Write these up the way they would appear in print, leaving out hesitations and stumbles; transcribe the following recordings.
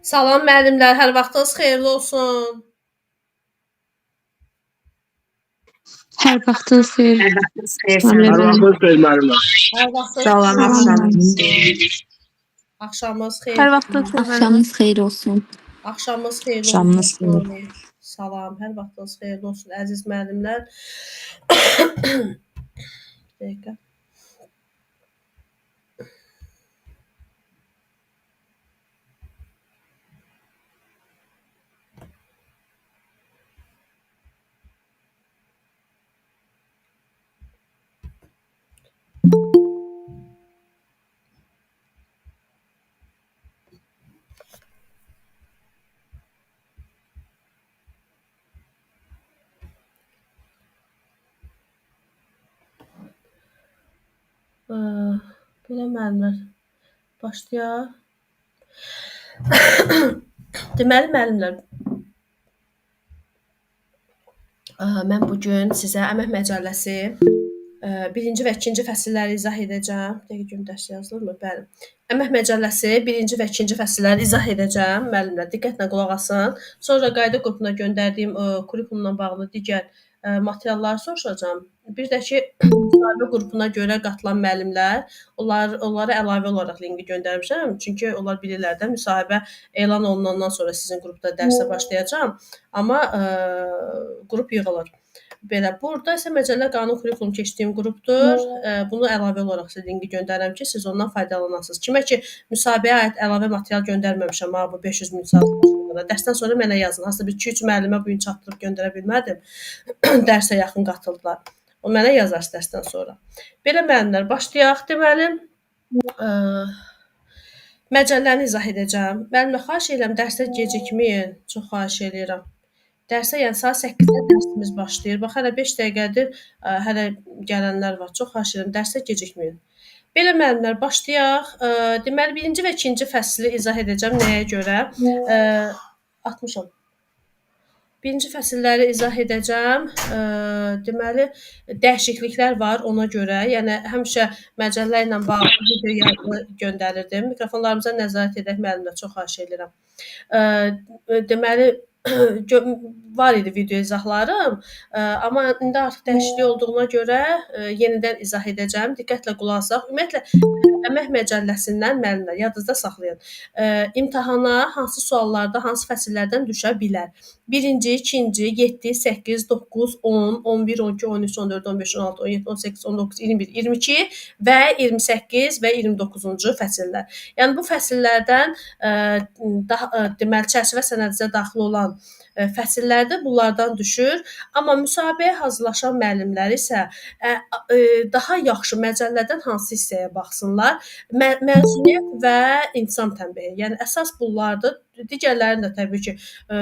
Salam müəllimlər, hər vaxtınız xeyirli olsun. Hər vaxtınız xeyir. Hər vaxtınız xeyir. Salam Hər müəllim. vaxtınız xeyir müəllimə. Hər vaxtınız Salam, xeyirli axşamınız olsun. Axşamınız xeyirli Hər vaxtınız xeyir. Axşamınız xeyir olsun. Axşamınız xeyirli Axşamınız olsun. Salam, hər vaxtınız xeyirli olsun əziz müəllimlər. Bir dəqiqə. Belə müəllimlər başlayaq. Deməli müəllimlər, mən bu gün sizə Əmək Məcəlləsi 1-ci və 2-ci fəsilləri izah edəcəm. Bir dəqiqə görüm dərs yazılırmı? Bəli. Əmək Məcəlləsi 1-ci və 2-ci fəsilləri izah edəcəm. Müəllimlər diqqətlə qulaq asın. Sonra qayda qrupuna göndərdiyim kurikulumla bağlı digər materialları soruşacağam. Bir də ki, müsahibə qrupuna görə qatılan müəllimlər, onlara əlavə olaraq linki göndərmişəm. Çünki onlar bilirlər də müsahibə elan olunandan sonra sizin qrupda dərsə başlayacağam. Amma qrup yığılır. Belə, burada isə Məcəllə Qanun Kurikulum keçdiyim qrupdur. Bunu əlavə olaraq sizə linki göndərirəm ki, siz ondan faydalanasınız. Kimə ki, müsahibəyə aid əlavə material göndərməmişəm, bu 500 min saat dərsdən sonra mənə yazın. Hansısa bir 2-3 müəllimə bu gün çatdırıb göndərə bilmədim. Dərsə yaxın qatıldılar. O mənə yazarsınız dərsdən sonra. Belə müəllimlər, başlayaq. Deməli, məcəlləni izah edəcəm. Müəllimə, xahiş edirəm, dərsə gecikməyin. Çox xahiş edirəm. Dərsə, yəni saat 8-də dərsimiz başlayır. Bax, hələ 5 dəqiqədir, hələ gələnlər var. Çox xahiş edirəm, dərsə gecikməyin. Belə müəllimlər, başlayaq. Deməli, 1-ci və 2-ci fəsli izah edəcəm. Nəyə görə? 60-am. 1-ci fəsilləri izah edəcəm. Deməli, dəyişikliklər var ona görə. Yəni, həmişə məcəllə ilə bağlı video yazılı göndərirdim. Mikrofonlarımıza nəzarət edək müəllimlər, çox xahiş edirəm. Deməli, var idi video izahlarım, amma indi artıq dəyişiklik olduğuna görə yenidən izah edəcəm. Diqqətlə qulaq asaq. Ümumiyyətlə, Əmək Məcəlləsindən müəllimlər, yadınızda saxlayın. İmtahana hansı suallarda, hansı fəsillərdən düşə bilər? 1-ci, 2-ci, 7, 8, 9, 10, 11, 12, 13, 14, 15, 16, 17, 18, 19, 21, 22 və 28 və 29-cu fəsillər. Yəni, bu fəsillərdən deməli, çərçivə sənədinizə daxil olan fəsillərdə bunlardan düşür. Amma müsahibəyə hazırlaşan müəllimlər isə daha yaxşı məcəllədən hansı hissəyə baxsınlar? Məzuniyyət və intisam tənbəyi. Yəni, əsas bunlardır. Digərlərinin də təbii ki,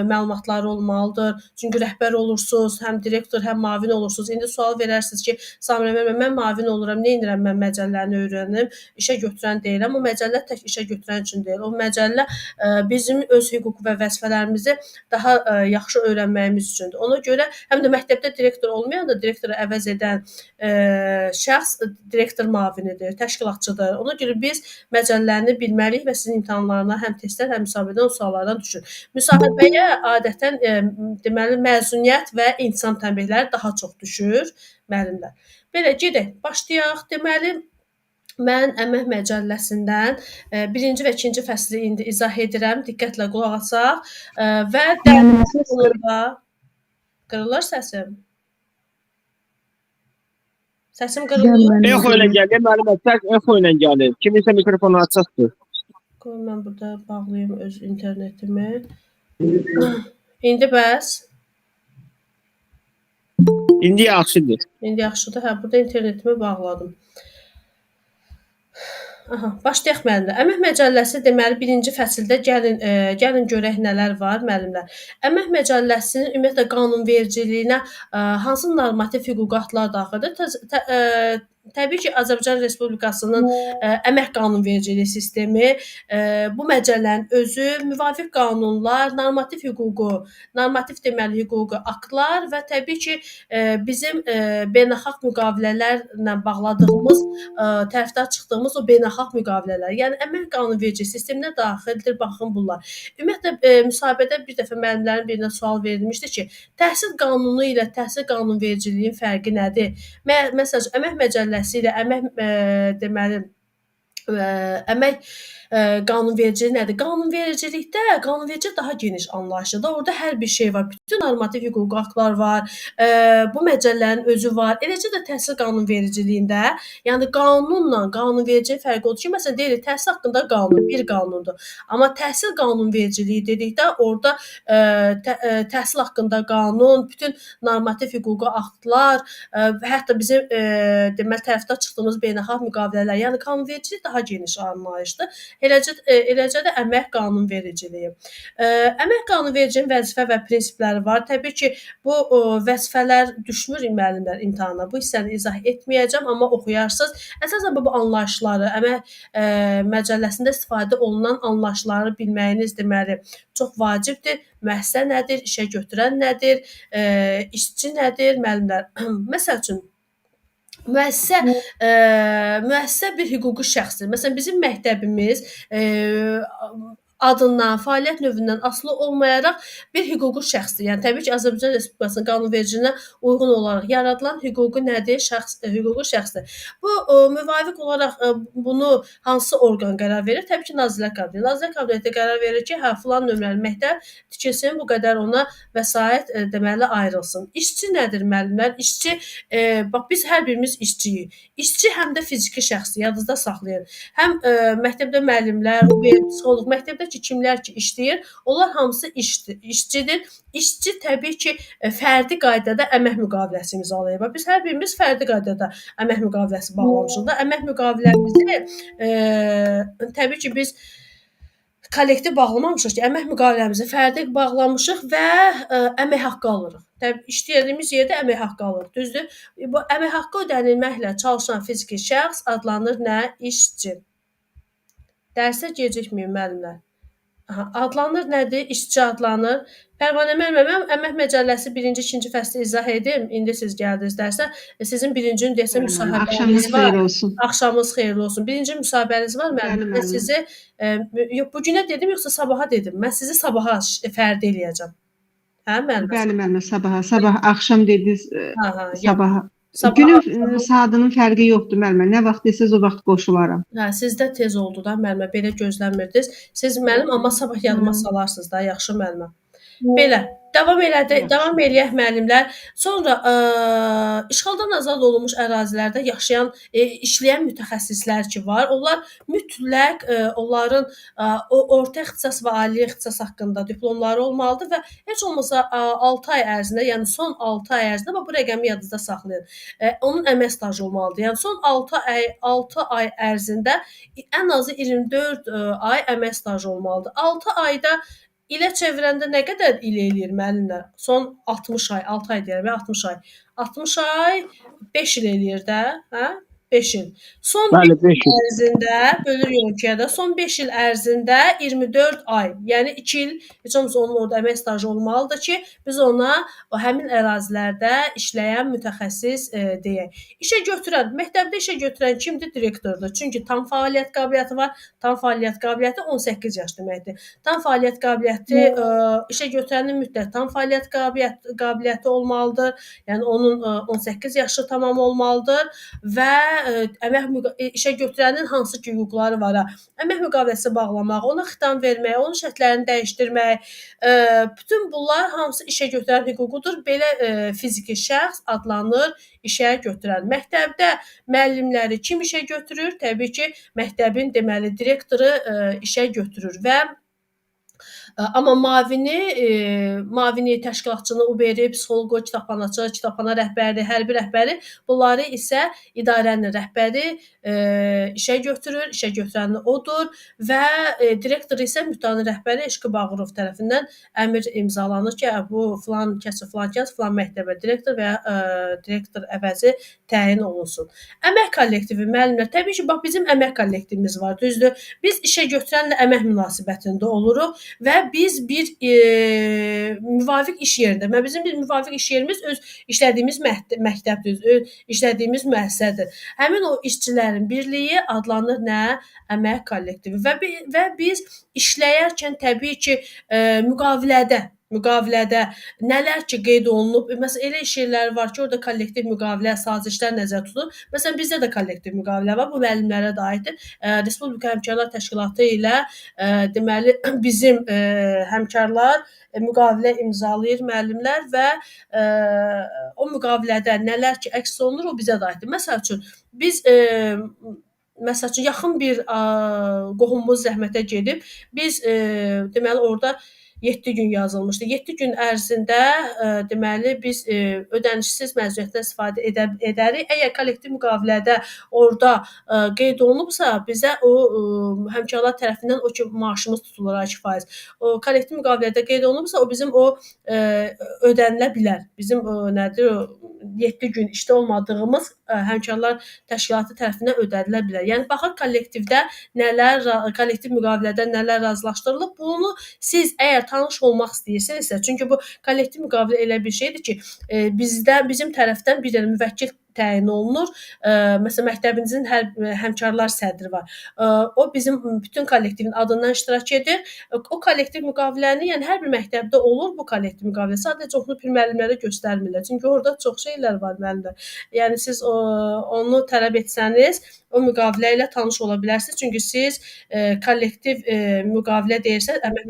məlumatları olmalıdır. Çünki rəhbər olursunuz, həm direktor, həm mavin olursunuz. İndi sual verərsiniz ki, Samirə müəllimə, mən mavin oluram, nə edirəm mən məcəlləni öyrənim, işə götürən deyiləm. O məcəllə tək işə götürən üçün deyil. O məcəllə bizim öz hüquq və vəzifələrimizi daha yaxşı öyrənməyimiz üçündür. Ona görə həm də məktəbdə direktor olmayanda direktoru əvəz edən şəxs direktor mavinidir, təşkilatçıdır. Ona görə biz məcəlləni bilməliyik və sizin imtahanlarına həm testlər, həm müsahibədən suallardan düşür. Müsahibəyə adətən deməli məzuniyyət və intisam tənbehləri daha çox düşür müəllimlər. Belə gedək, başlayaq. Deməli mən Əmək Məcəlləsindən 1-ci və 2-ci fəsli indi izah edirəm. Diqqətlə qulaq asaq və dərsin sonunda qırılır səsim. Səsim qırılır. Echo ilə gəlir, müəllimə, tək echo ilə gəlir. Kiminsə mikrofonu açıqdır. Qoy mən burada bağlayım öz internetimi. İndi bəs? İndi yaxşıdır. İndi yaxşıdır. Hə, burada internetimi bağladım. Aha, başlayaq müəllimlər. Əmək Məcəlləsi deməli 1-ci fəsildə gəlin görək nələr var müəllimlər. Əmək Məcəlləsinin ümumiyyətlə qanunvericiliyinə hansı normativ hüquqatlar daxildir? Təbii ki, Azərbaycan Respublikasının əmək qanunvericiliyi sistemi, bu məcəllənin özü, müvafiq qanunlar, normativ hüququ, normativ deməli hüquqi aktlar və təbii ki, bizim beynəlxalq müqavilələrlə bağladığımız, tərəfdar çıxdığımız o beynəlxalq müqavilələr, yəni əmək qanunvericiliyi sisteminə daxildir. Baxın bunlar. Ümumiyyətlə müsahibədə bir dəfə müəllimlərin birinə sual verilmişdi ki, təhsil qanunu ilə təhsil qanunvericiliyin fərqi nədir? Məsəl üçün əmək məcəlləsi ilə deməli əmək qanunvericiliyi nədir? Qanunvericilik daha geniş anlayışlıdır. Orada hər bir şey var. Bütün normativ hüquqi aktlar var. Bu məcəllənin özü var. Eləcə də təhsil qanunvericiliyində, yəni qanunla qanunvericiliyin fərqi odur ki, məsələn deyirik, təhsil haqqında qanun bir qanundur. Amma təhsil qanunvericiliyi dedikdə orada təhsil haqqında qanun, bütün normativ hüquqi aktlar və hətta bizim deməli tərəfdar çıxdığımız beynəlxalq müqavilələr, yəni qanunvericilik daha geniş anlayışdır. Eləcə də əmək qanunvericiliyi. Əmək qanunvericiliyinin vəzifə və prinsipləri var. Təbii ki, bu vəzifələr düşmür müəllimlər imtahana. Bu hissəni izah etməyəcəm, amma oxuyarsınız. Əsasən bu anlayışları, əmək məcəlləsində istifadə olunan anlayışları bilməyiniz deməli çox vacibdir. Müəssisə nədir, işə götürən nədir, işçi nədir, müəllimlər. Məsəl üçün müəssisə bir hüquqi şəxsdir. Məsələn, bizim məktəbimiz adından, fəaliyyət növündən asılı olmayaraq bir hüquqi şəxsdir. Yəni təbii ki, Azərbaycan Respublikasının qanunvericiliyinə uyğun olaraq yaradılan hüquqi nədir? Hüquqi şəxsdir. Bu müvafiq olaraq bunu hansı orqan qərar verir? Təbii ki, Nazirlər Kabineti. Nazirlər Kabineti qərar verir ki, hə filan nömrəli məktəb tikilsin, bu qədər ona vəsait deməli ayrılsın. İşçi nədir müəllimlər? İşçi bax biz hər birimiz işçiyik. İşçi həm də fiziki şəxsdir, yadınızda saxlayın. Həm məktəbdə müəllimlər, psixoloq, məktəbdə ki, kimlər ki işləyir, onlar hamısı işçidir. İşçi təbii ki, fərdi qaydada əmək müqaviləsi imzalayır. Biz hər birimiz fərdi qaydada əmək müqaviləsi bağlamışıq da. Əmək müqaviləmizi təbii ki, biz kollektiv bağlamamışıq ki, əmək müqaviləmizi fərdi bağlamışıq və əmək haqqı alırıq. Təbii işlədiyimiz yerdə əmək haqqı alırıq, düzdür? Bu əmək haqqı ödənilməklə çalışan fiziki şəxs adlanır nə? İşçi. Dərsə gecikməyin müəllimlər. Adlanır nədir? İşçi adlanır. Pərvanə müəllimə, əmək məcəlləsi 1-ci, 2-ci fəsli izah edim. İndi siz gəldiniz dərsə. Sizin birinci gün desə müsahibəniz var. Axşamınız xeyirli olsun. Birinci müsahibəniz var müəllim. Mən sizi bu günə dedim yoxsa sabaha dedim. Mən sizi sabaha fərdi eləyəcəm. Hə müəllim? Bəli müəllimə, sabaha. Sabah axşam dediniz, sabaha. Sabaha. Günün saatının fərqi yoxdur müəllimə. Nə vaxt desəz o vaxt qoşularam. Hə, sizdə tez oldu da müəllimə. Belə gözləmirdiniz. Siz müəllim amma sabah yadıma salarsınız da, yaxşı müəllimə. Belə davam eləyək müəllimlər. Sonra işğaldan azad olunmuş ərazilərdə yaşayan, işləyən mütəxəssislər ki var, onlar mütləq onların orta ixtisas və ali ixtisas haqqında diplomları olmalıdır və heç olmasa 6 ay ərzində, yəni son 6 ay ərzində, bu rəqəmi yadınızda saxlayın. Onun əmək stajı olmalıdır. Yəni son 6 ay ərzində ən azı 24 ay əmək stajı olmalıdır. 6 ayda ilə çevirəndə nə qədər il eləyir müəllimlər? Son 60 ay, 6 ay deyirəm, 60 ay. 60 ay 5 il eləyir də, hə? 5 il. Son 5 il ərzində, bölürük 2-yə də, son 5 il ərzində 24 ay, yəni 2 il, heç olmasa onun orada əmək stajı olmalıdır ki, biz ona o həmin ərazilərdə işləyən mütəxəssis deyək. İşə götürən, məktəbdə işə götürən kimdir? Direktordur. Çünki tam fəaliyyət qabiliyyəti var. Tam fəaliyyət qabiliyyəti 18 yaş deməkdir. Tam fəaliyyət qabiliyyəti işə götürənin mütləq tam fəaliyyət qabiliyyəti olmalıdır. Yəni onun 18 yaşı tamam olmalıdır və işə götürənin hansı ki hüquqları var? Əmək müqaviləsi bağlamaq, ona xitam vermək, onun şərtlərini dəyişdirmək, bütün bunlar hamısı işə götürən hüququdur. Belə fiziki şəxs adlanır işə götürən. Məktəbdə müəllimləri kim işə götürür? Təbii ki, məktəbin deməli direktoru işə götürür və Amma mavini təşkilatçını Uberi, psixoloqu, kitabxanaçı, kitabxana rəhbəri, hərbi rəhbəri, bunları isə idarənin rəhbəri işə götürür, işə götürəni odur və direktor isə müddəanın rəhbəri Eşqi Bağırov tərəfindən əmr imzalanır ki, bu filan kəs, filan məktəbə direktor və ya direktor əvəzi təyin olunsun. Əmək kollektivi müəllimlər, təbii ki, bax bizim əmək kollektivimiz var, düzdür? Biz işə götürənlə əmək münasibətində oluruq və biz bir müvafiq iş yerində, bizim bir müvafiq iş yerimiz öz işlədiyimiz məktəbdir, öz işlədiyimiz müəssisədir. Həmin o işçilərin birliyi adlanır nə? Əmək kollektivi və biz işləyərkən təbii ki, müqavilədə nələr ki qeyd olunub, məsələn elə iş yerləri var ki, orada kollektiv müqavilə, sazişlər nəzərdə tutulur. Məsələn bizdə də kollektiv müqavilə var, bu müəllimlərə də aiddir. Respublika Həmkarlar Təşkilatı ilə deməli bizim həmkarlar müqavilə imzalayır müəllimlər və o müqavilədə nələr ki əks olunur, o bizə də aiddir. Məsəl üçün biz yaxın bir qohumumuz rəhmətə gedib, biz deməli orada 7 gün yazılmışdı. 7 gün ərzində deməli biz ödənişsiz məzuniyyətdən istifadə edərik. Əgər kollektiv müqavilədə orada qeyd olunubsa, bizə o həmkarlar tərəfindən o ki maaşımız tutulur 2%. O kollektiv müqavilədə qeyd olunubsa, o bizim o ödənilə bilər. Bizim nədir o 7 gün işdə olmadığımız həmkarlar təşkilatı tərəfindən ödənilə bilər. Yəni baxaq kollektivdə kollektiv müqavilədə nələr razılaşdırılıb. Bunu siz əgər tanış olmaq istəyirsinizsə, çünki bu kollektiv müqavilə elə bir şeydir ki, bizim tərəfdən bir dənə müvəkkil təyin olunur. Məsələn, məktəbinizin həmkarlar sədri var. O bizim bütün kollektivin adından iştirak edir. O kollektiv müqaviləni, yəni hər bir məktəbdə olur bu kollektiv müqavilə. Sadəcə onu bir müəllimlərə göstərmirlər. Çünki orada çox şeylər var müəllimlər. Yəni siz onu tələb etsəniz, o müqavilə ilə tanış ola bilərsiniz. Çünki siz kollektiv müqavilə deyirsəz, əmək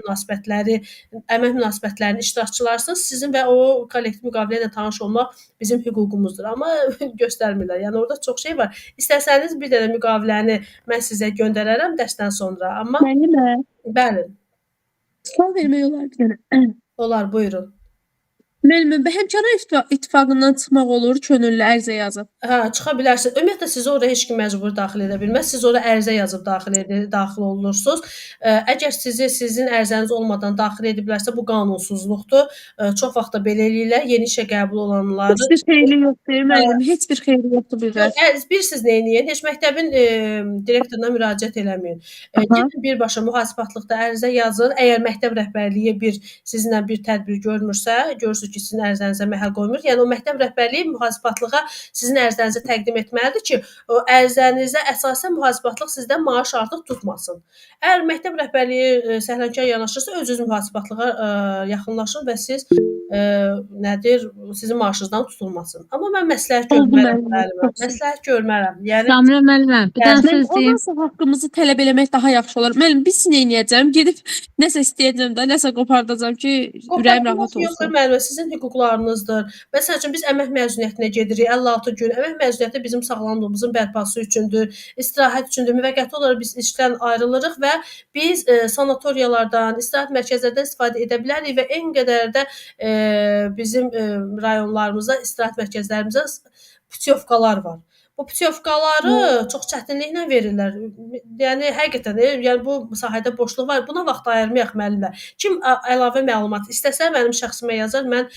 münasibətlərinin iştirakçılarsınız. Sizin və o kollektiv müqavilə ilə tanış olmaq bizim hüququmuzdur. Amma göstərmirlər. Yəni orada çox şey var. İstəsəniz bir dənə müqaviləni mən sizə göndərərəm dərsdən sonra. Amma Müəllimə, bəli, sual vermək olar bir dənə. olar, buyurun. Müəllimə, Həmkarlar İttifaqından çıxmaq olur, könüllü ərizə yazıb. Hə, çıxa bilərsiniz. Ümumiyyətlə sizi ora heç kim məcbur daxil edə bilməz. Siz ora ərizə yazıb daxil olursunuz. Əgər sizin ərizəniz olmadan daxil ediblərsə, bu qanunsuzluqdur. Çox vaxt da belə eləyirlər. Yeni işə qəbul olanları Heç bir xeyri yoxdur, müəllim, heç bir xeyri yoxdur bizə. bilirsiniz nə eləyin? Heç məktəbin direktoruna müraciət eləməyin. Gedin birbaşa mühasibatlıqda ərizə yazın. Əgər məktəb rəhbərliyi sizinlə bir tədbir görmürsə, görürsüz ki, sizin ərizənizə məhəl qoymur. Yəni o məktəb rəhbərliyi mühasibatlığa sizin ərizənizi təqdim etməlidir ki, o ərizənizə əsasən mühasibatlıq sizdən maaş artıq tutmasın. Əgər məktəb rəhbərliyi səhlənkar yanaşırsa, öz mühasibatlığa yaxınlaşın və siz sizin maaşınızdan tutulmasın. Amma mən məsləhət görmərəm müəllimə. Məsləhət görmərəm. Yəni Samira müəllimə, bir dənə söz deyim. Ondan sonra haqqımızı tələb eləmək daha yaxşı olar. Müəllim, biz nə edəcəm? Gedib nəsə istəyəcəm də, nəsə qopardacam ki, ürəyim rahat yox, olsun. müəllimə, sizin hüquqlarınızdır. Məsəl üçün biz əmək məzuniyyətinə gedirik 56 gün. Əmək məzuniyyəti bizim sağlamlığımızın bərpası üçündür, istirahət üçündür. Müvəqqəti olaraq biz işdən ayrılırıq və biz sanatoriyalardan, istirahət mərkəzlərdən istifadə edə bilərik və eyni qədər də bizim rayonlarımızda, istirahət mərkəzlərimizdə putyovkalar var. Bu putyovkaları çox çətinliklə verirlər. Yəni həqiqətən yəni bu sahədə boşluq var. Buna vaxt ayırmayaq müəllimlər. Kim əlavə məlumat istəsə mənim şəxsimə yazar, mən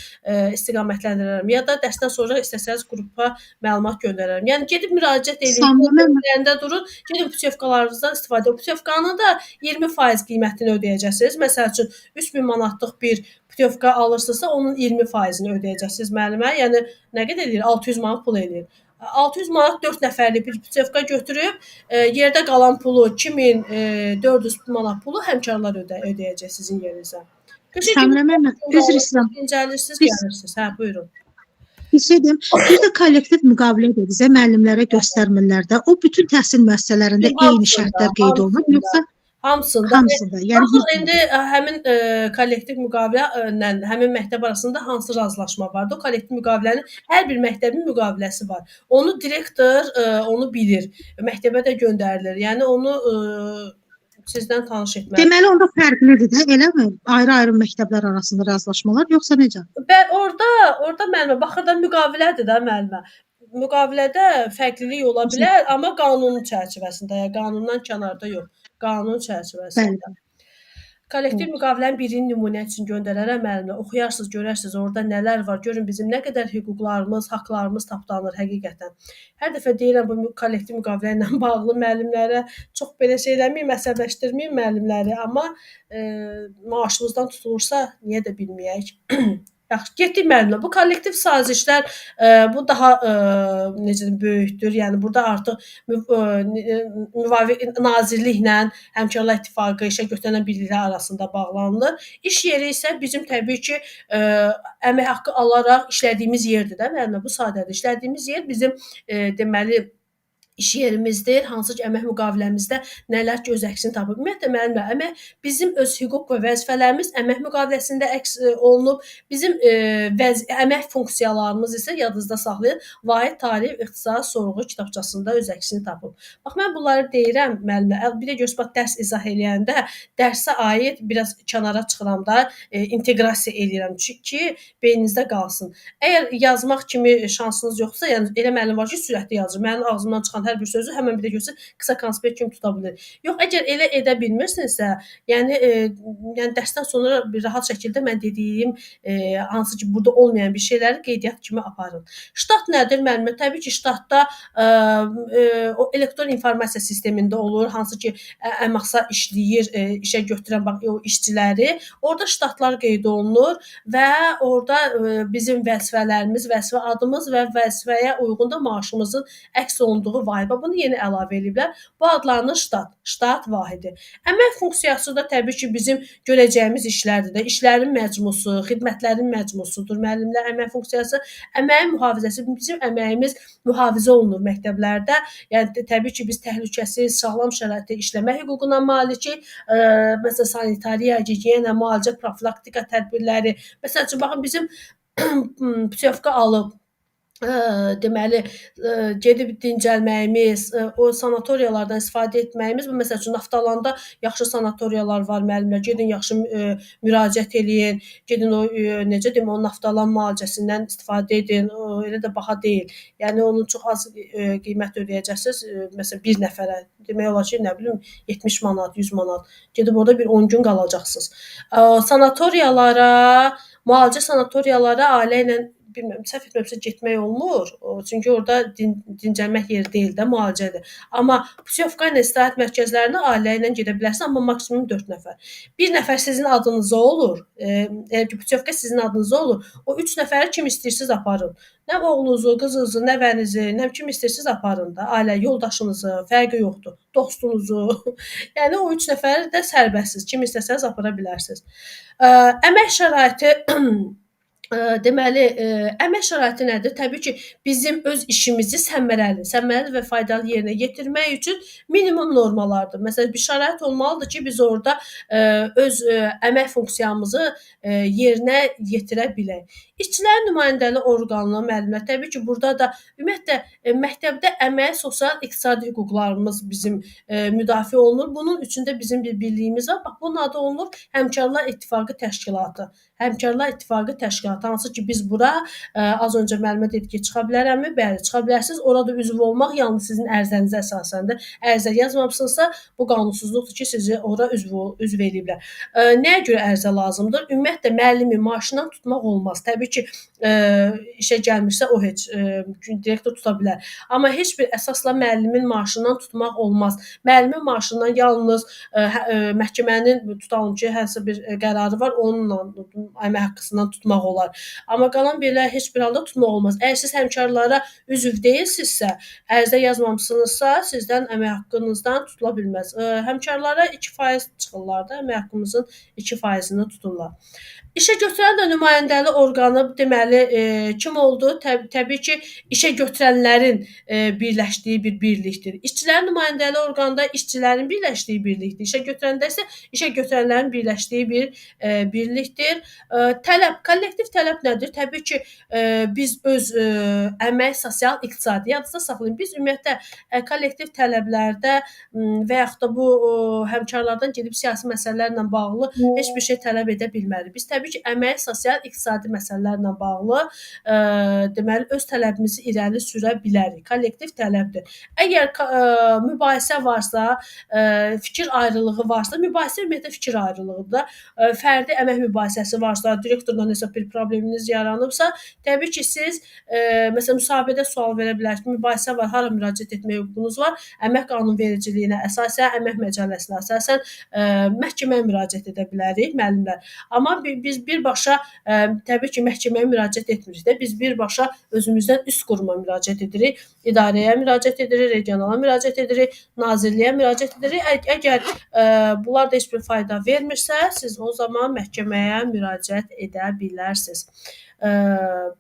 istiqamətləndirərəm ya da dərsdən sonra istəsəniz qrupa məlumat göndərərəm. Yəni gedib müraciət edin, durun, gedin putyovkalarınızdan istifadə edin. Putyovkanın da 20% qiymətini ödəyəcəksiniz. Məsəl üçün 3000 manatlıq bir putyovka alırsınızsa, onun 20%-ni ödəyəcəksiniz müəllimə. Yəni nə qədər eləyir? 600 manat pul eləyir. 600 manat 4 nəfərlik bir putyovka götürüb, yerdə qalan pulu 2400 manat pulu həmkarlar ödəyəcək sizin yerinizə. Samira müəllimə, üzr istəyirəm. İncəlirsiniz, gəlirsiniz. Hə, buyurun. Bir şey deyim. Bir də kollektiv müqavilə dedizə müəllimlərə göstərmirlər də. O bütün təhsil müəssisələrində eyni şərtlər qeyd olunur, yoxsa Hamısında. Yəni indi həmin kollektiv müqavilə ilə həmin məktəb arasında hansı razılaşma vardı? O kollektiv müqavilənin hər bir məktəbin müqaviləsi var. Onu direktor onu bilir. Məktəbə də göndərilir. Yəni onu Sizdən tanış etmək. Deməli onda fərqlidir də, eləmi? Ayrı-ayrı məktəblər arasında razılaşmalar yoxsa necə? Orda müəllimə baxır da müqavilədir də müəllimə. Müqavilədə fərqlilik ola bilər, amma qanunun çərçivəsində, yəni qanundan kənarda yox, qanun çərçivəsində. Bəli. Kollektiv müqavilənin birini nümunə üçün göndərərəm müəllimə. Oxuyarsınız, görərsiniz orada nələr var. Görün bizim nə qədər hüquqlarımız, haqqlarımız tapdanır həqiqətən. Hər dəfə deyirəm bu kollektiv müqavilə ilə bağlı müəllimlərə çox belə şey eləməyim, əsəbləşdirməyim müəllimləri, amma maaşımızdan tutulursa niyə də bilməyək? Yaxşı, getdik müəllimə. Bu kollektiv sazişlər bu daha necə deyim, böyükdür. Yəni burada artıq müvafiq nazirliklə Həmkarlar İttifaqı, işə götürən birliklər arasında bağlanılır. İş yeri isə bizim təbii ki, əmək haqqı alaraq işlədiyimiz yerdir də müəllimə. Bu sadədir. İşlədiyimiz yer bizim deməli iş yerimizdir, hansı ki, əmək müqaviləmizdə nələr ki, öz əksini tapıb. Ümumiyyətlə, müəllimə, əmək bizim öz hüquq və vəzifələrimiz əmək müqaviləsində əks olunub. Bizim əmək funksiyalarımız isə yadınızda saxlayın, Vahid Tarif İxtisas Sorğu kitabçasında öz əksini tapıb. Bax, mən bunları deyirəm, müəllimə. Bir də göstər dərs izah eləyəndə dərsə aid biraz kənara çıxıram da, inteqrasiya eləyirəm ki, beyninizdə qalsın. Əgər yazmaq kimi şansınız yoxsa, yəni elə müəllim var ki, sürətli yazır. Mənim ağzımdan çıxan hər bir sözü həmən bir də görsün, qısa konspekt kimi tuta bilir. Yox, əgər elə edə bilmirsinizsə, yəni dərsdən sonra bir rahat şəkildə mən dediyim hansı ki, burada olmayan bir şeyləri qeydiyyat kimi aparın. Ştat nədir müəllimə? Təbii ki, ştatda o elektron informasiya sistemində olur, hansı ki, əməksa işləyir, işə götürən bax o işçiləri. Orada ştatlar qeyd olunur və orada bizim vəzifələrimiz, vəzifə adımız və vəzifəyə uyğun da maaşımızın əks olunduğu vahid. Bunu yeni əlavə ediblər. Bu adlanır ştat vahidi. Əmək funksiyası da təbii ki, bizim görəcəyimiz işlərdir də. İşlərin məcmusu, xidmətlərin məcmusudur. Müəllimlər əmək funksiyası, əməyin mühafizəsi. Bizim əməyimiz mühafizə olunur məktəblərdə. Yəni təbii ki, biz təhlükəsiz, sağlam şəraitdə işləmə hüququna malikik. Məsələn, sanitariya, gigiyena, müalicə, profilaktika tədbirləri. Məsəl üçün, baxın, bizim putyovka alıb deməli gedib dincəlməyimiz, o sanatoriyalardan istifadə etməyimiz, bu məsəl üçün Naftalanda yaxşı sanatoriyalar var müəllimlər, gedin yaxşı müraciət eləyin, gedin o necə deyim, o Naftalan müalicəsindən istifadə edin, elə də baha deyil. Yəni onun çox az qiymət ödəyəcəksiniz, məsələn bir nəfərə, demək olar ki, nə bilim 70 manat, 100 manat. Gedib orada bir 10 gün qalacaqsınız. Sanatoriyalara, müalicə sanatoriyalara ailə ilə bilmirəm, səhv etmirəmsə getmək olmur. Çünki orada dincəlmək yeri deyil də, müalicədir. Amma putyovka ilə istirahət mərkəzlərinə ailə ilə gedə bilərsiniz, amma maksimum 4 nəfər. Bir nəfər sizin adınıza olur. Əgər ki, putyovka sizin adınıza olur, o 3 nəfəri kim istəyirsiniz aparın. Nə oğlunuzu, qızınızı, nəvənizi, nə kim istəyirsiniz aparın da. Ailə yoldaşınızı, fərqi yoxdur. Dostunuzu. Yəni o 3 nəfəri də sərbəstsiz. Kim istəsəniz apara bilərsiniz. Əmək şəraiti deməli, əmək şəraiti nədir? Təbii ki, bizim öz işimizi səmərəli və faydalı yerinə yetirmək üçün minimum normalardır. Məsələn, bir şərait olmalıdır ki, biz orada öz əmək funksiyamızı yerinə yetirə bilək. İşçilərin nümayəndəli orqanı, müəllimlər, təbii ki, burada da ümumiyyətlə məktəbdə əmək, sosial-iqtisadi hüquqlarımız bizim müdafiə olunur. Bunun üçün də bizim bir birliyimiz var. Bax, bunun adı olunur Həmkarlar İttifaqı Təşkilatı. Həmkarlar İttifaqı Təşkilatı, hansı ki, biz bura az öncə müəllimə dedi ki, çıxa bilərəmmi? Bəli, çıxa bilərsiniz. Orada üzv olmaq yalnız sizin ərizənizə əsasəndir. Ərizə yazmamısınızsa, bu qanunsuzluqdur ki, sizi ora üzv eləyiblər. Nəyə görə ərizə lazımdır? Ümumiyyətlə, müəllimi maaşından tutmaq olmaz. Təbii ki, işə gəlmirsə, o heç direktor tuta bilər. Amma heç bir əsasla müəllimin maaşından tutmaq olmaz. Müəllimin maaşından yalnız məhkəmənin tutalım ki, həsə bir qərarı var, onunla əmək haqqısından tutmaq olar. Amma qalan belə heç bir halda tutmaq olmaz. Əgər siz həmkarlara üzv deyilsinizsə, ərizə yazmamısınızsa, sizdən əmək haqqınızdan tutula bilməz. Həmkarlara 2% çıxırlar da, əmək haqqımızın 2%-ni tuturlar. İşə götürən də nümayəndəli orqanı deməli kim oldu? Təbii ki, işə götürənlərin birləşdiyi bir birlikdir. İşçilərin nümayəndəli orqanı da işçilərin birləşdiyi birlikdir. İşə götürəndə isə işə götürənlərin birləşdiyi bir birlikdir. Kollektiv tələb nədir? Təbii ki, biz öz əmək, sosial, iqtisadi yadınızda saxlayın. Biz ümumiyyətlə kollektiv tələblərdə və yaxud da bu həmkarlardan gedib siyasi məsələlərlə bağlı heç bir şey tələb edə bilmərik. Biz təbii ki, əmək, sosial, iqtisadi məsələlərlə bağlı deməli öz tələbimizi irəli sürə bilərik. Kollektiv tələbdir. Əgər mübahisə varsa, fikir ayrılığı varsa, mübahisə ümumiyyətlə fikir ayrılığıdır. Fərdi əmək mübahisəsi varsa, direktorla nəsə bir probleminiz yaranıbsa, təbii ki, siz məsələn müsahibədə sual verə bilərsiniz. Mübahisə var, hara müraciət etməyə hüququnuz var? Əmək qanunvericiliyinə əsasən, əmək məcəlləsinə əsasən məhkəməyə müraciət edə bilərik müəllimlər. Amma biz birbaşa təbii ki, məhkəməyə müraciət etmirik də. Biz birbaşa özümüzdən üst quruma müraciət edirik. İdarəyə müraciət edirik, regionala müraciət edirik, nazirliyə müraciət edirik. Əgər bunlar da heç bir fayda vermirsə, siz o zaman məhkəməyə müraciət edə bilərsiniz.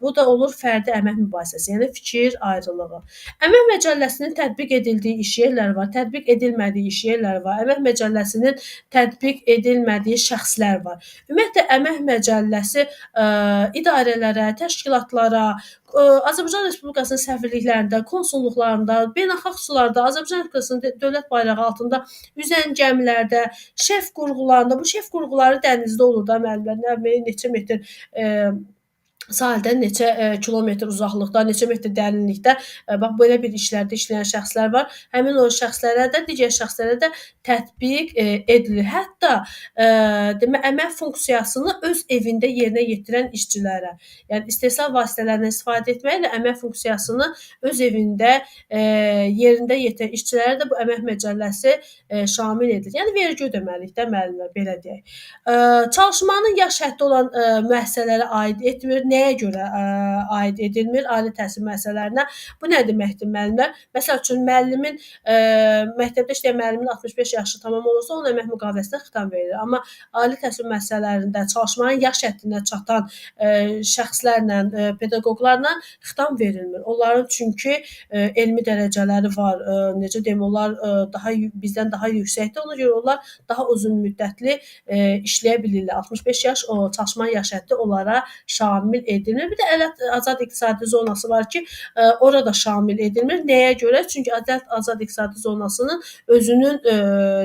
Bu da olur fərdi əmək mübahisəsi, yəni fikir ayrılığı. Əmək məcəlləsinin tətbiq edildiyi iş yerləri var, tətbiq edilmədiyi iş yerləri var. Əmək məcəlləsinin tətbiq edilmədiyi şəxslər var. Ümumiyyətlə əmək məcəlləsi idarələrə, təşkilatlara, Azərbaycan Respublikasının səfirliklərində, konsulluqlarında, beynəlxalq sularda, Azərbaycan Respublikasının dövlət bayrağı altında üzən gəmilərdə, şef qurğularında, bu şef qurğuları dənizdə olur da müəllimlər, neçə metr sahildən neçə kilometr uzaqlıqda, neçə metr dərinlikdə bax belə bir işlərdə işləyən şəxslər var. Həmin o şəxslərə də, digər şəxslərə də tətbiq edilir. Hətta əmək funksiyasını öz evində yerinə yetirən işçilərə, yəni istehsal vasitələrindən istifadə etməklə əmək funksiyasını öz evində yerində yetirən işçilərə də bu əmək məcəlləsi şamil edilir. Yəni vergi ödəməliyik də müəllimlər, belə deyək. Çalışmanın yaş həddi olan müəssisələrə aid etmir. Nəyə görə aid edilmir? Ali təhsil müəssisələrinə. Bu nə deməkdir müəllimlər? Məsəl üçün müəllimin məktəbdə işləyən müəllimin 65 yaşı tamam olursa, onun əmək müqaviləsinə xitam verilir. Amma ali təhsil müəssisələrində çalışmanın yaş həddinə çatan şəxslərlə, pedaqoqlarla xitam verilmir. Onların çünki elmi dərəcələri var. Necə deyim, onlar bizdən daha yüksəkdir. Ona görə onlar daha uzun müddətli işləyə bilirlər. 65 yaş o çalışmanın yaş həddi onlara şamil edilir. Bir də Ələt Azad İqtisadi Zonası var ki, orada şamil edilmir. Nəyə görə? Çünki Ələt Azad İqtisadi Zonasının özünün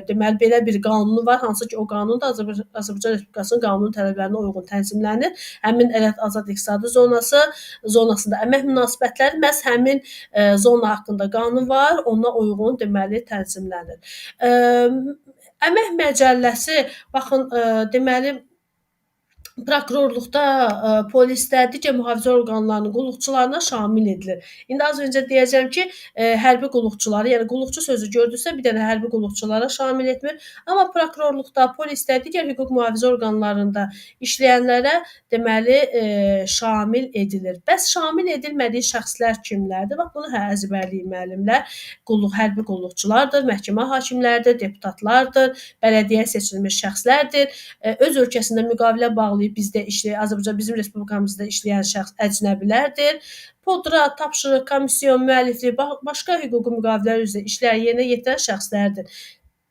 deməli belə bir qanunu var, hansı ki o qanun da Azərbaycan Respublikasının qanun tələblərinə uyğun tənzimlənir. Həmin Ələt Azad İqtisadi zonasında əmək münasibətləri məhz həmin zona haqqında qanun var, ona uyğun deməli tənzimlənir. Əmək məcəlləsi baxın deməli prokurorluqda, polisdə, digər mühafizə orqanlarının qulluqçularına şamil edilir. İndi az öncə deyəcəm ki, hərbi qulluqçuları, yəni qulluqçu sözü gördüksə bir dənə hərbi qulluqçulara şamil etmir. Amma prokurorluqda, polisdə, digər hüquq mühafizə orqanlarında işləyənlərə deməli şamil edilir. Bəs şamil edilmədiyi şəxslər kimlərdir? Bax bunu əzbərləyin müəllimlər. Hərbi qulluqçulardır, məhkəmə hakimləridir, deputatlardır, bələdiyyə seçilmiş şəxslərdir. Öz ölkəsində müqavilə bağlayıb bizdə işləyən, Azərbaycan bizim respublikamızda işləyən şəxs əcnəbilərdir. Podra, tapşırıq, komissiyon, müəlliflik, başqa hüquqi müqavilələr üzrə işlər yerinə yetirən şəxslərdir.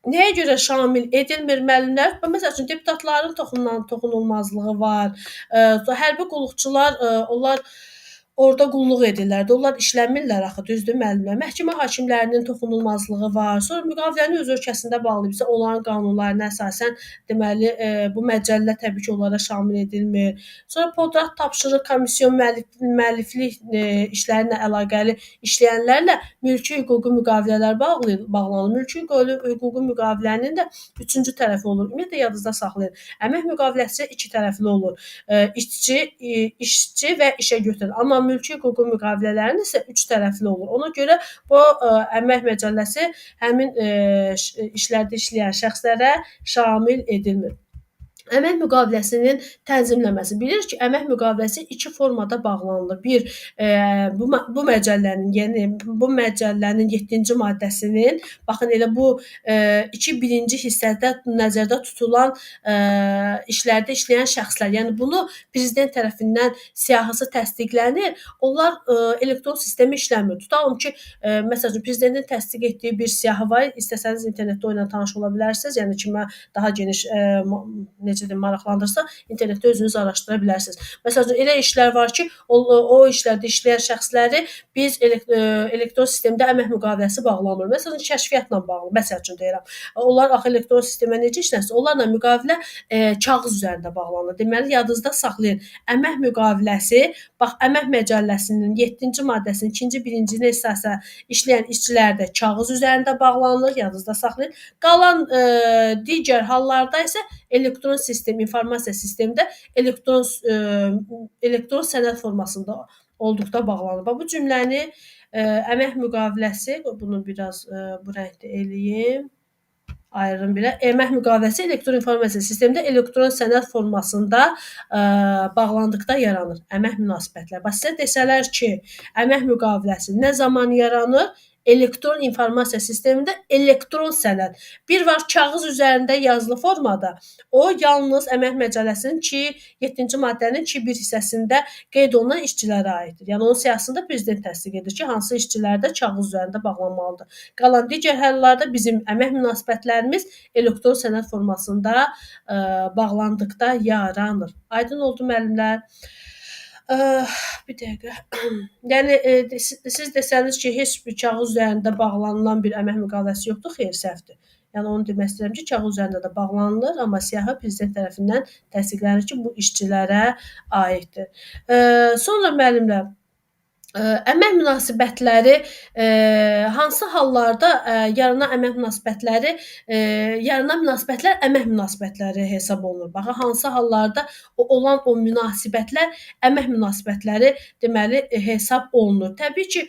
Nəyə görə şamil edilmir müəllimlər? Məsəl üçün deputatların toxunulmazlığı var. Hərbi qulluqçular, onlar orada qulluq edirlər. Onlar işləmirlər axı, düzdür müəllimlər. Məhkəmə hakimlərinin toxunulmazlığı var. Sonra müqaviləni öz ölkəsində bağlayıbsa, onların qanunlarına əsasən deməli bu məcəllə təbii ki, onlara şamil edilmir. Sonra podrat, tapşırıq, komissiyon, müəlliflik işləri ilə əlaqəli işləyənlərlə mülki hüquqi müqavilələr bağlanır. Mülki hüquqi müqavilənin də üçüncü tərəfi olur. Ümumiyyətlə yadınızda saxlayın. Əmək müqaviləsi iki tərəfli olur. İşçi və işə götürən. Amma mülki hüquqi müqavilələrin isə üç tərəfli olur. Ona görə bu əmək məcəlləsi həmin işlərdə işləyən şəxslərə şamil edilmir. Əmək müqaviləsinin tənzimləməsi. Bilir ki, əmək müqaviləsi iki formada bağlanılır. Bir, bu məcəllənin, yəni bu məcəllənin 7-ci maddəsinin, baxın elə bu 2-1-ci hissədə nəzərdə tutulan işlərdə işləyən şəxslər, yəni bunu prezident tərəfindən siyahısı təsdiqlənir. Onlar elektron sistemi işləmir. Tutalım ki, məsəl üçün prezidentin təsdiq etdiyi bir siyahı var. İstəsəniz internetdə onunla tanış ola bilərsiniz. Yəni kimə daha geniş necə necə deyim, maraqlandırsa, internetdə özünüz araşdıra bilərsiniz. Məsələn, elə işlər var ki, o işlərdə işləyən şəxsləri biz elektron sistemdə əmək müqaviləsi bağlamır. Məsələn, kəşfiyyatla bağlı, məsəl üçün deyirəm. Onlar axı elektron sistemə necə işlənsə, onlarla müqavilə kağız üzərində bağlanır. Deməli, yadınızda saxlayın. Əmək müqaviləsi, bax, Əmək Məcəlləsinin 7-ci maddəsinin 2-ci, 1-ci hissəsinə işləyən işçilərdə kağız üzərində bağlanır, yadınızda saxlayın. Qalan digər hallarda isə elektron sistem, informasiya sistemində elektron sənəd formasında olduqda bağlanır. Bax, bu cümləni əmək müqaviləsi, bunu biraz bu rəngdə eləyim. Ayırım belə. Əmək müqaviləsi elektron informasiya sistemində elektron sənəd formasında bağlandıqda yaranır. Əmək münasibətləri. Bax, sizə desələr ki, əmək müqaviləsi nə zaman yaranır? Elektron informasiya sistemində elektron sənəd. Bir var kağız üzərində yazılı formada. O yalnız Əmək Məcəlləsinin 7-ci maddənin 2.1 hissəsində qeyd olunan işçilərə aiddir. Yəni onun siyahısında prezident təsdiq edir ki, hansı işçilərdə kağız üzərində bağlanmalıdır. Qalan digər hallarda bizim əmək münasibətlərimiz elektron sənəd formasında bağlandıqda yaranır. Aydın oldu müəllimlər? Bir dəqiqə. Yəni siz desəniz ki, heç bir kağız üzərində bağlanılan bir əmək müqaviləsi yoxdur, xeyr, səhvdir. Yəni onu demək istəyirəm ki, kağız üzərində də bağlanılır, amma siyahı prezident tərəfindən təsdiqlənir ki, bu işçilərə aiddir. Sonra müəllimlər, əmək münasibətləri hansı hallarda yaranan münasibətlər əmək münasibətləri hesab olunur? Baxın, hansı hallarda olan o münasibətlər əmək münasibətləri deməli hesab olunur. Təbii ki,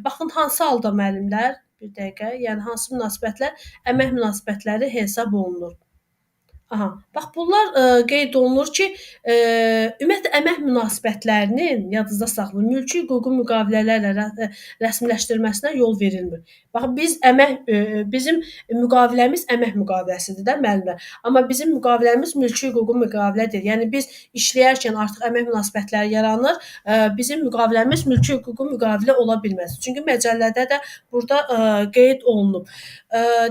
baxın hansı halda müəllimlər? Bir dəqiqə. Yəni hansı münasibətlər əmək münasibətləri hesab olunur? Aha, bax bunlar qeyd olunur ki, ümumiyyətlə əmək münasibətlərinin yadınızda saxlayın, mülki hüquqi müqavilələrlə rəsmiləşdirilməsinə yol verilmir. Bax bizim müqaviləmiz əmək müqaviləsidir də müəllimlər. Amma bizim müqaviləmiz mülki hüquqi müqavilədir. Yəni biz işləyərkən artıq əmək münasibətləri yaranır. Bizim müqaviləmiz mülki hüquqi müqavilə ola bilməz. Çünki məcəllədə də burada qeyd olunub.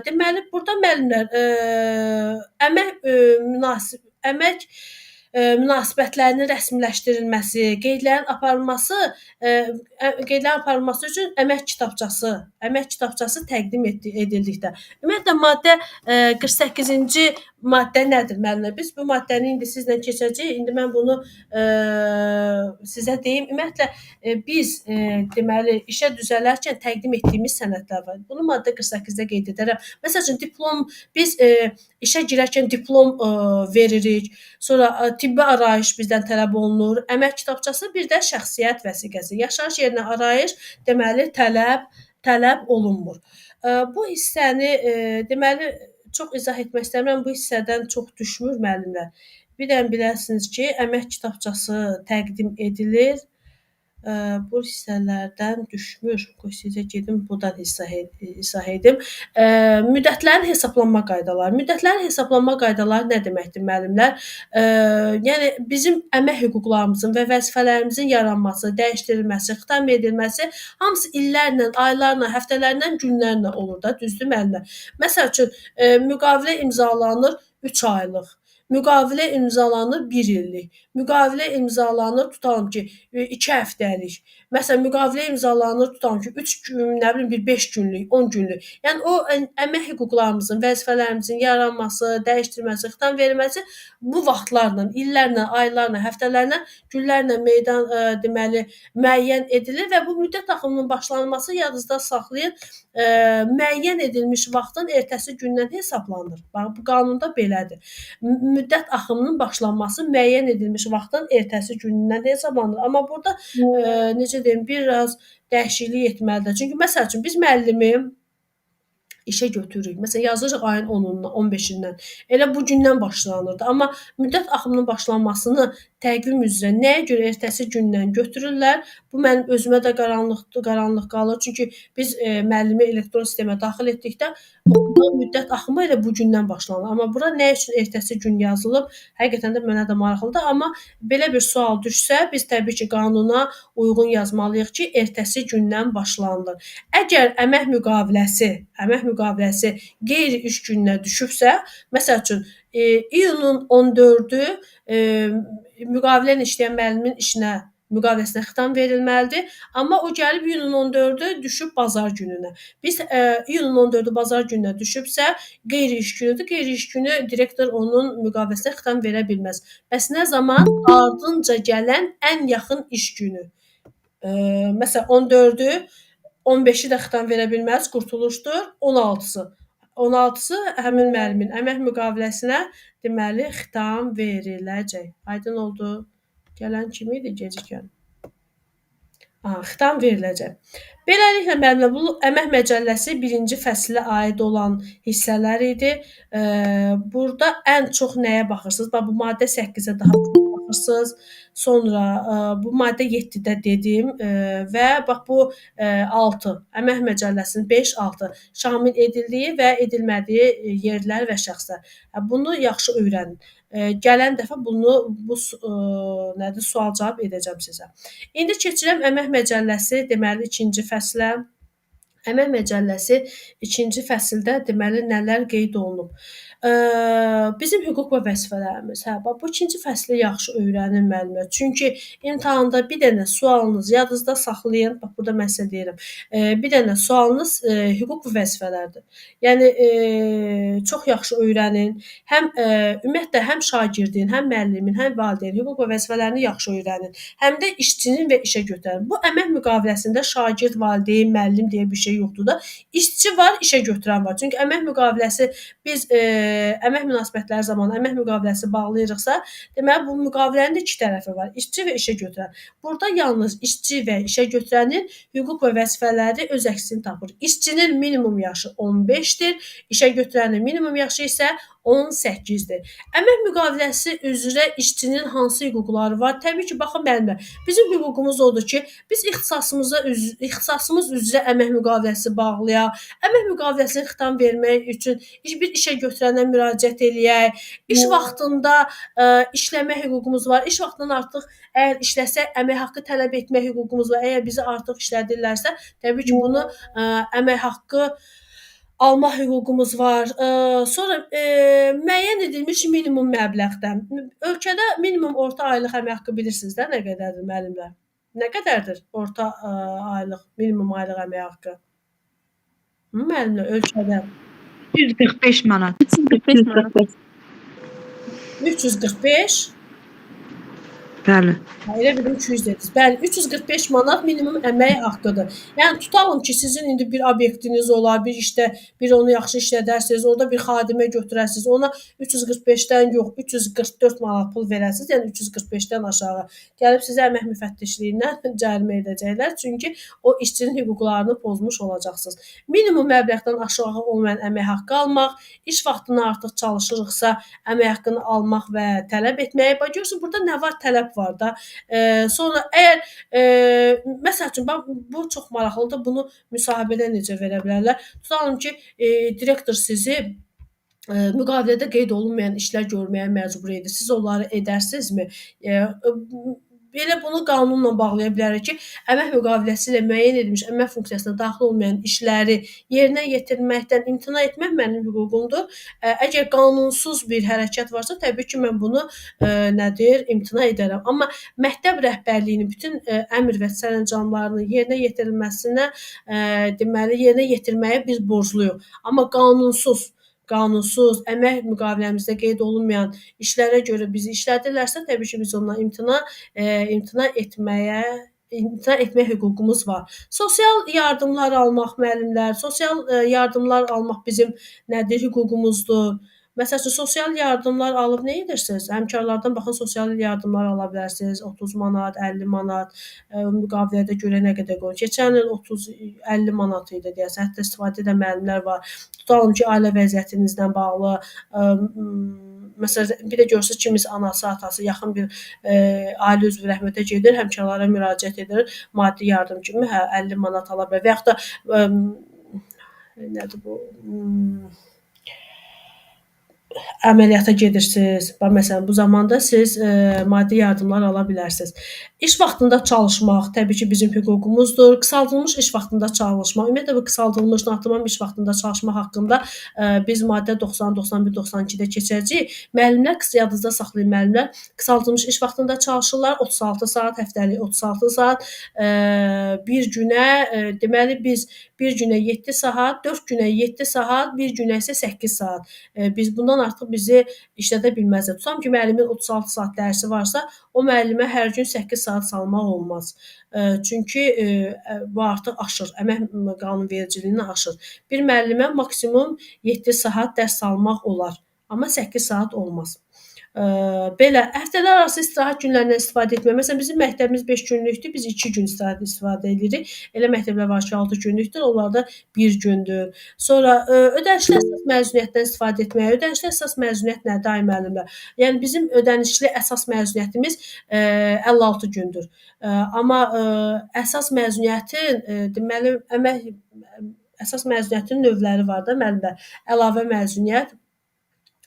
Deməli, burada müəllimlər əmək münasibətlərinin rəsmiləşdirilməsi, qeydlərin aparılması üçün əmək kitabçası təqdim edildikdə. Ümumiyyətlə maddə 48-ci maddə nədir müəllimlər? Biz bu maddəni indi sizlə keçəcəyik. İndi mən bunu sizə deyim. Ümumiyyətlə biz deməli işə düzələrkən təqdim etdiyimiz sənədlər var. Bunu maddə 48-də qeyd edərəm. Məsəl üçün diplom, biz işə girərkən diplom veririk. Sonra tibbi arayış bizdən tələb olunur. Əmək kitabçası, bir də şəxsiyyət vəsiqəsi. Yaşayış yerinə arayış deməli tələb olunmur. Bu hissəni deməli çox izah etmək istəmirəm. Bu hissədən çox düşmür müəllimlər. Bir də biləsiniz ki, əmək kitabçası təqdim edilir. Bu hissələrdən düşmür. Qoy sizə gedim, buradan izah edim. Müddətlərin hesablanma qaydaları. Müddətlərin hesablanma qaydaları nə deməkdir müəllimlər? Yəni bizim əmək hüquqlarımızın və vəzifələrimizin yaranması, dəyişdirilməsi, xitam edilməsi hamısı illərlə, aylarla, həftələrlə, günlərlə olur da, düzdür müəllimlər? Məsəl üçün müqavilə imzalanır 3 aylıq. Müqavilə imzalanır 1 illik. Müqavilə imzalanır tutalım ki 2 həftəlik. Məsələn, müqavilə imzalanır tutalım ki 3 gün, nə bilim bir 5 günlük, 10 günlük. Yəni o əmək hüquqlarımızın, vəzifələrimizin yaranması, dəyişdirilməsi, xitam verilməsi bu vaxtlarla, illərlə, aylarla, həftələrlə, günlərlə deməli müəyyən edilir və bu müddət axımının başlanması yadınızda saxlayın, müəyyən edilmiş vaxtın ertəsi gündən hesablanır. Bax bu qanunda belədir. Müddət axımının başlanması müəyyən edilmiş vaxtın ertəsi günündən hesablanır. Amma burada necə deyim, biraz dəyişiklik etməlidir. Çünki məsəl üçün biz müəllimi işə götürürük. Məsələn, yazırıq ayın 10-undan, 15-dən. Elə bu gündən başlanırdı. Amma müddət axımının başlanmasını təqvim üzrə nəyə görə ertəsi gündən götürürlər? Bu mənim özümə də qaranlıq qalır. Çünki biz müəllimi elektron sistemə daxil etdikdə bu müddət axımı elə bu gündən başlanır. Amma bura nə üçün ertəsi gün yazılıb? Həqiqətən də mənə də maraqlıdır. Amma belə bir sual düşsə, biz təbii ki, qanuna uyğun yazmalıyıq ki, ertəsi gündən başlanılır. Əgər əmək müqaviləsi qeyri-iş gününə düşübsə, məsəl üçün iyunun 14-ü müqavilən işləyən müəllimin müqaviləsinə xitam verilməlidir. Amma o gəlib iyunun 14-ü düşüb bazar gününə. Biz iyunun 14-ü bazar gününə düşübsə, qeyri-iş günüdür. Qeyri-iş günü direktor onun müqaviləsinə xitam verə bilməz. Bəs nə zaman? Ardınca gələn ən yaxın iş günü. Məsələn 14-ü, 15-i də xitam verə bilməz, qurtuluşdur. 16-sı həmin müəllimin əmək müqaviləsinə deməli xitam veriləcək. Aydın oldu? Gələn kim idi? Gecikən. Xitam veriləcək. Beləliklə müəllimlər, bu əmək məcəlləsi 1-ci fəslə aid olan hissələr idi. Burada ən çox nəyə baxırsınız? Bax bu maddə 8-ə daha çox baxırsınız. Sonra bu maddə 7-də dedim və bax bu 6 əmək məcəlləsinin 5-6 şamil edildiyi və edilmədiyi yerlər və şəxslər. Bunu yaxşı öyrənin. Gələn dəfə bu sual-cavab edəcəm sizə. İndi keçirəm əmək məcəlləsi deməli 2-ci fəslə. Əmək məcəlləsi 2-ci fəsildə deməli nələr qeyd olunub? Bizim hüquq və vəzifələrimiz. Bax bu 2-ci fəsli yaxşı öyrənin müəllimlər. Çünki imtahanda bir dənə sualınız yadınızda saxlayın. Bax burada mən sizə deyirəm. Bir dənə sualınız hüquq və vəzifələrdir. Yəni çox yaxşı öyrənin. Həm ümumiyyətlə həm şagirdin, həm müəllimin, həm valideynin hüquq və vəzifələrini yaxşı öyrənin. Həm də işçinin və işə götürənin. Bu əmək müqaviləsində şagird, valideyn, müəllim deyə bir şey yoxdur da. İşçi var, işə götürən var. Çünki əmək müqaviləsi biz əmək münasibətləri zamanı əmək müqaviləsi bağlayırıqsa, deməli bu müqavilənin də iki tərəfi var. İşçi və işə götürən. Burada yalnız işçi və işə götürənin hüquq və vəzifələri öz əksini tapır. İşçinin minimum yaşı 15-dir, işə götürənin minimum yaşı isə 18-dir. Əmək müqaviləsi üzrə işçinin hansı hüquqları var? Təbii ki, baxın müəllimlər, bizim hüququmuz odur ki, biz ixtisasımız üzrə əmək müqaviləsi bağlayaq, əmək müqaviləsini xitam vermək üçün bir işə götürənə müraciət eləyək, iş vaxtında işləmə hüququmuz var, iş vaxtından artıq əgər işləsək, əmək haqqı tələb etmək hüququmuz var, əgər bizi artıq işlədirlərsə, təbii ki, bunu əmək haqqı alma hüququmuz var. Sonra müəyyən edilmiş minimum məbləğdən. Ölkədə minimum orta aylıq əmək haqqı bilirsiniz də nə qədərdir müəllimlər? Nə qədərdir orta aylıq, minimum aylıq əmək haqqı? Müəllimlər, ölkədə 145 manat. 345 manat. 345. Bəli. Elə bildim 200 dediniz. Bəli, 345 manat minimum əmək haqqıdır. Yəni tutalım ki, sizin indi bir obyektiniz olar, bir işdə bir onu yaxşı işlədərsiniz, orada bir xadimə götürərsiniz, ona 345-dən yox, 344 manat pul verəsiniz, yəni 345-dən aşağı. Gəlib sizə əmək müfəttişliyindən cərimə edəcəklər, çünki o işçinin hüquqlarını pozmuş olacaqsınız. Minimum məbləğdən aşağı olmayan əmək haqqı almaq, iş vaxtından artıq çalışırıqsa əmək haqqını almaq və tələb etməyə. Bax görürsünüz, burada nə var? Tələb var da. Sonra əgər məsəl üçün bu çox maraqlıdır. Bunu müsahibədə necə verə bilərlər? Tutalım ki, direktor sizi müqavilədə qeyd olunmayan işlər görməyə məcbur edir. Siz onları edərsinizmi? Belə bunu qanunla bağlaya bilərik ki, əmək müqaviləsi ilə müəyyən edilmiş əmək funksiyasına daxil olmayan işləri yerinə yetirməkdən imtina etmək mənim hüququmdur. Əgər qanunsuz bir hərəkət varsa, təbii ki, mən bunu imtina edərəm. Amma məktəb rəhbərliyinin bütün əmr və sərəncamlarının yerinə yetirilməsinə deməli yerinə yetirməyə biz borcluyuq. Amma qanunsuz əmək müqaviləmizdə qeyd olunmayan işlərə görə bizi işlədirlərsə, təbii ki, biz ondan imtina etmək hüququmuz var. Sosial yardımlar almaq müəllimlər, sosial yardımlar almaq bizim hüququmuzdur. Məsəl üçün, sosial yardımlar alıb nə edirsiniz? Həmkarlardan baxın, sosial yardımlar ala bilərsiniz. 30 manat, 50 manat, müqavilədə görə nə qədər qoyun. Keçən il 30-50 manat idi deyəsən. Hətta istifadə edən müəllimlər var. Tutalım ki, ailə vəziyyətinizlə bağlı, məsələn, bir də görürsünüz kimisə anası, atası, yaxın bir ailə üzvü rəhmətə gedir, həmkarlara müraciət edir, maddi yardım kimi 50 manat ala bilər. Və yaxud da nədir bu? əməliyyata gedirsiniz. Bax məsələn bu zamanda siz maddi yardımlar ala bilərsiniz. İş vaxtında çalışmaq təbii ki, bizim hüququmuzdur. Qısaldılmış iş vaxtında çalışmaq, ümumiyyətlə bu qısaldılmış natamam iş vaxtında çalışmaq haqqında biz maddə 90, 91, 92-də keçəcəyik. Müəllimlər yadınızda saxlayın, müəllimlər qısaldılmış iş vaxtında çalışırlar. 36 saat, həftəlik 36 saat, bir günə deməli biz bir günə 7 saat, 4 günə 7 saat, bir günə isə 8 saat. Biz bundan artıq bizi işlədə bilməzlər. Tutam ki, müəllimin 36 saat dərsi varsa, o müəllimə hər gün 8 saat salmaq olmaz. Çünki bu artıq aşır, əmək qanunvericiliyini aşır. Bir müəllimə maksimum 7 saat dərs salmaq olar, amma 8 saat olmaz. Belə həftələr arası istirahət günlərindən istifadə etmək. Məsələn, bizim məktəbimiz 5 günlükdür, biz 2 gün istifadə edirik. Elə məktəblər var ki, 6 günlükdür, onlarda 1 gündür. Sonra ödənişli əsas məzuniyyətdən istifadə etmək. Ödənişli əsas məzuniyyət nədir ay müəllimlər? Yəni bizim ödənişli əsas məzuniyyətimiz 56 gündür. Amma əsas məzuniyyətin deməli əsas məzuniyyətin növləri var da müəllimlər. Əlavə məzuniyyət,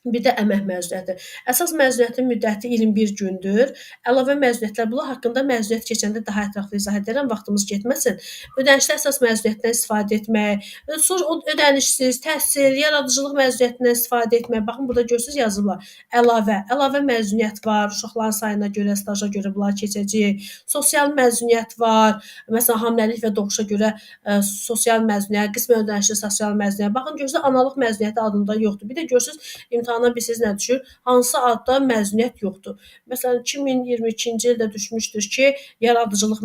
bir də əmək məzuniyyəti. Əsas məzuniyyətin müddəti 21 gündür. Əlavə məzuniyyətlər bunlar haqqında məzuniyyət keçəndə daha ətraflı izah edərəm, vaxtımız getməsin. Ödənişli əsas məzuniyyətdən istifadə etmək, sonra o ödənişsiz təhsil, yaradıcılıq məzuniyyətindən istifadə etmək. Baxın burada görürsüz yazıblar. Əlavə məzuniyyət var. Uşaqların sayına görə, staja görə bunlar keçəcək. Sosial məzuniyyət var. Məsələn, hamiləlik və doğuşa görə sosial məzuniyyət, qismən ödənişli sosial məzuniyyət. Baxın görürsüz analıq məzuniyyəti adında yoxdur. Bir də görürsüz imtahana bilirsiniz nə düşür? Hansı adda məzuniyyət yoxdur. Məsələn, 2022-ci ildə düşmüşdür ki, yaradıcılıq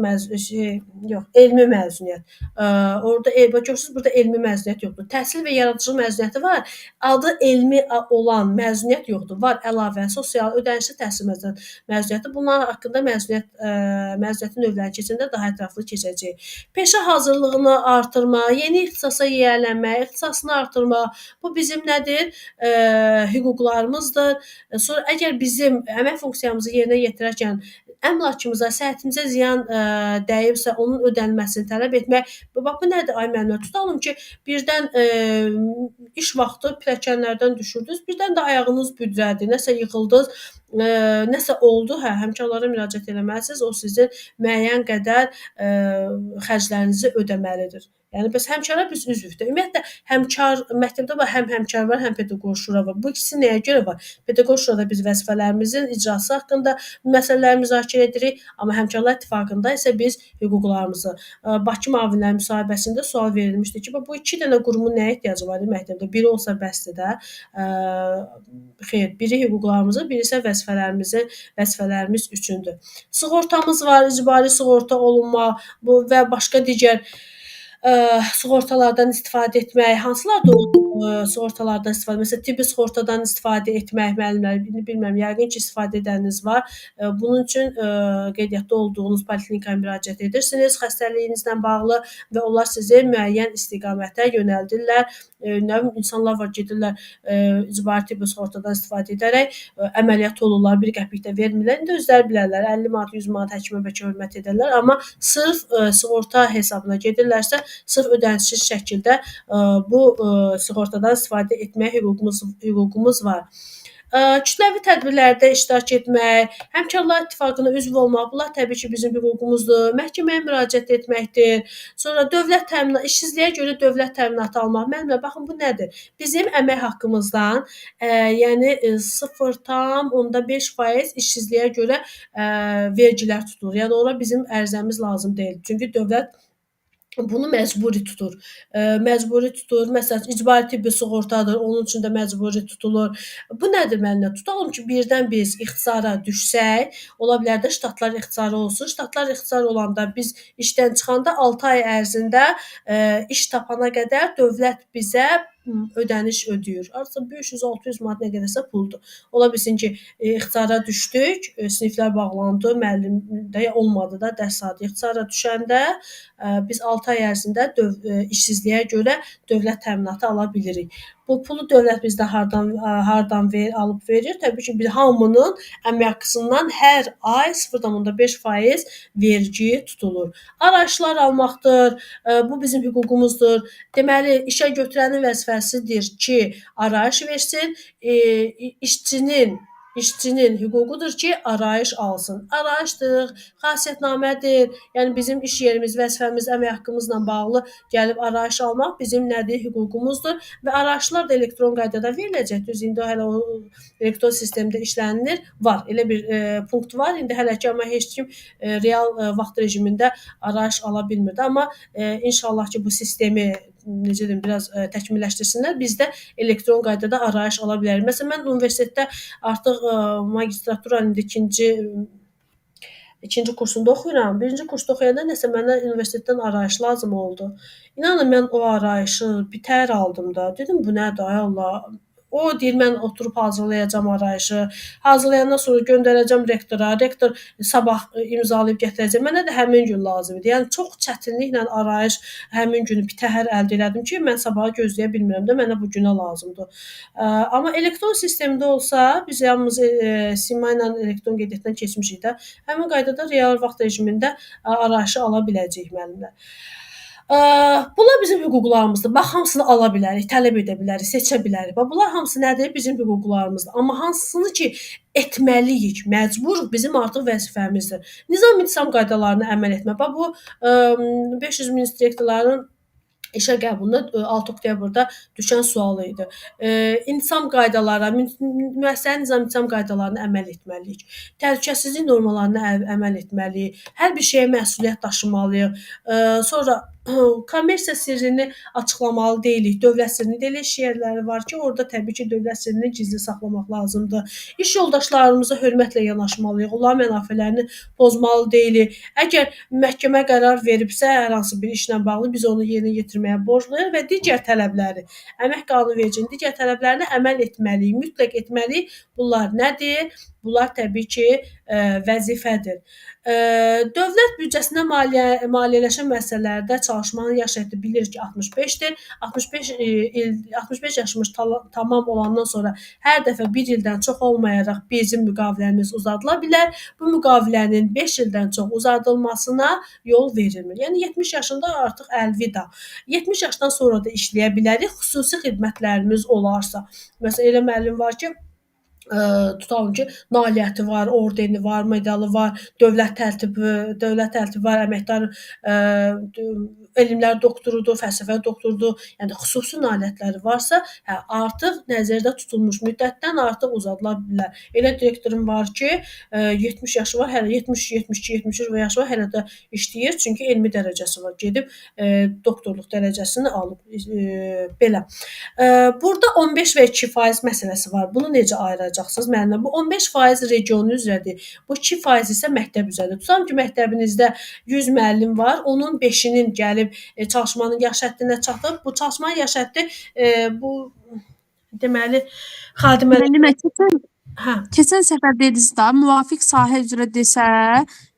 elmi məzuniyyət. Orada görürsüz burada elmi məzuniyyət yoxdur. Təhsil və yaradıcılıq məzuniyyəti var. Adı elmi olan məzuniyyət yoxdur. Var əlavə sosial ödənişli təhsil məzuniyyəti. Bunlar haqqında məzuniyyətin növlərini keçəndə daha ətraflı keçəcək. Peşə hazırlığını artırma, yeni ixtisasa yiyələnmə, ixtisasını artırma. Bu bizim nədir? Hüquqlarımızdır. Sonra əgər bizim əmək funksiyamızı yerinə yetirərkən əmlakımıza, səhhətimizə ziyan dəyibsə, onun ödənilməsini tələb etmək. Bax bu nədir ay müəllimlər? Tutalım ki, birdən iş vaxtı pilləkənlərdən düşürdünüz, birdən də ayağınız büdrədi, nəsə yıxıldınız, nəsə oldu, həmkarlara müraciət etməlisiniz. O sizin müəyyən qədər xərclərinizi ödəməlidir. Yəni bəs həmkarlar biz üzvdür. Ümumiyyətlə həmkar məktəbdə var, həm həmkar var, həm pedaqoq şura var. Bu ikisi nəyə görə var? Pedaqoq şurada biz vəzifələrimizin icrası haqqında məsələləri müzakirə edirik, amma həmkarlar ittifaqında isə biz hüquqlarımızı. Bakı müavinləri müsahibəsində sual verilmişdi ki, bu iki dənə qurumun nəyə ehtiyacı var məktəbdə? Biri olsa bəsdir də. Xeyr, biri hüquqlarımızı, biri isə vəzifələrimiz üçündür. Sığortamız var, icbari sığorta olunma, bu və başqa digər sığortalardan istifadə etmək, hansılardır o sığortalardan istifadə? Məsələn, tibbi sığortadan istifadə etmək, müəllimlər, bilmirəm, yəqin ki, istifadə edəniniz var. Bunun üçün qeydiyyatda olduğunuz poliklinikaya müraciət edirsiniz xəstəliyinizlə bağlı və onlar sizi müəyyən istiqamətə yönəldirlər. İnsanlar var, gedirlər icbari tibbi sığortadan istifadə edərək əməliyyat olurlar, 1 qəpik də vermirlər. İndi özləri bilərlər, 50 manat, 100 manat həkimə bəlkə hörmət edərlər, amma sırf sığorta hesabına gedirlərsə, sırf ödənişsiz şəkildə bu sığortadan istifadə etməyə hüququmuz var. Kütləvi tədbirlərdə iştirak etmək, həmkarlar ittifaqına üzv olmaq, bunlar təbii ki, bizim hüququmuzdur. Məhkəməyə müraciət etməkdir. Sonra dövlət təminatı, işsizliyə görə dövlət təminatı almaq. Müəllimlər, baxın bu nədir? Bizim əmək haqqımızdan, yəni 0,5% işsizliyə görə vergilər tutulur. Yəni ora bizim ərizəmiz lazım deyil. Çünki dövlət bunu məcburi tutur. Məsələn, icbari tibbi sığortadır, onun üçün də məcburi tutulur. Bu nədir müəllimlər? Tutalım ki, birdən biz ixtisara düşsək, ola bilər də ştatlar ixtisarı olsun. Ştatlar ixtisarı olanda biz işdən çıxanda 6 ay ərzində iş tapana qədər dövlət bizə ödəniş ödəyir. Artıq 500-600 manat nə qədərsə puldur. Ola bilsin ki, ixtisara düşdük, siniflər bağlandı, müəllim də olmadı da dərs saatı. İxtisara düşəndə biz 6 ay ərzində işsizliyə görə dövlət təminatı ala bilirik. Bu pulu dövlət bizdə hardan alıb verir? Təbii ki, biz hamının əmək haqqısından hər ay 0,5% vergi tutulur. Araçlar almaqdır, bu bizim hüququmuzdur. Deməli, işə götürənin vəzifəsidir ki, arayış versin, işçinin hüququdur ki, arayış alsın. Arayışdır, xasiyyətnamədir. Yəni bizim iş yerimiz, vəzifəmiz, əmək haqqımızla bağlı gəlib arayış almaq bizim nədir? Hüququmuzdur və arayışlar da elektron qaydada veriləcək. Düz indi hələ o elektron sistemdə işlənilir. Var, elə bir punkt var. İndi hələ ki, amma heç kim real vaxt rejimində arayış ala bilmirdi. Amma inşallah ki, bu sistemi necə deyim, biraz təkmilləşdirsinlər. Biz də elektron qaydada arayış ala bilərik. Məsələn, mən universitetdə artıq magistraturanın ikinci kursunda oxuyuram. Birinci kursda oxuyanda nəsə mənə universitetdən arayış lazım oldu. İnanın mən o arayışı bitər aldım da. Dedim bu nədir ay Allah? O deyir mən oturub hazırlayacağam arayışı. Hazırlayandan sonra göndərəcəm rektora. Rektor sabah imzalayıb gətirəcək. Mənə də həmin gün lazım idi. Yəni çox çətinliklə arayış həmin günü bitəhər əldə elədim ki, mən sabaha gözləyə bilmirəm də, mənə bu günə lazımdır. Amma elektron sistemdə olsa, biz yalnız sima ilə elektron qeydiyyatdan keçmişik də, həmin qaydada real vaxt rejimində arayışı ala biləcəyik müəllimlər. Bunlar bizim hüquqlarımızdır. Bax, hamısını ala bilərik, tələb edə bilərik, seçə bilərik. Bax, bunlar hamısı nədir? Bizim hüquqlarımızdır. Amma hansını ki, etməliyik, məcburuq, bizim artıq vəzifəmizdir. Nizam-intizam qaydalarına əməl etmək. Bax, bu 500 min direktorların işə qəbulunda 6 oktyabrda düşən sualı idi. İntizam qaydalarına, müəssisənin nizam-intizam qaydalarına əməl etməliyik. Təhlükəsizlik normalarına əməl etməliyik. Hər bir şeyə məsuliyyət daşımalıyıq. Sonra kommersiya sirrini açıqlamalı deyilik. Dövlət sirrini də elə iş yerləri var ki, orada təbii ki, dövlət sirrini gizli saxlamaq lazımdır. İş yoldaşlarımıza hörmətlə yanaşmalıyıq. Onların mənafələrini pozmalı deyilik. Əgər məhkəmə qərar veribsə, hər hansı bir işlə bağlı biz onu yerinə yetirməyə borcluyuq və digər tələbləri, əmək qanunvericiliyinin digər tələblərinə əməl etməliyik, mütləq etməliyik. Bunlar nədir? Bunlar təbii ki, vəzifədir. Dövlət büdcəsində maliyyələşən müəssisələrdə çalışmanın yaş həddi bilir ki, 65-dir. 65 yaşımız tamam olandan sonra hər dəfə 1 ildən çox olmayaraq bizim müqaviləmiz uzadıla bilər. Bu müqavilənin 5 ildən çox uzadılmasına yol verilmir. Yəni 70 yaşında artıq əlvida. 70 yaşdan sonra da işləyə bilərik, xüsusi xidmətlərimiz olarsa. Məsələn, elə müəllim var ki, tutalım ki, nailiyyəti var, ordeni var, medalı var, dövlət təltifi var, əməkdar elmlər doktorudur, fəlsəfə doktorudur, yəni xüsusi nailiyyətləri varsa, artıq nəzərdə tutulmuş müddətdən artıq uzadıla bilər. Elə direktorum var ki, 70 yaşı var, hələ 70, 72, 73 yaşı var, hələ də işləyir, çünki elmi dərəcəsi var. Gedib doktorluq dərəcəsini alıb. Belə. Burada 15 və 2% məsələsi var. Bunu necə ayıracaqsınız? Müəllimlər, bu 15% regionun üzrədir. Bu 2% isə məktəb üzrədir. Tutalım ki, məktəbinizdə 100 müəllim var, onun 5-nin gəlib çalışmanın yaş həddinə çatıb. Bu çalışmanın yaş həddi bu deməli xadimələr. Müəllimə, keçən səfər dediniz də, müvafiq sahə üzrə desə,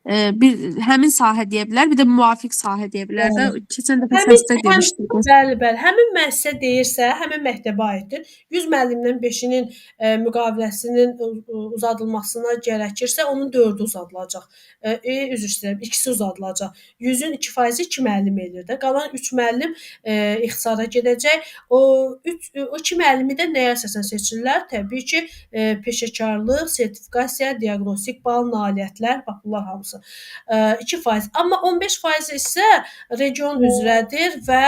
həmin sahə deyə bilər, bir də müvafiq sahə deyə bilər də. Keçən dəfə səsdə demişdiniz. Bəli. Həmin müəssisə deyirsə, həmin məktəbə aiddir. 100 müəllimdən 5-nin müqaviləsinin uzadılmasına gərəkirsə, onun 4-ü uzadılacaq. Üzr istəyirəm, 2-si uzadılacaq. 100-ün 2%-i 2 müəllim eləyir də. Qalan 3 müəllim ixtisara gedəcək. O 2 müəllimi də nəyə əsasən seçirlər? Təbii ki, peşəkarlıq, sertifikasiya, diaqnostik bal, nailiyyətlər, bax bunlar hamısı 2%. Amma 15% isə region üzrədir və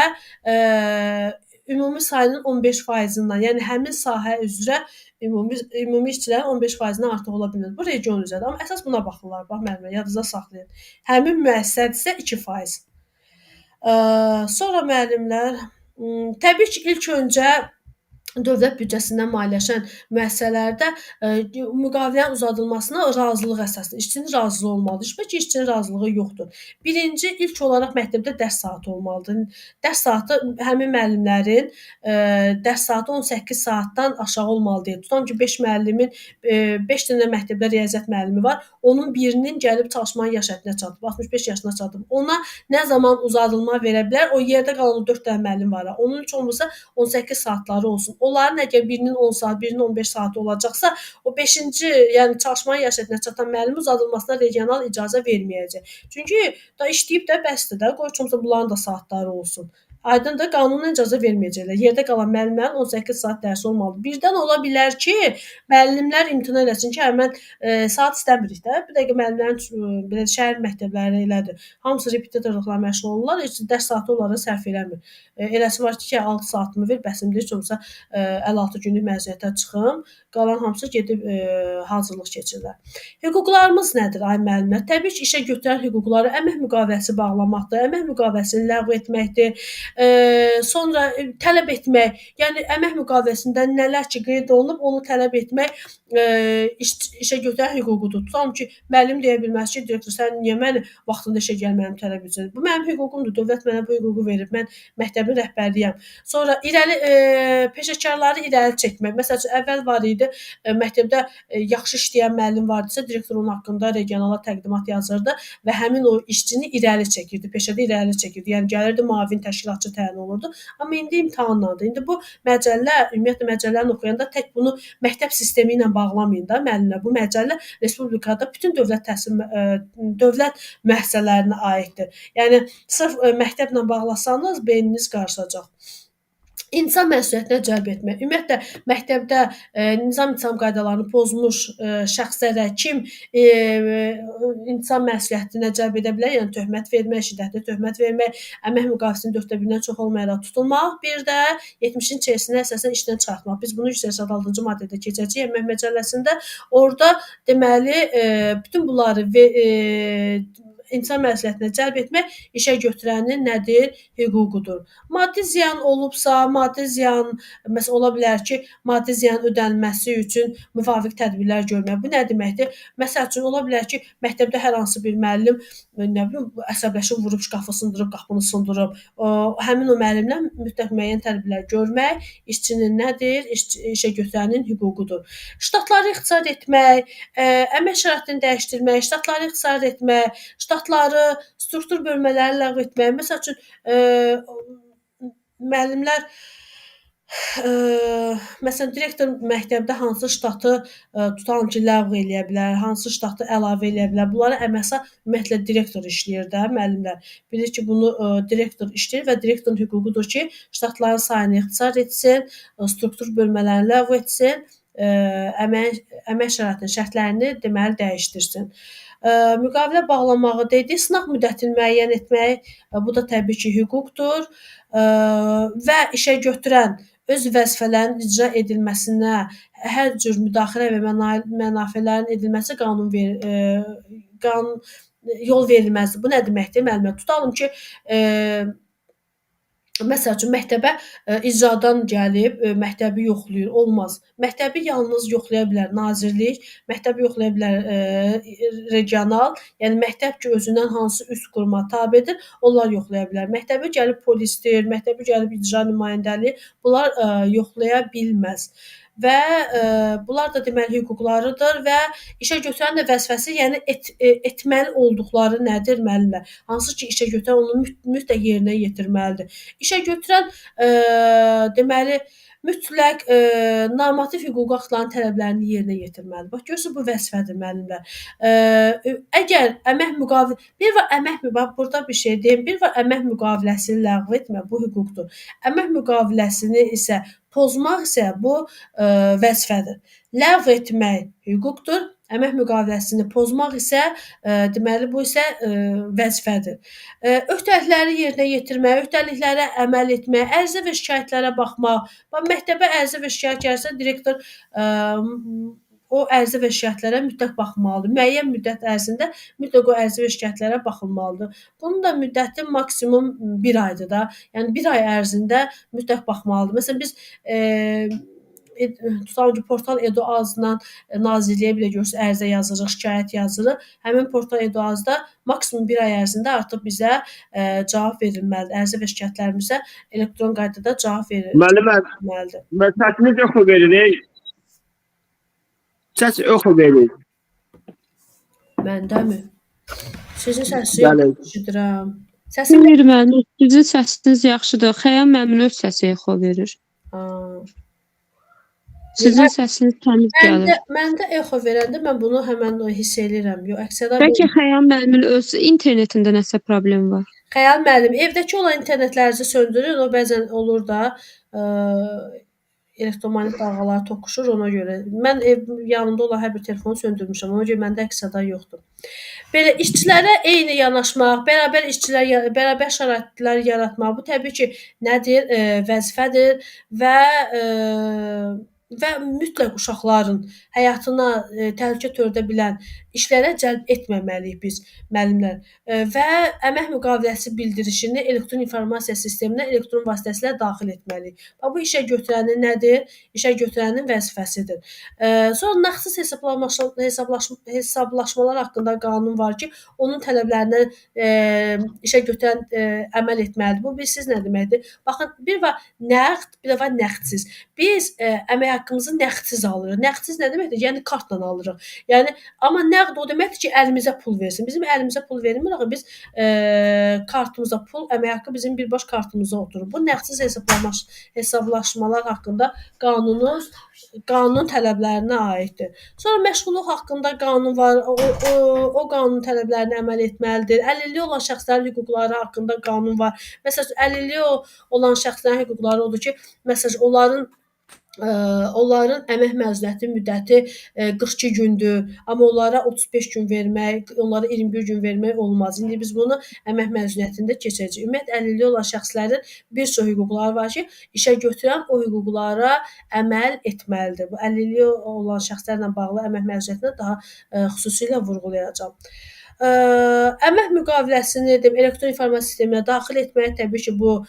ümumi sayının 15%-dən, yəni həmin sahə üzrə ümumi işçilərin 15%-dən artıq ola bilmir. Bu region üzrədir. Amma əsas buna baxırlar. Bax müəllimlər, yadınızda saxlayın. Həmin müəssisədirsə 2%. Sonra müəllimlər, təbii ki, ilk öncə dövlət büdcəsindən maliyyələşən müəssisələrdə müqavilənin uzadılmasına razılıq əsaslı, işçinin razılığı olmalıdır. Şübhə ki, işçinin razılığı yoxdur. Birinci, ilk olaraq məktəbdə dərs saatı olmalıdır. Dərs saatı həmin müəllimlərin dərs saatı 18 saatdan aşağı olmalıdır. Tutalım ki, 5 müəllimin 5 dənə məktəbdə riyaziyyat müəllimi var. onun birinin gəlib çalışmanın yaş həddinə çatıb, 65 yaşına çatıb. Ona nə zaman uzadılma verə bilər? O yerdə qalan 4 dənə müəllim var. Onun heç olmasa 18 saatları olsun. Onların əgər birinin 10 saat, birinin 15 saatı olacaqsa, o 5-ci, yəni çalışmanın yaş həddinə çatan müəllim uzadılmasına regional icazə verməyəcək. Çünki da işləyib də bəsdir də, qoy heç olmasa bunların da saatları olsun. Aydındır, qanunla icazə verməyəcəklər. Yerdə qalan müəllimlərin 18 saat dərsi olmalıdır. Birdən ola bilər ki, müəllimlər imtina eləsin ki, mən saat istəmirik də. Bir dəqiqə müəllimlərin belə şəhər məktəbləri elədir. Hamısı repetitorluqla məşğul olurlar, heç dərs saatı onlara sərf eləmir. Eləsi var ki, 6 saatımı ver, bəsimdir, heç olmasa 56 günlük məzuniyyətə çıxım. Qalan hamısı gedib hazırlıq keçirlər. Hüquqlarımız nədir ay müəllimlər? Təbii ki, işə götürən hüquqları əmək müqaviləsi bağlamaqdır, əmək müqaviləsini ləğv etməkdir. Sonra tələb etmək, yəni əmək müqaviləsində nələr ki qeyd olunub, onu tələb etmək işə götürən hüququdur. Tutalım ki, müəllim deyə bilməz ki, direktor, sən niyə məni vaxtında işə gəlməyimi tələb edirsən? Bu mənim hüququmdur. Dövlət mənə bu hüququ verib. Mən məktəbin rəhbərliyəm. Sonra peşəkarları irəli çəkmək. Məsələn, əvvəl var idi, məktəbdə yaxşı işləyən müəllim var idisə, direktor onun haqqında regionala təqdimat yazırdı və həmin o işçini irəli çəkirdi, peşədə irəli çəkirdi. Yəni gəlirdi, müavin təşkilatçı təyin olurdu. Amma indi imtahanlandı. İndi bu məcəllə, ümumiyyətlə məcəlləni oxuyanda tək bunu məktəb sistemi ilə bağlamayın da müəllimlər. Bu məcəllə respublikada bütün dövlət müəssisələrinə aiddir. Yəni sırf məktəblə bağlasanız beyniniz qarışacaq. İnsan məsuliyyətinə cəlb etmək. Ümumiyyətlə məktəbdə nizam-intizam qaydalarını pozmuş şəxslərə kim insan məsuliyyətinə cəlb edə bilər? Yəni töhmət vermək, şiddətli töhmət vermək, əmək müqaviləsinin 4/1-dən çox olmayaraq tutulmaq, bir də 70-in içərisinə əsasən işdən çıxartmaq. Biz bunu 186-cı maddədə keçəcəyik Əmək Məcəlləsində. Orada deməli bütün bunları insan məsuliyyətinə cəlb etmək işə götürənin nədir? Hüququdur. Maddi ziyan olubsa, maddi ziyan, məsələn, ola bilər ki, maddi ziyan ödənilməsi üçün müvafiq tədbirlər görmək. Bu nə deməkdir? Məsəl üçün, ola bilər ki, məktəbdə hər hansı bir müəllim, nə bilim, əsəbləşib, vurub, şkafı sındırıb, qapını sındırıb. Həmin o müəllimlə mütləq müəyyən tədbirlər görmək işçinin nədir? İşə götürənin hüququdur. Ştatları ixtisar etmək, əmək şəraitini dəyişdirmək, ştatları ixtisar etmək, ştatları, struktur bölmələri ləğv etmək. Məsəl üçün, müəllimlər məsələn, direktor məktəbdə hansı ştatı tutalım ki, ləğv eləyə bilər, hansı ştatı əlavə eləyə bilər. Bunları əməsə ümumiyyətlə direktor işləyir də, müəllimlər. Bilir ki, bunu direktor işləyir və direktorun hüququdur ki, ştatların sayını ixtisar etsin, struktur bölmələrini ləğv etsin, əmək şəraitinin şərtlərini deməli dəyişdirsin. Müqavilə bağlamağı dedik, sınaq müddətini müəyyən etmək, bu da təbii ki, hüquqdur və işə götürən öz vəzifələrinin icra edilməsinə hər cür müdaxilə və mənafelərin edilməsi yol verilməzdir. Bu nə deməkdir? Müəllimə, tutalım ki, məsəl üçün, məktəbə icradan gəlib, məktəbi yoxlayır, olmaz. Məktəbi yalnız yoxlaya bilər nazirlik, məktəbi yoxlaya bilər regional, yəni məktəb ki, özündən hansı üst quruma tabedir, onlar yoxlaya bilər. Məktəbi gəlib polisdir, məktəbi gəlib icra nümayəndəliyi, bunlar yoxlaya bilməz. Və bunlar da deməli hüquqlarıdır və işə götürən də vəzifəsi, yəni etməli olduqları nədir müəllimlər? Hansı ki, işə götürən onu mütləq yerinə yetirməlidir. İşə götürən deməli mütləq normativ hüquqi aktların tələblərini yerinə yetirməlidir. Bax, görürsünüz, bu vəzifədir müəllimlər. Əgər əmək burada bir şey deyim, bir var əmək müqaviləsini ləğv etmə, bu hüquqdur. Əmək müqaviləsini isə pozmaq isə bu vəzifədir. Ləğv etmək hüquqdur. Əmək müqaviləsini pozmaq isə deməli bu isə vəzifədir. Öhdəlikləri yerinə yetirmək, öhdəliklərə əməl etmək, ərizə və şikayətlərə baxmaq. Məktəbə ərizə və şikayət gəlsə, direktor o ərizə və şikayətlərə mütləq baxmalıdır. Müəyyən müddət ərzində mütləq o ərizə və şikayətlərə baxılmalıdır. Bunun da müddəti maksimum 1 aydır da. Yəni 1 ay ərzində mütləq baxmalıdır. Məsələn, biz tutalım ki, Portal Edu.az-dan nazirliyə belə görürsünüz, ərizə yazırıq, şikayət yazırıq. Həmin Portal Edu.az-da maksimum 1 ay ərzində artıq bizə cavab verilməlidir. Ərizə və şikayətlərimizə elektron qaydada cavab verilməlidir. Müəllimə, səsiniz yox veririk. Səs yox veririk. Məndəmi? Sizin səsinizi Bəli. eşidirəm. Səsim Bilmirəm, müəllim, sizin səsiniz yaxşıdır. Xəyal müəllimin öz səsi exo verir. Aa. Sizin səsiniz təmiz gəlir. Məndə exo verəndə mən bunu həmən hiss eləyirəm. Yox, əksərən Bəlkə Xəyal müəllimin öz internetində nəsə problem var. Xəyal müəllim, evdəki olan internetlərinizi söndürün. O bəzən olur da, elektromaqnit dalğalar toqquşur ona görə. Mən yanımda olan hər bir telefonu söndürmüşəm. Ona görə məndə əks-səda yoxdur. Belə işçilərə eyni yanaşmaq, bərabər şəraitlər yaratmaq bu təbii ki, nədir? Vəzifədir və mütləq uşaqların həyatına təhlükə törədə bilən işlərə cəlb etməməliyik biz müəllimlər. Və əmək müqaviləsi bildirişini elektron informasiya sisteminə elektron vasitəsilə daxil etməliyik. Bu işə götürənin nədir? İşə götürənin vəzifəsidir. Sonra nağdsız hesablaşmalar haqqında qanun var ki, onun tələblərinə işə götürən əməl etməlidir. Bu bilirsiniz nə deməkdir? Baxın, bir var nəqd, bir də var nəqdsiz. Biz əmək haqqımızı nəqdsiz alırıq. Nəqdsiz nə deməkdir? Yəni kartla alırıq. Yəni amma nəqd o deməkdir ki, əlimizə pul versin. Bizim əlimizə pul vermir axı. Biz kartımıza pul, əmək haqqı bizim birbaş kartımıza oturur. Bu nəqdsiz hesablaşmalar haqqında qanun tələblərinə aiddir. Sonra məşğulluq haqqında qanun var. O qanun tələblərinə əməl etməlidir. Əlilliyi olan şəxslərin hüquqları haqqında qanun var. Məsələn, əlilliyi olan şəxslərin hüquqları odur ki, məsələn, onların əmək məzuniyyəti müddəti 42 gündür, amma onlara 35 gün vermək, onlara 21 gün vermək olmaz. İndi biz bunu əmək məzuniyyətində keçəcəyik. Ümumiyyətlə əlilliyi olan şəxslərin bir çox hüquqları var ki, işə götürən o hüquqlara əməl etməlidir. Bu əlilliyi olan şəxslərlə bağlı əmək məzuniyyətində daha xüsusilə vurğulayacağam. Əmək müqaviləsini elektron informasiya sisteminə daxil etmək təbii ki, bu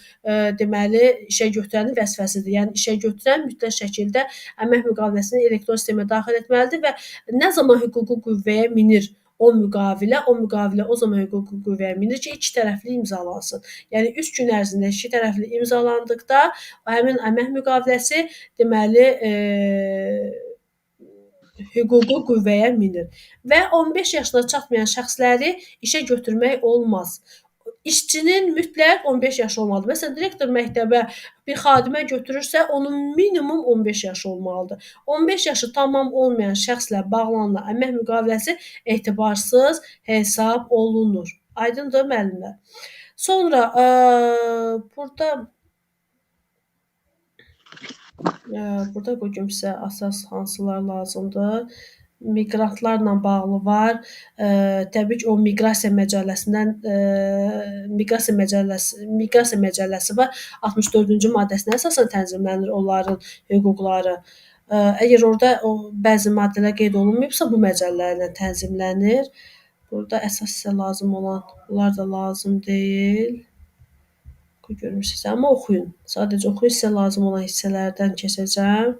deməli işə götürənin vəzifəsidir. Yəni işə götürən mütləq şəkildə əmək müqaviləsini elektron sistemə daxil etməlidir və nə zaman hüquqi qüvvəyə minir o müqavilə o zaman hüquqi qüvvəyə minir ki, iki tərəfli imzalansın. Yəni 3 gün ərzində iki tərəfli imzalandıqda həmin əmək müqaviləsi deməli hüquqi qüvvəyə minir və 15 yaşına çatmayan şəxsləri işə götürmək olmaz. İşçinin mütləq 15 yaşı olmalıdır. Məsələn, direktor məktəbə bir xadimə götürürsə, onun minimum 15 yaşı olmalıdır. 15 yaşı tamam olmayan şəxslə bağlanılan əmək müqaviləsi etibarsız hesab olunur. Aydındır müəllimlər? Sonra burada qoyum sizə əsas hansılar lazımdır. Miqrantlarla bağlı var. Təbii ki, o miqrasiya məcəlləsi var. 64-cü maddəsinə əsasən tənzimlənir onların hüquqları. Əgər orada bəzi maddələr qeyd olunmayıbsa, bu məcəllələrlə tənzimlənir. Burada əsas sizə lazım olan, bunlar da lazım deyil. Görmürsünüz, amma oxuyun. Sadəcə oxuyun, sizə lazım olan hissələrdən keçəcəm.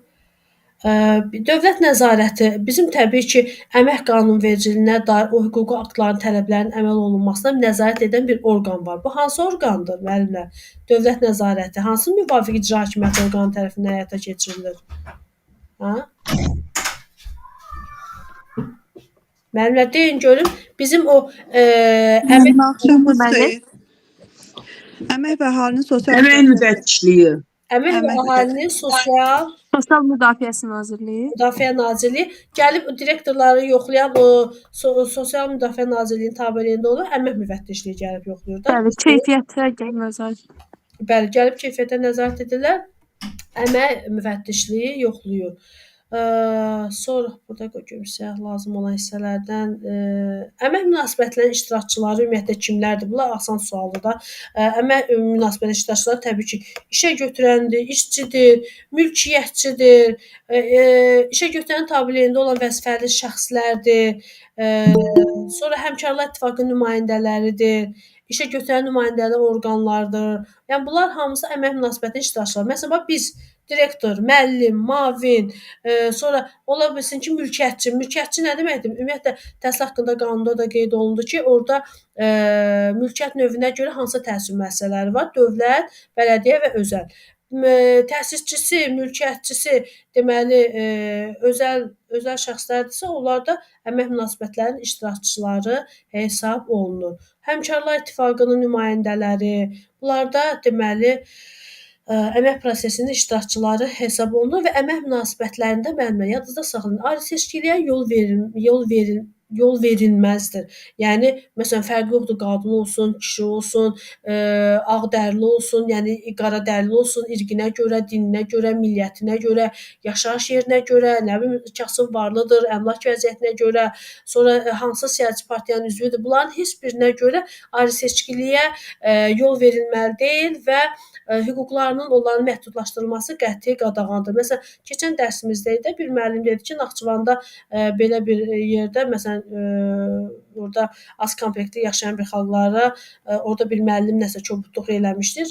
Dövlət nəzarəti bizim təbii ki, əmək qanunvericiliyinə dair o hüquqi aktların tələblərinin əməl olunmasına nəzarət edən bir orqan var. Bu hansı orqandır, müəllimlər? Dövlət nəzarəti hansı müvafiq icra hakimiyyəti orqanı tərəfindən həyata keçirilir? Müəllimlər, deyin görün, bizim o Əmək və əhalinin sosial müvəkkilliyi. Əmək və əhalinin Sosial Müdafiəsi Nazirliyi. Müdafiə Nazirliyi gəlib direktorları yoxlayan o Sosial Müdafiə Nazirliyinin tabeliyində olan əmək müfəttişliyi gəlib yoxlayır da. Bəli, keyfiyyətə nəzarət. Bəli, gəlib keyfiyyətə nəzarət edirlər. Əmək müfəttişliyi yoxlayır. Sonra burada görürsək lazım olan hissələrdən əmək münasibətlərinin iştirakçıları ümumiyyətlə kimlərdir? Bunlar asan sualdır da. Əmək münasibətlərinin iştirakçıları təbii ki, işə götürəndir, işçidir, mülkiyyətçidir, işə götürən tabeliyində olan vəzifəli şəxslərdir. Sonra Həmkarlar İttifaqı nümayəndələridir. İşə götürən nümayəndəli orqanlardır. Yəni bunlar hamısı əmək münasibətinin iştirakçıları. Məsələn, biz direktor, müəllim, müavin, sonra ola bilsin ki, mülkiyyətçi. Mülkiyyətçi nə deməkdir? Ümumiyyətlə, təhsil haqqında qanunda da qeyd olundu ki, orada mülkiyyət növünə görə hansı təhsil müəssisələri var? Dövlət, bələdiyyə və özəl. təsisçisi, mülkiyyətçisi deməli özəl şəxslərdirsə, onlar da əmək münasibətlərinin iştirakçıları hesab olunur. Həmkarlar İttifaqının nümayəndələri, bunlar da deməli əmək prosesinin iştirakçıları hesab olunur və əmək münasibətlərində müəllimlər yadınızda saxlayın, ayrı seçkiliyə yol verilməzdir. Yəni məsələn fərqi yoxdur, qadın olsun, kişi olsun, ağdərli olsun, yəni qaradərli olsun, irqinə görə, dininə görə, millətinə görə, yaşayış yerinə görə, nə bilim kasıb varlıdır, əmlak vəziyyətinə görə, sonra hansı siyasi partiyanın üzvüdür. Bunların heç birinə görə ayrı seçkiliyə yol verilməli deyil və hüquqlarının onların məhdudlaşdırılması qəti qadağandır. Məsələn, keçən dərsimizdə idi bir müəllim dedi ki, Naxçıvanda belə bir yerdə məsələn orada az komplektli yaşayan bir xalqlara orada bir müəllim nəsə kobudluq eləmişdir.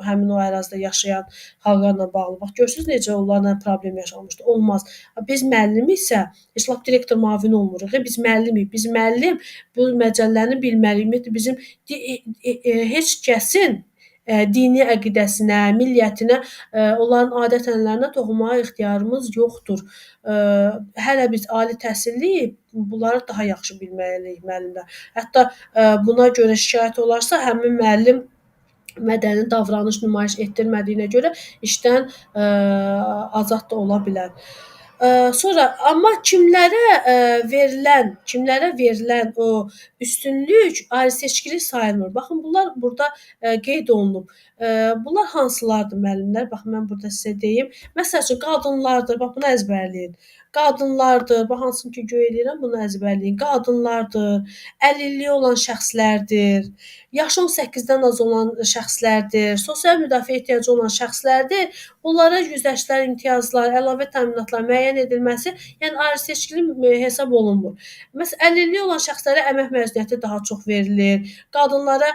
Həmin o ərazidə yaşayan xalqlarla bağlı. Bax görürsüz necə onlarla problem yaşanmışdı. Olmaz. Biz müəllim isə heç lap direktor müavini olmuruq. Biz müəllimik. Biz müəllim bu məcəlləni bilməliyik. Ümumiyyətlə bizim heç kəsin dini əqidəsinə, milliyyətinə, onların adət-ənənələrinə toxunmağa ixtiyarımız yoxdur. Hələ biz ali təhsilliyik, bunları daha yaxşı bilməliyik müəllimlər. Hətta buna görə şikayət olarsa, həmin müəllim mədəni davranış nümayiş etdirmədiyinə görə işdən azad da ola bilər. Sonra amma kimlərə verilən o üstünlük ayrı seçkili sayılmır. Baxın bunlar burada qeyd olunub. Bunlar hansılardır müəllimlər? Bax mən burada sizə deyim. Məsəl üçün qadınlardır. Bax bunu əzbərləyin. Qadınlardır. Bax hansını ki göy eləyirəm, bunu əzbərləyin. Qadınlardır. Əlilliyi olan şəxslərdir. Yaşı 18-dən az olan şəxslərdir. Sosial müdafiə ehtiyacı olan şəxslərdir. Bunlara güzəştlər, imtiyazlar, əlavə təminatlar müəyyən edilməsi, yəni ayrı seçkili hesab olunmur. Məsələn, əlilliyi olan şəxslərə əmək məzuniyyəti daha çox verilir. Qadınlara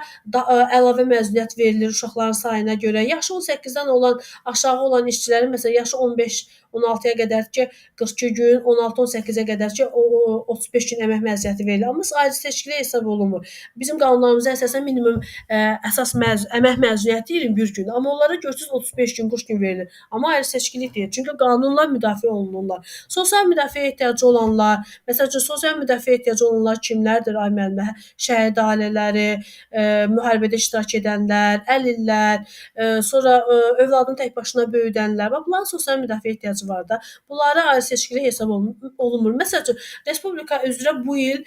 əlavə məzuniyyət verilir uşaqların sayına görə. Yaşı 18-dən olan aşağı olan işçilərin məsələn yaşı 15-16-ya qədər ki 42 gün, 16-18-ə qədər ki 35 gün əmək məzuniyyəti verilir. Amma ayrı seçkili hesab olunmur. Bizim qanunlarımıza əsasən minimum əsas əmək məzuniyyəti 21 gündür. Amma onlara görürsüz 35 gün, 40 gün verilir. Amma ayrı seçkilik deyil. Çünki qanunla müdafiə olunurlar. Sosial müdafiə ehtiyacı olanlar, məsəl üçün sosial müdafiə ehtiyacı olanlar kimlərdir ay müəllimə? Şəhid ailələri, müharibədə iştirak edənlər, əlillər, sonra övladını tək başına böyüdənlər. Bunların sosial müdafiə ehtiyacı var da. Bunlara ayrı seçkili hesab olunmur. Məsəl üçün respublika üzrə bu il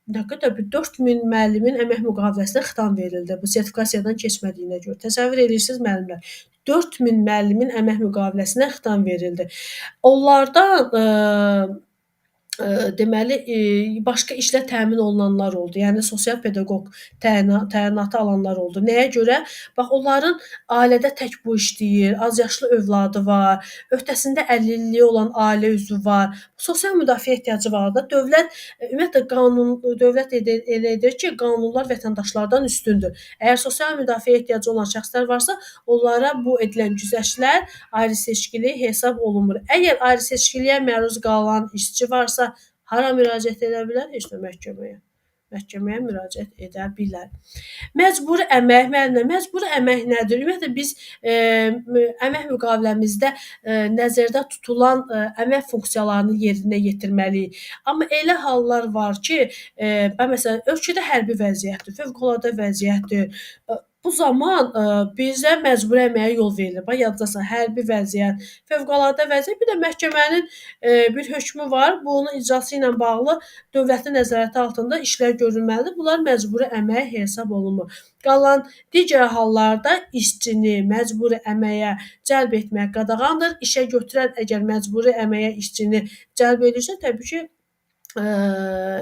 nə qədər 4000 müəllimin əmək müqaviləsinə xitam verildi. Bu sertifikasiyadan keçmədiyinə görə. Təsəvvür edirsiniz müəllimlər. 4000 müəllimin əmək müqaviləsinə xitam verildi. Onlardan deməli başqa işlə təmin olunanlar oldu. Yəni sosial pedaqoq təyinatı alanlar oldu. Nəyə görə? Bax onların ailədə tək bu işləyir, az yaşlı övladı var, öhdəsində əlilliyi olan ailə üzvü var. Sosial müdafiə ehtiyacı var da. Dövlət ümumiyyətlə dövlət elə edir ki, qanunlar vətəndaşlardan üstündür. Əgər sosial müdafiə ehtiyacı olan şəxslər varsa, onlara bu edilən güzəştlər ayrı seçkili hesab olunmur. Əgər ayrı seçkiliyə məruz qalan işçi varsa, hara müraciət edə bilər? Heç də məhkəməyə. Məhkəməyə müraciət edə bilər. Məcburi əmək, müəllimlər, məcburi əmək nədir? Ümumiyyətlə biz əmək müqaviləmizdə nəzərdə tutulan əmək funksiyalarını yerinə yetirməliyik. Amma elə hallar var ki, məsələn, ölkədə hərbi vəziyyətdir, fövqəladə vəziyyətdir. Bu zaman bizə məcburi əməyə yol verilir. Bax yaddasan, hərbi vəziyyət, fövqəladə vəziyyət, bir də məhkəmənin bir hökmü var. Bunun icrası ilə bağlı dövlətin nəzarəti altında işlər görülməlidir. Bunlar məcburi əmək hesab olunmur. Qalan digər hallarda işçini məcburi əməyə cəlb etmək qadağandır. İşə götürən əgər məcburi əməyə işçini cəlb edirsə, təbii ki,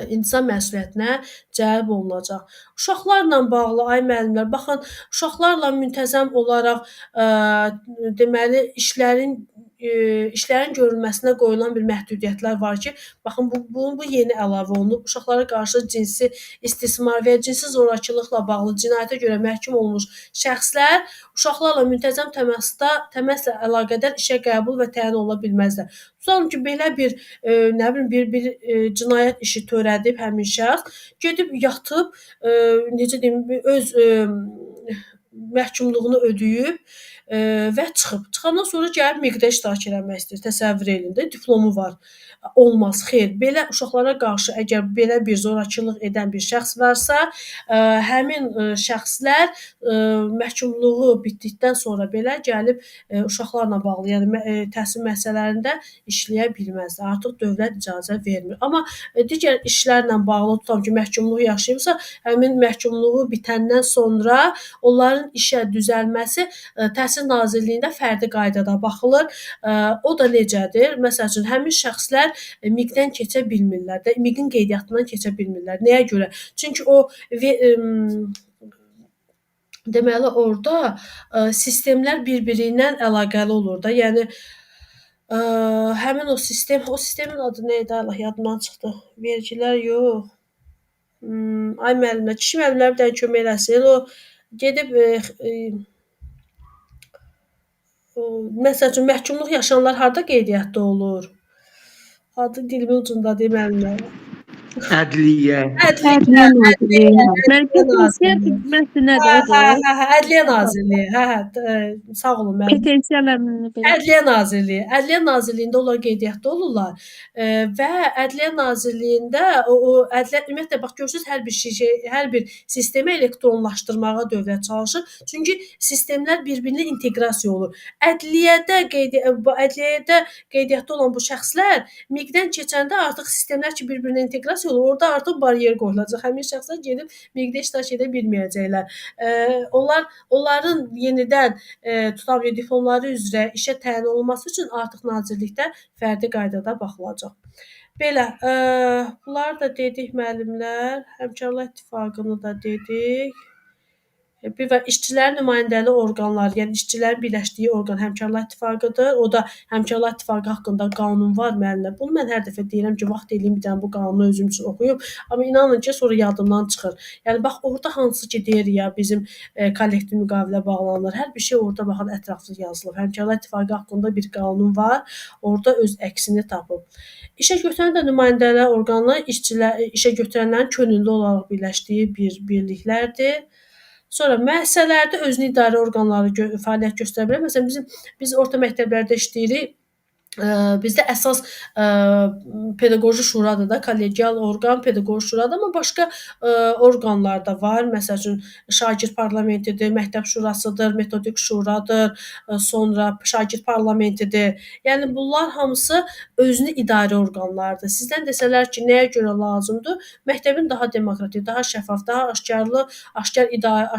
insan məsuliyyətinə cəlb olunacaq. Uşaqlarla bağlı ay müəllimlər, baxın, uşaqlarla müntəzəm olaraq deməli işlərin görülməsinə qoyulan bir məhdudiyyətlər var ki, baxın bu yeni əlavə olunub. Uşaqlara qarşı cinsi istismar və ya cinsi zorakılıqla bağlı cinayətə görə məhkum olunmuş şəxslər uşaqlarla müntəzəm təmasla əlaqədar işə qəbul və təyin ola bilməzlər. Tutalım ki, belə bir bir cinayət işi törədib həmin şəxs, gedib yatıb, necə deyim, öz məhkumluğunu ödəyib, və çıxıb. Çıxandan sonra gəlib miqdə iştirak eləmək istəyir. Təsəvvür eləyin də, diplomu var. Olmaz, xeyr. Belə uşaqlara qarşı əgər belə bir zorakılıq edən bir şəxs varsa, həmin şəxslər məhkumluğu bitdikdən sonra belə gəlib uşaqlarla bağlı, yəni təhsil müəssisələrində işləyə bilməzlər. Artıq dövlət icazə vermir. Amma digər işlərlə bağlı tutam ki, məhkumluq yaşayıbsa, həmin məhkumluğu bitəndən sonra onların işə düzəlməsi Təhsil Nazirliyində fərdi qaydada baxılır. O da necədir? Məsəl üçün, həmin şəxslər miqdən keçə bilmirlər də, miqin qeydiyyatından keçə bilmirlər. Nəyə görə? Çünki o deməli orada sistemlər bir-biri ilə əlaqəli olur da. Yəni həmin o sistemin adı nə idi? Allah yadımdan çıxdı. Vergilər yox. Ay müəllimlər, kişi müəllimlər bir dənə kömək eləsin. O gedib məsəl üçün məhkumluq yaşayanlar harda qeydiyyatda olur? Adı dilimin ucundadır müəllimlər. Ədliyyə. Ədliyyə Nazirliyi. Mərkəzi Sosial Xidmət nədir? Ədliyyə Nazirliyi. Sağ olun müəllim. Potensiallarını belə. Ədliyyə Nazirliyi. Ədliyyə Nazirliyində onlar qeydiyyatda olurlar. Və Ədliyyə Nazirliyində ümumiyyətlə bax görürsüz hər bir sistemi elektronlaşdırmağa dövlət çalışır. Çünki sistemlər bir-birinə inteqrasiya olur. Ədliyyədə qeydiyyatda olan bu şəxslər miqdən keçəndə artıq sistemlər ki bir-birinə inteqrasiya olur, orada artıq baryer qoyulacaq. Həmin şəxslər gedib miqdə iştirak edə bilməyəcəklər. Onların yenidən tutam ki, diplomları üzrə işə təyin olunması üçün artıq nazirlikdə fərdi qaydada baxılacaq. Belə, bunları da dedik müəllimlər, Həmkarlar İttifaqını da dedik. Bir və işçilərin nümayəndəli orqanları, yəni işçilərin birləşdiyi orqan Həmkarlar İttifaqıdır. O da Həmkarlar İttifaqı haqqında qanun var müəllimlər. Bunu mən hər dəfə deyirəm ki, vaxt eləyim bir dənə bu qanunu özüm üçün oxuyum. Amma inanın ki, sonra yadımdan çıxır. Yəni bax orada hansı ki deyir ya bizim kollektiv müqavilə bağlanır. Hər bir şey orada baxın ətraflı yazılıb. Həmkarlar İttifaqı haqqında bir qanun var. Orada öz əksini tapıb. İşə götürən də nümayəndələr orqanları işə götürənlərin könüllü olaraq birləşdiyi bir birliklərdir. Sonra müəssisələrdə özünü idarə orqanları fəaliyyət göstərə bilər. Məsələn, biz orta məktəblərdə işləyirik. Bizdə əsas pedaqoji şuradır da, kollegial orqan pedaqoji şuradır, amma başqa orqanlar da var. Məsəl üçün şagird parlamentidir, məktəb şurasıdır, metodik şuradır, sonra şagird parlamentidir. Yəni bunlar hamısı özünü idarə orqanlardır. Sizdən desələr ki, nəyə görə lazımdır? Məktəbin daha demokratik, daha şəffaf, daha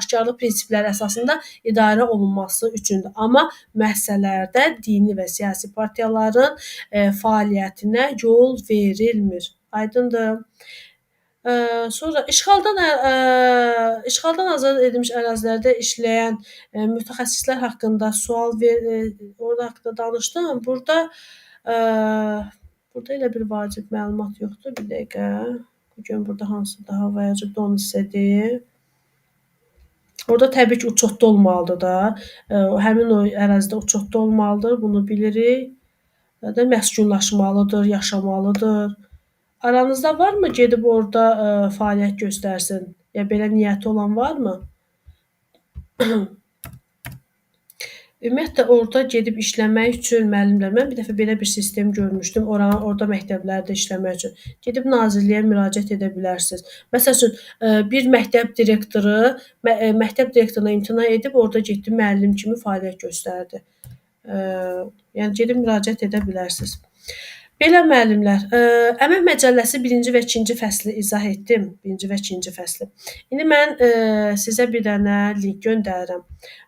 aşkarlıq prinsipləri əsasında idarə olunması üçündür. Amma müəssisələrdə dini və siyasi partiyaların fəaliyyətinə yol verilmir. Aydındır? Sonra işğaldan azad edilmiş ərazilərdə işləyən mütəxəssislər haqqında sual orada haqqında danışdım. Burada elə bir vacib məlumat yoxdur. Bir dəqiqə. Bugün burada hansı daha vacibdir onu sizə deyim. Orada təbii ki, uçotda olmalıdır da. Həmin o ərazidə uçotda olmalıdır. Bunu bilirik. Da məskunlaşmalıdır, yaşamalıdır. Aranızda varmı gedib orada fəaliyyət göstərsin? Ya belə niyyəti olan varmı? Ümumiyyətlə orada gedib işləmək üçün müəllimlər, mən bir dəfə belə bir sistem görmüşdüm. Orada məktəblərdə işləmək üçün. Gedib nazirliyə müraciət edə bilərsiniz. Məsəl üçün bir məktəb direktoruna imtina edib orada getdi müəllim kimi fəaliyyət göstərdi. Yəni gedib müraciət edə bilərsiniz. Belə müəllimlər, Əmək Məcəlləsi 1-ci və 2-ci fəsli izah etdim. 1-ci və 2-ci fəsli. İndi mən sizə bir dənə link göndərirəm.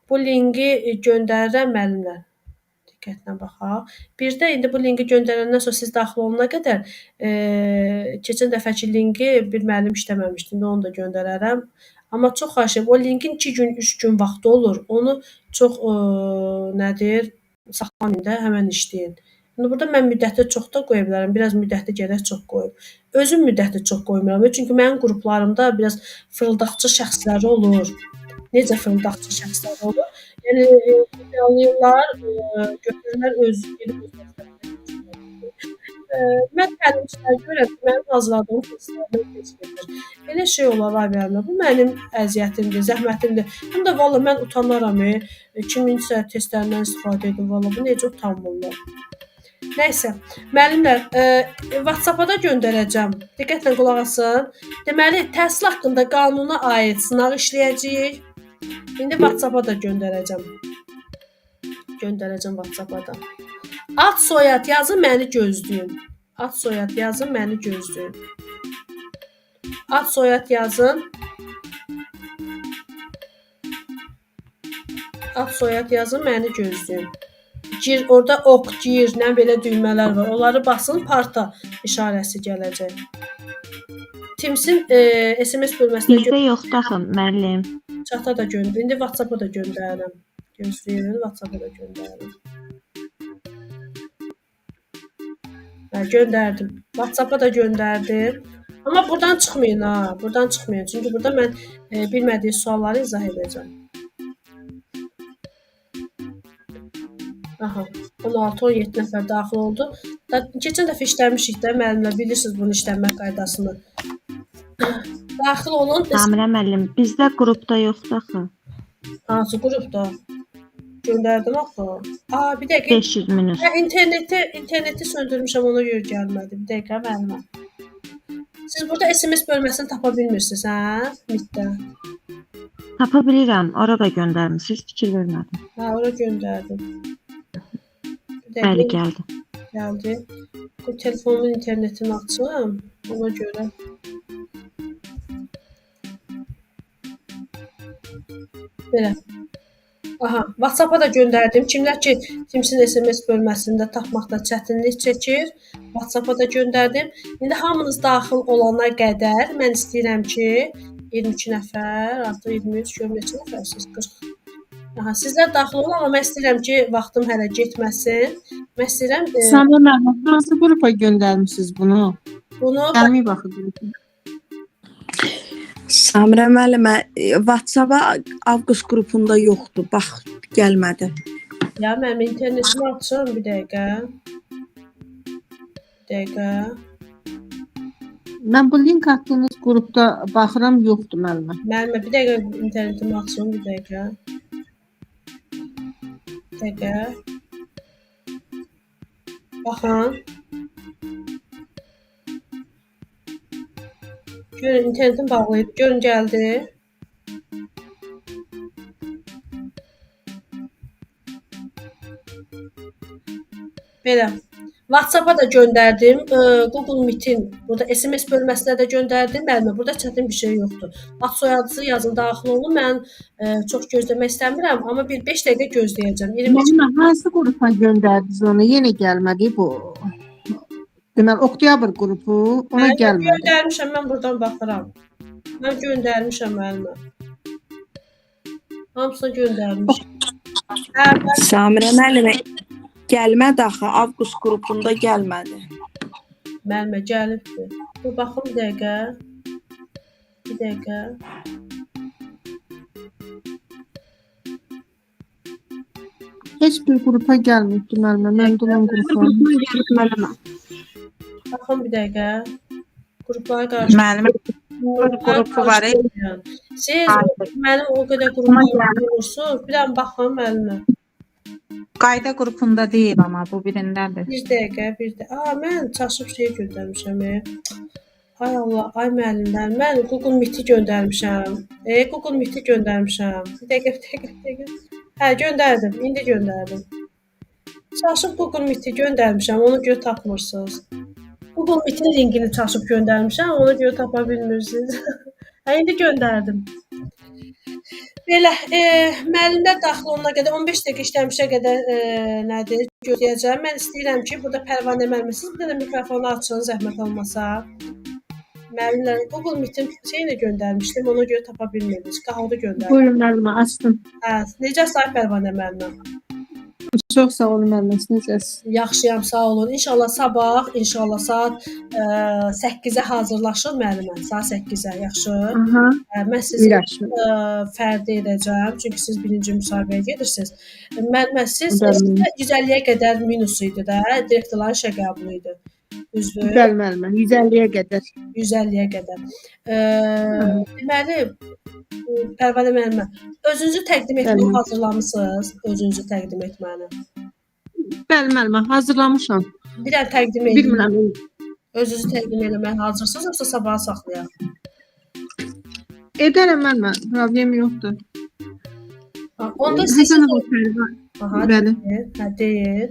Bu linki göndərirəm müəllimlər. Diqqətlə baxaq. Bir də indi bu linki göndərəndən sonra siz daxil olana qədər keçən dəfəki linki bir müəllim işləməmişdi. İndi onu da göndərərəm. Amma çox xahiş edirəm, o linkin 2 gün, 3 gün vaxtı olur. Onu çox saxlamayın da, həmən işləyin. İndi burada mən müddəti çox da qoya bilərəm. Biraz müddəti gərək çox qoyum. Özüm müddəti çox qoymuram. Çünki mənim qruplarımda biraz fırıldaqçı şəxslər olur. Necə fırıldaqçı şəxslər olur? Yəni, götürürlər öz mən təlimçilərə görə mənim hazırladığım testlərdən keçirir. Elə şey olar ay müəllimə, bu mənim əziyyətimdir, zəhmətimdir. Həm də valla mən utanaram, kiminsə testlərindən istifadə edim valla. Bu necə utanmırlar. Nəysə, müəllimlər, WhatsApp-a da göndərəcəm. Diqqətlə qulaq asın. Deməli, təhsil haqqında qanuna aid sınaq işləyəcəyik. İndi WhatsApp-a da göndərəcəm. Göndərəcəm WhatsApp-a da. Ad soyad yazın, məni gözləyin. Ad soyad yazın, məni gözləyin. Ad soyad yazın. Ad soyad yazın, məni gözləyin. Gir, orada ox, gir, nə belə düymələr var. Onları basın, parta işarəsi gələcək. Teams-in SMS bölməsinə Bizdə yoxdur axı müəllim. çata da göndər. İndi WhatsApp-a da göndərirəm. Gözləyin, WhatsApp-a da göndərirəm. Göndərdim. WhatsApp-a da göndərdim. Amma buradan çıxmayın ha. Buradan çıxmayın. Çünki burada mən bilmədiyi sualları izah edəcəm. Aha. 16-17 nəfər daxil oldu. Keçən dəfə işləmişik də müəllimlər, bilirsiniz bunun işlənmə qaydasını. Daxil olun. Samirə müəllim, bizdə qrupda yoxdur axı. Hansı qrupda? Göndərdim axı. Bir dəqiqə. 500 minus. İnterneti söndürmüşəm, ona görə gəlmədi. Bir dəqiqə müəllimə. Siz burada SMS bölməsini tapa bilmirsiniz, hə? Mitdə. Tapa bilirəm, ora da göndərmisiniz, fikir vermədim. Ora göndərdim. Bəli, gəldi. Gəldi. Bu telefonumun internetini açım, ona görə. Belə. Aha, WhatsApp-a da göndərdim. Kimlər ki, Teams-in SMS bölməsində tapmaqda çətinlik çəkir, WhatsApp-a da göndərdim. İndi hamınız daxil olana qədər mən istəyirəm ki, 22 nəfər, artıq 23, görüm neçə nəfərsiniz? 40. Aha, sizlər daxil olun, amma mən istəyirəm ki, vaxtım hələ getməsin. Mən istəyirəm Samirə müəllim, hansı qrupa göndərmisiniz bunu? bunu Gəlmə baxın. Samirə müəllimə, WhatsApp-a Avqust qrupunda yoxdur. Bax, gəlmədi. ya mənim internetimi açım bir dəqiqə. Bir dəqiqə. Mən bu link attığınız qrupda baxıram, yoxdur müəllimə. Müəllimə bir dəqiqə internetimi açım bir dəqiqə. Bir dəqiqə. Baxın. Görün internetim bağlıydı. Görün gəldi. Belə. WhatsApp-a da göndərdim. Google Meet-in burada SMS bölməsinə də göndərdim. Müəllimə, burada çətin bir şey yoxdur. Ad soyadınızı yazın, daxil olun. Mən çox gözləmək istəmirəm, amma bir 5 dəqiqə gözləyəcəm. 25 Müəllimə, hansı qrupa göndərdiniz onu? Yenə gəlmədi bu. Deməli, oktyabr qrupu ona gəlmədi. Göndərmişəm, mən buradan baxıram. Mən göndərmişəm müəllimə. Hamısını göndərmişəm. Samirə müəllimə, gəlmədi axı. Avqust qrupunda gəlmədi. Müəllimə gəlibdir. Bu baxın bir dəqiqə. Bir dəqiqə. Heç bir qrupa gəlməyibdi müəllimə. Mən dolan qrupa. Baxın bir dəqiqə. Qruplara qarşı. Müəllimə qrupu var. Siz mənim o qədər qrupuma olursunuz. Bir dənə baxın müəllimə. Qayda qrupunda deyil amma bu birindədir. Bir dəqiqə, bir dəqiqə. Mən çaşıb şey göndərmişəm. Ay Allah, ay müəllimlər, mən Google Meet-i göndərmişəm. Google Meet-i göndərmişəm. Bir dəqiqə. Hə, göndərdim. İndi göndərdim. Çaşıb Google Meet-i göndərmişəm. Ona görə tapmırsınız. Google Meet-in linkini çaşıb göndərmişəm. Ona görə tapa bilmirsiniz. Hə, indi göndərdim. Belə, müəllimlər daxil olana qədər 15 dəqiqə işləmişə qədər nədir? Gözləyəcəm. Mən istəyirəm ki, burada Pərvanə müəllimə siz bir dənə mikrofonu açın, zəhmət olmasa. Müəllimlər Google Meet-in şeyini göndərmişdim, ona görə tapa bilmirdiniz. Qaldı göndərdim. Buyurun müəllimə, açdım. Hə, necəsiz Pərvanə müəllimə? Çox sağ olun müəllimə, necəsiz? Yaxşıyam, sağ olun. İnşallah sabah, inşallah saat 8-ə hazırlaşır müəllimə. Saat 8-ə, yaxşı? Aha. Mən sizi Yaxşı. fərdi edəcəm, çünki siz birinci müsahibəyə gedirsiniz. Müəllimə, siz 150-yə qədər minus idi də, direktorların işə qəbulu idi. Düzdür? Bəli, müəllimə. 150-yə qədər. 150-yə qədər. Deməli, Pərvanə müəllimə, özünüzü təqdim etməyə Bəli. hazırlamısınız? Özünüzü təqdim etməni. Bəli, müəllimə, hazırlamışam. Bir dənə təqdim edin. Bilmirəm. Özünüzü təqdim etməyə hazırsınız, yoxsa sabaha saxlayaq? Edərəm müəllimə, problem yoxdur. Onda siz Həsənova Pərvanə. Aha, Bəli. deyil.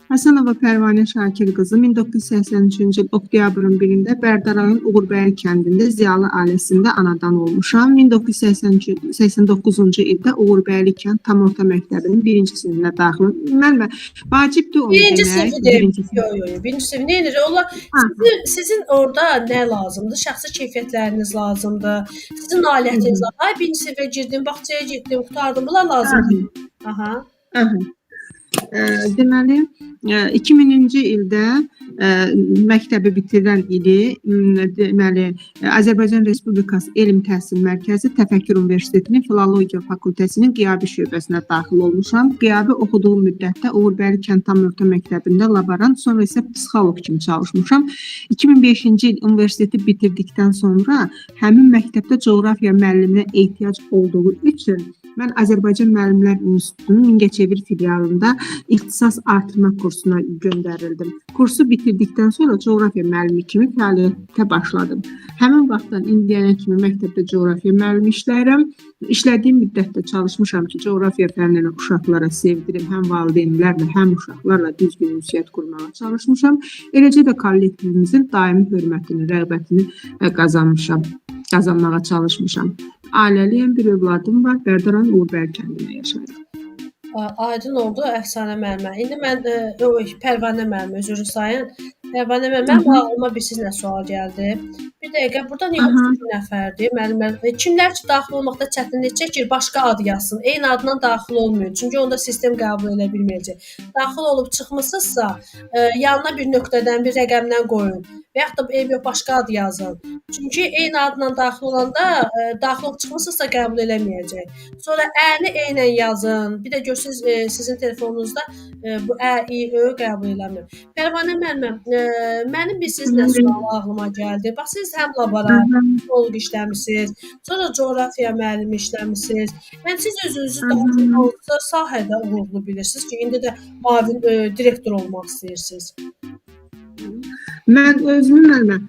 Həsənova Pərvanə Şakir qızı 1983-cü il oktyabrın 1-də Bərdəranın Uğurbəyli kəndində Ziyalı ailəsində anadan olmuşam. 1989-cu ildə Uğurbəyli kənd tam orta məktəbinin 1-ci sinifinə daxil. Müəllimə, vacibdir onu Birinci demək. sınıfı deyil. Yox. Birinci sınıfı neyinir? Onlar sizin orada nə lazımdır? Şəxsi keyfiyyətləriniz lazımdır. Sizin nailiyyətiniz lazımdır. Ay birinci sınıfa girdim, bağçaya getdim, qurtardım. Bunlar lazımdır. Aha. Deməli, 2000-ci ildə məktəbi bitirən ili deməli Azərbaycan Respublikası Elm Təhsil Mərkəzi Təfəkkür Universitetinin Filologiya Fakültəsinin qiyabi şöbəsinə daxil olmuşam. Qiyabi oxuduğum müddətdə Uğurbəyli kənd tam orta məktəbində laborant, sonra isə psixoloq kimi çalışmışam. 2005-ci il universiteti bitirdikdən sonra həmin məktəbdə coğrafiya müəlliminə ehtiyac olduğu üçün mən Azərbaycan Müəllimlər İnstitutunun Mingəçevir filialında ixtisas artırma kursuna göndərildim. Kursu bitirdikdən sonra coğrafiya müəllimi kimi fəaliyyətə başladım. Həmin vaxtdan indiyənə kimi məktəbdə coğrafiya müəllimi işləyirəm. İşlədiyim müddətdə çalışmışam ki, coğrafiya fənnini uşaqlara sevdirim, həm valideynlərlə, həm uşaqlarla düzgün ünsiyyət qurmağa çalışmışam. Eləcə də kollektivimizin daimi hörmətini, rəğbətini qazanmağa çalışmışam. Ailəliyəm, bir övladım var, Bərdaran Uğurbəyli kəndində yaşayır. Aydın oldu, əfsanə müəllimə. İndi mən Pərvanə müəllimə üzr sayın. Pərvanə müəllimə, mənim ağlıma bir sizlə sual gəldi. Bir dəqiqə, burada niyə 3 nəfərdir müəllimlər? Kimlər ki, daxil olmaqda çətinlik çəkir, başqa ad yazsın. Eyni adından daxil olmuyor. Çünki onda sistem qəbul edə bilməyəcək. Daxil olub çıxmısınızsa, yanına bir nöqtədən, bir rəqəmdən qoyun. Və yaxud da ev yox, başqa ad yazın. Çünki eyni adla daxil olanda, daxil olub çıxmısınızsa qəbul eləməyəcək. Sonra ə-ni eynən yazın. Bir də görürsünüz, sizin telefonunuzda bu ə, i, ö qəbul eləmir. Pərvanə müəllimə, mənim bir sizlə sual ağlıma gəldi. Bax, siz həm laborant, psixoloq işləmisiniz, sonra coğrafiya müəllimi işləmisiniz. Yəni, siz özünüzü daha çox sahədə uğurlu bilirsiniz ki, indi də müavin direktor olmaq istəyirsiniz. Mən özümü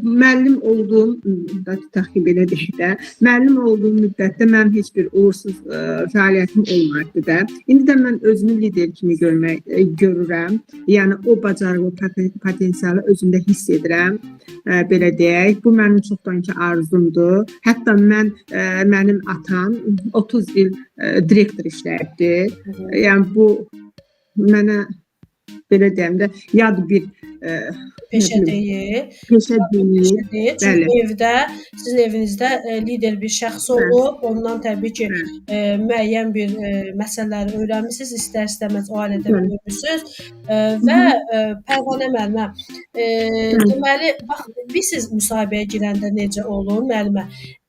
müəllim olduğum müddətdə belə deyək də, müəllim olduğum müddətdə mənim heç bir uğursuz fəaliyyətim olmadı da. İndi də mən özümü lider kimi görürəm. Yəni o bacarığı, potensialı özümdə hiss edirəm. Belə deyək, bu mənim çoxdankı arzumdur. Hətta mənim atam 30 il direktor işləyibdi. Yəni bu mənə belə deyəm də yad bir peşə deyil. Peşə deyil. Çünki evdə, sizin evinizdə lider bir şəxs olub, ondan təbii ki, müəyyən bir məsələləri öyrənmisiniz, istər-istəməz o ailədə böyümüsünüz və Pərvanə müəllimə, deməli, bax, siz müsahibəyə girəndə necə olur müəllimə?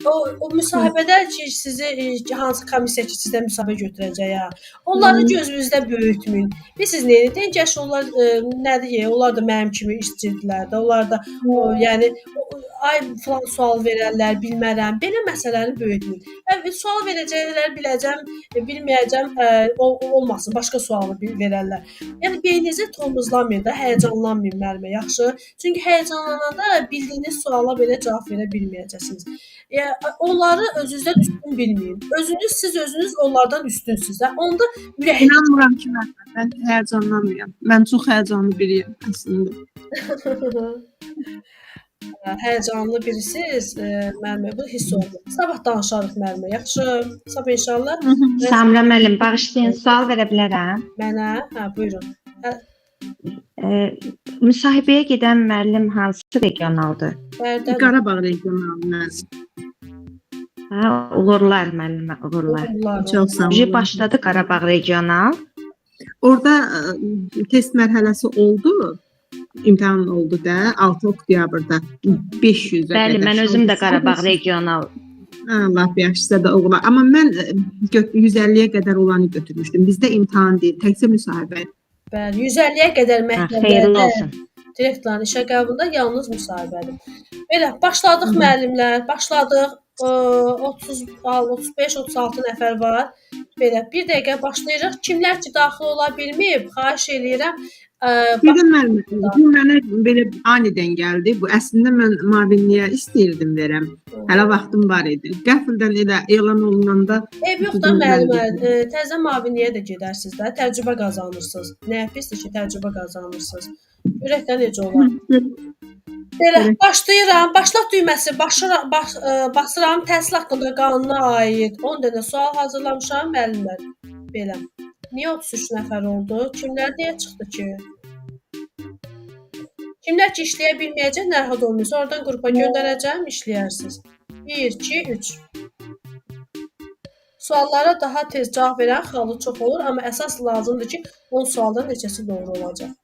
O müsahibədə ki, sizi hansı komissiya ki, sizdən müsahibə götürəcək ya, onları gözünüzdə böyütməyin. Siz nə edin? Gəş onlar nədir? Onlar da mənim kimi işçidirlər də. Onlar da yəni ay falan sual verərlər, bilmərəm. Belə məsələni böyütməyin. Sual verəcəklər, biləcəm, bilməyəcəm, olmasın, başqa sualı verərlər. Yəni beyninizi tomuzlamayın da, həyəcanlanmayın müəllimə, yaxşı? Çünki həyəcanlananda bildiyiniz suala belə cavab verə bilməyəcəksiniz. Onları özünüzdə üstün bilməyin. Siz özünüz onlardan üstünsünüz. Onda ürəyiniz... İnanmıram ki, mən həyəcanlanmıyorum. Mən çox həyəcanlı biriyim əslində. Həyəcanlı birisiniz, müəllimə, bu hiss olunur. Sabah danışarıq müəllimə, yaxşı? Sabah inşallah. Samira müəllim, bağışlayın, sual verə bilərəm? Mənə? Hə, buyurun. Müsahibəyə gedən müəllim hansı regionaldır? Qarabağ regional müəllim. Uğurlar müəllimə, uğurlar. Çox sağ olun. Başladı Qarabağ regional. Orada test mərhələsi oldu. İmtahan oldu da 6 oktyabrda 500-ə. Bəli, mən özüm də Qarabağ regional. Allah yaxşısa da oğlan. Amma mən 150-yə qədər olanı götürmüşdüm. Bizdə imtahan deyil, təkcə müsahibə. Bəli, 150-yə qədər Xeyirli olsun. Direktorların işə qəbulunda yalnız müsahibədir. Belə başladıq müəllimlər, başladıq. 30 35 36 nəfər var. Belə bir dəqiqə başlayırıq. Kimlər ki daxil ola bilməyib, xahiş eləyirəm. Birdən müəllim, bu mənə belə anidən gəldi. Bu əslində mən müavinliyə istəyirdim verəm. Hələ vaxtım var idi. Qəfildən elə elan olunanda Ev yox da müəllimə, təzə müavinliyə də gedərsiniz də, təcrübə qazanırsınız. Nəyə pisdir ki, təcrübə qazanırsınız. Görək də necə olar. Belə başlayıram. Başlat düyməsi basıram. Təhsil haqqında qanuna aid 10 dənə sual hazırlamışam müəllimlər. Belə. Niyə 33 nəfər oldu? Kimlər deyə çıxdı ki? Kimlər ki işləyə bilməyəcək, narahat olmayın. Sonradan qrupa göndərəcəm, işləyərsiniz. 1 2 3. Suallara daha tez cavab verən xalı çox olur, amma əsas lazımdır ki, 10 sualdan neçəsi doğru olacaq.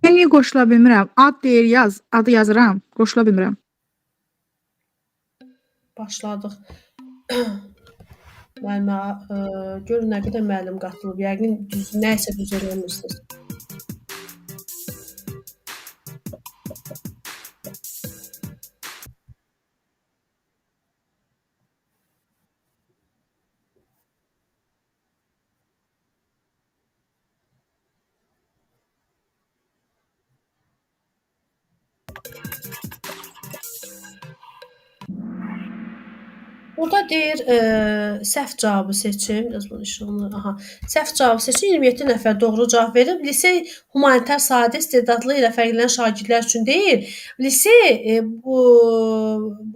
Mən niyə qoşula bilmirəm? Ad deyir yaz, adı yazıram, qoşula bilmirəm. Başladıq. Müəllimə, görün nə qədər müəllim qatılıb. Yəqin nəsə düz eləmirsiniz. Burada deyir, səhv cavabı seçin. Biraz bunu işığını, aha. Səhv cavabı seçin. 27 nəfər doğru cavab verib. Lisey humanitar sahədə istedadlı ilə fərqlənən şagirdlər üçün deyil. Lisey bu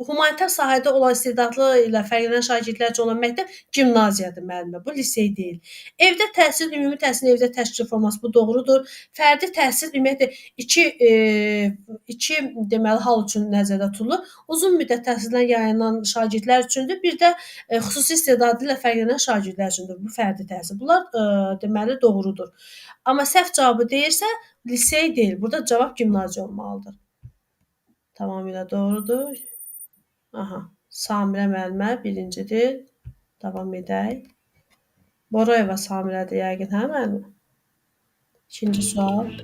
humanitar sahədə olan istedadlı ilə fərqlənən şagirdlər üçün olan məktəb gimnaziyadır müəllimə. Bu lisey deyil. Evdə təhsil, ümumi təhsilin evdə təşkil forması bu doğrudur. Fərdi təhsil ümumiyyətlə iki deməli hal üçün nəzərdə tutulur. Uzun müddət təhsildən yayınan şagirdlər üçündür. Bir də xüsusi istedadı ilə fərqlənən şagirdlər üçündür bu fərdi təhsil. Bunlar deməli doğrudur. Amma səhv cavabı deyirsə, lisey deyil. Burada cavab gimnaziya olmalıdır. Tamamilə doğrudur. Aha. Samirə müəllimə birincidir. Davam edək. Borayeva Samirədir yəqin, hə müəllimə? İkinci sual.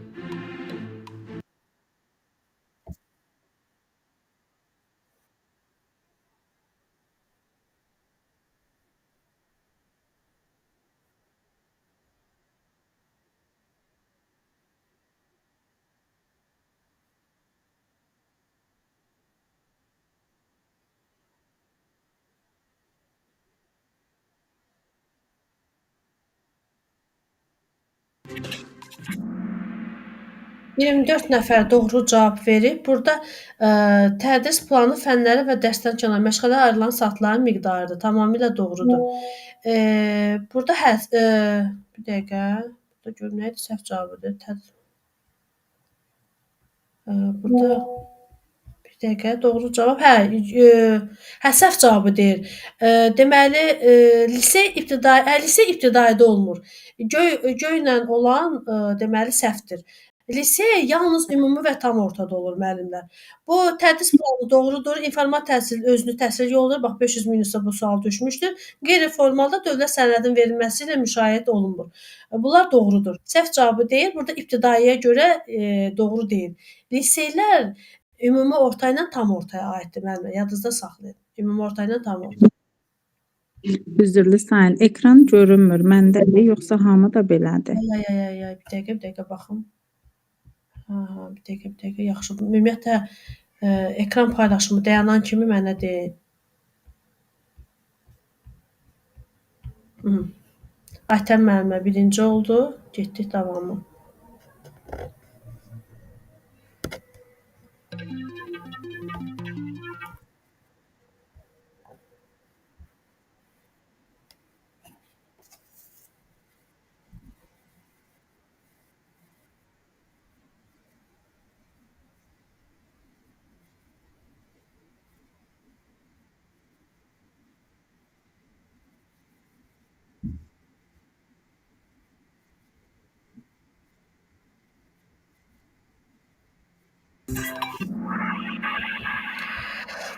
...24 nəfər doğru cavab verib. Burada tədris planı fənləri və dərsdən kənar məşğələyə ayrılan saatların miqdarıdır. Tamamilə doğrudur. Burada bir dəqiqə. Burada gör nə idi səhv cavabıdır. Burada bir dəqiqə doğru cavab. Səhv cavabı deyir. Deməli, lisey ibtidaidə olmur. Göylə olan deməli səhvdir. Lisey yalnız ümumi və tam ortada olur müəllimlər. Bu tədris planı doğrudur. İnformat təhsil özünü təhsil yoludur. Bax 500 minusda bu sual düşmüşdür. Qeyri-formalda dövlət sənədinin verilməsi ilə müşahidə olunmur. Bunlar doğrudur. Səhv cavabı deyil. Burada ibtidaiyə görə doğru deyil. Liseylər ümumi orta ilə tam ortaya aiddir müəllimə. Yadınızda saxlayın. Ümumi orta ilə tam orta. Üzrlü sayın, ekran görünmür. Məndədir, yoxsa hamı da belədir? Bir dəqiqə baxım. Bir dəqiqə, yaxşı. Ümumiyyətlə, ekran paylaşımı dayanan kimi mənə deyin. Aytən müəllimə birinci oldu. Getdik davamı.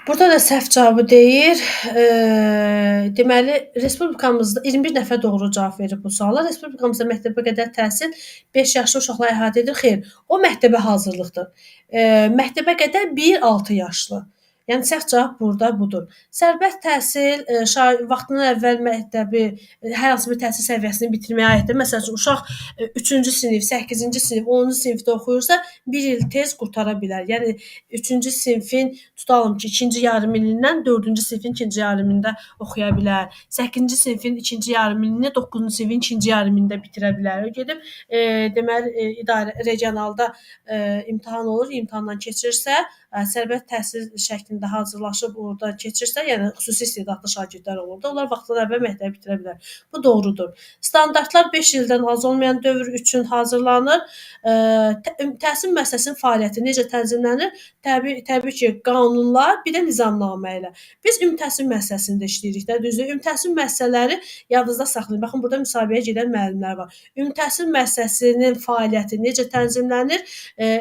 Burada da səhv cavabı deyir. Deməli, respublikamızda 21 nəfər doğru cavab verib bu suala. Respublikamızda məktəbə qədər təhsil 5 yaşlı uşaqları əhatə edir. Xeyr, o məktəbə hazırlıqdır. Məktəbə qədər 1-6 yaşlı. Yəni səhv cavab burada budur. Sərbəst təhsil vaxtından əvvəl məktəbi, hər hansı bir təhsil səviyyəsini bitirməyə aiddir. Məsələn, uşaq 3-cü sinif, 8-ci sinif, 10-cu sinifdə oxuyursa, 1 il tez qurtara bilər. Yəni 3-cü sinifin tutalım ki, 2-ci yarımilindən 4-cü sinifin 2-ci yarımilində oxuya bilər. 8-ci sinifin 2-ci yarımilini 9-cu sinifin 2-ci yarımilində bitirə bilər. O gedib deməli idarə regionalda imtahan olur, imtahandan keçirsə, sərbəst təhsil şəklində hazırlaşıb orada keçirsə, yəni xüsusi istedadlı şagirdlər olur da, onlar vaxtından əvvəl məktəbi bitirə bilər. Bu doğrudur. Standartlar 5 ildən az olmayan dövr üçün hazırlanır. Təhsil müəssisəsinin fəaliyyəti necə tənzimlənir? Təbii ki, qanunla, bir də nizamnamə ilə. Biz ümumi təhsil müəssisəsində işləyirik də, düzdür? Ümumi təhsil müəssisələri yadınızda saxlayın. Baxın, burada müsabiqəyə gedən müəllimlər var. Ümumi təhsil müəssisəsinin fəaliyyəti necə tənzimlənir?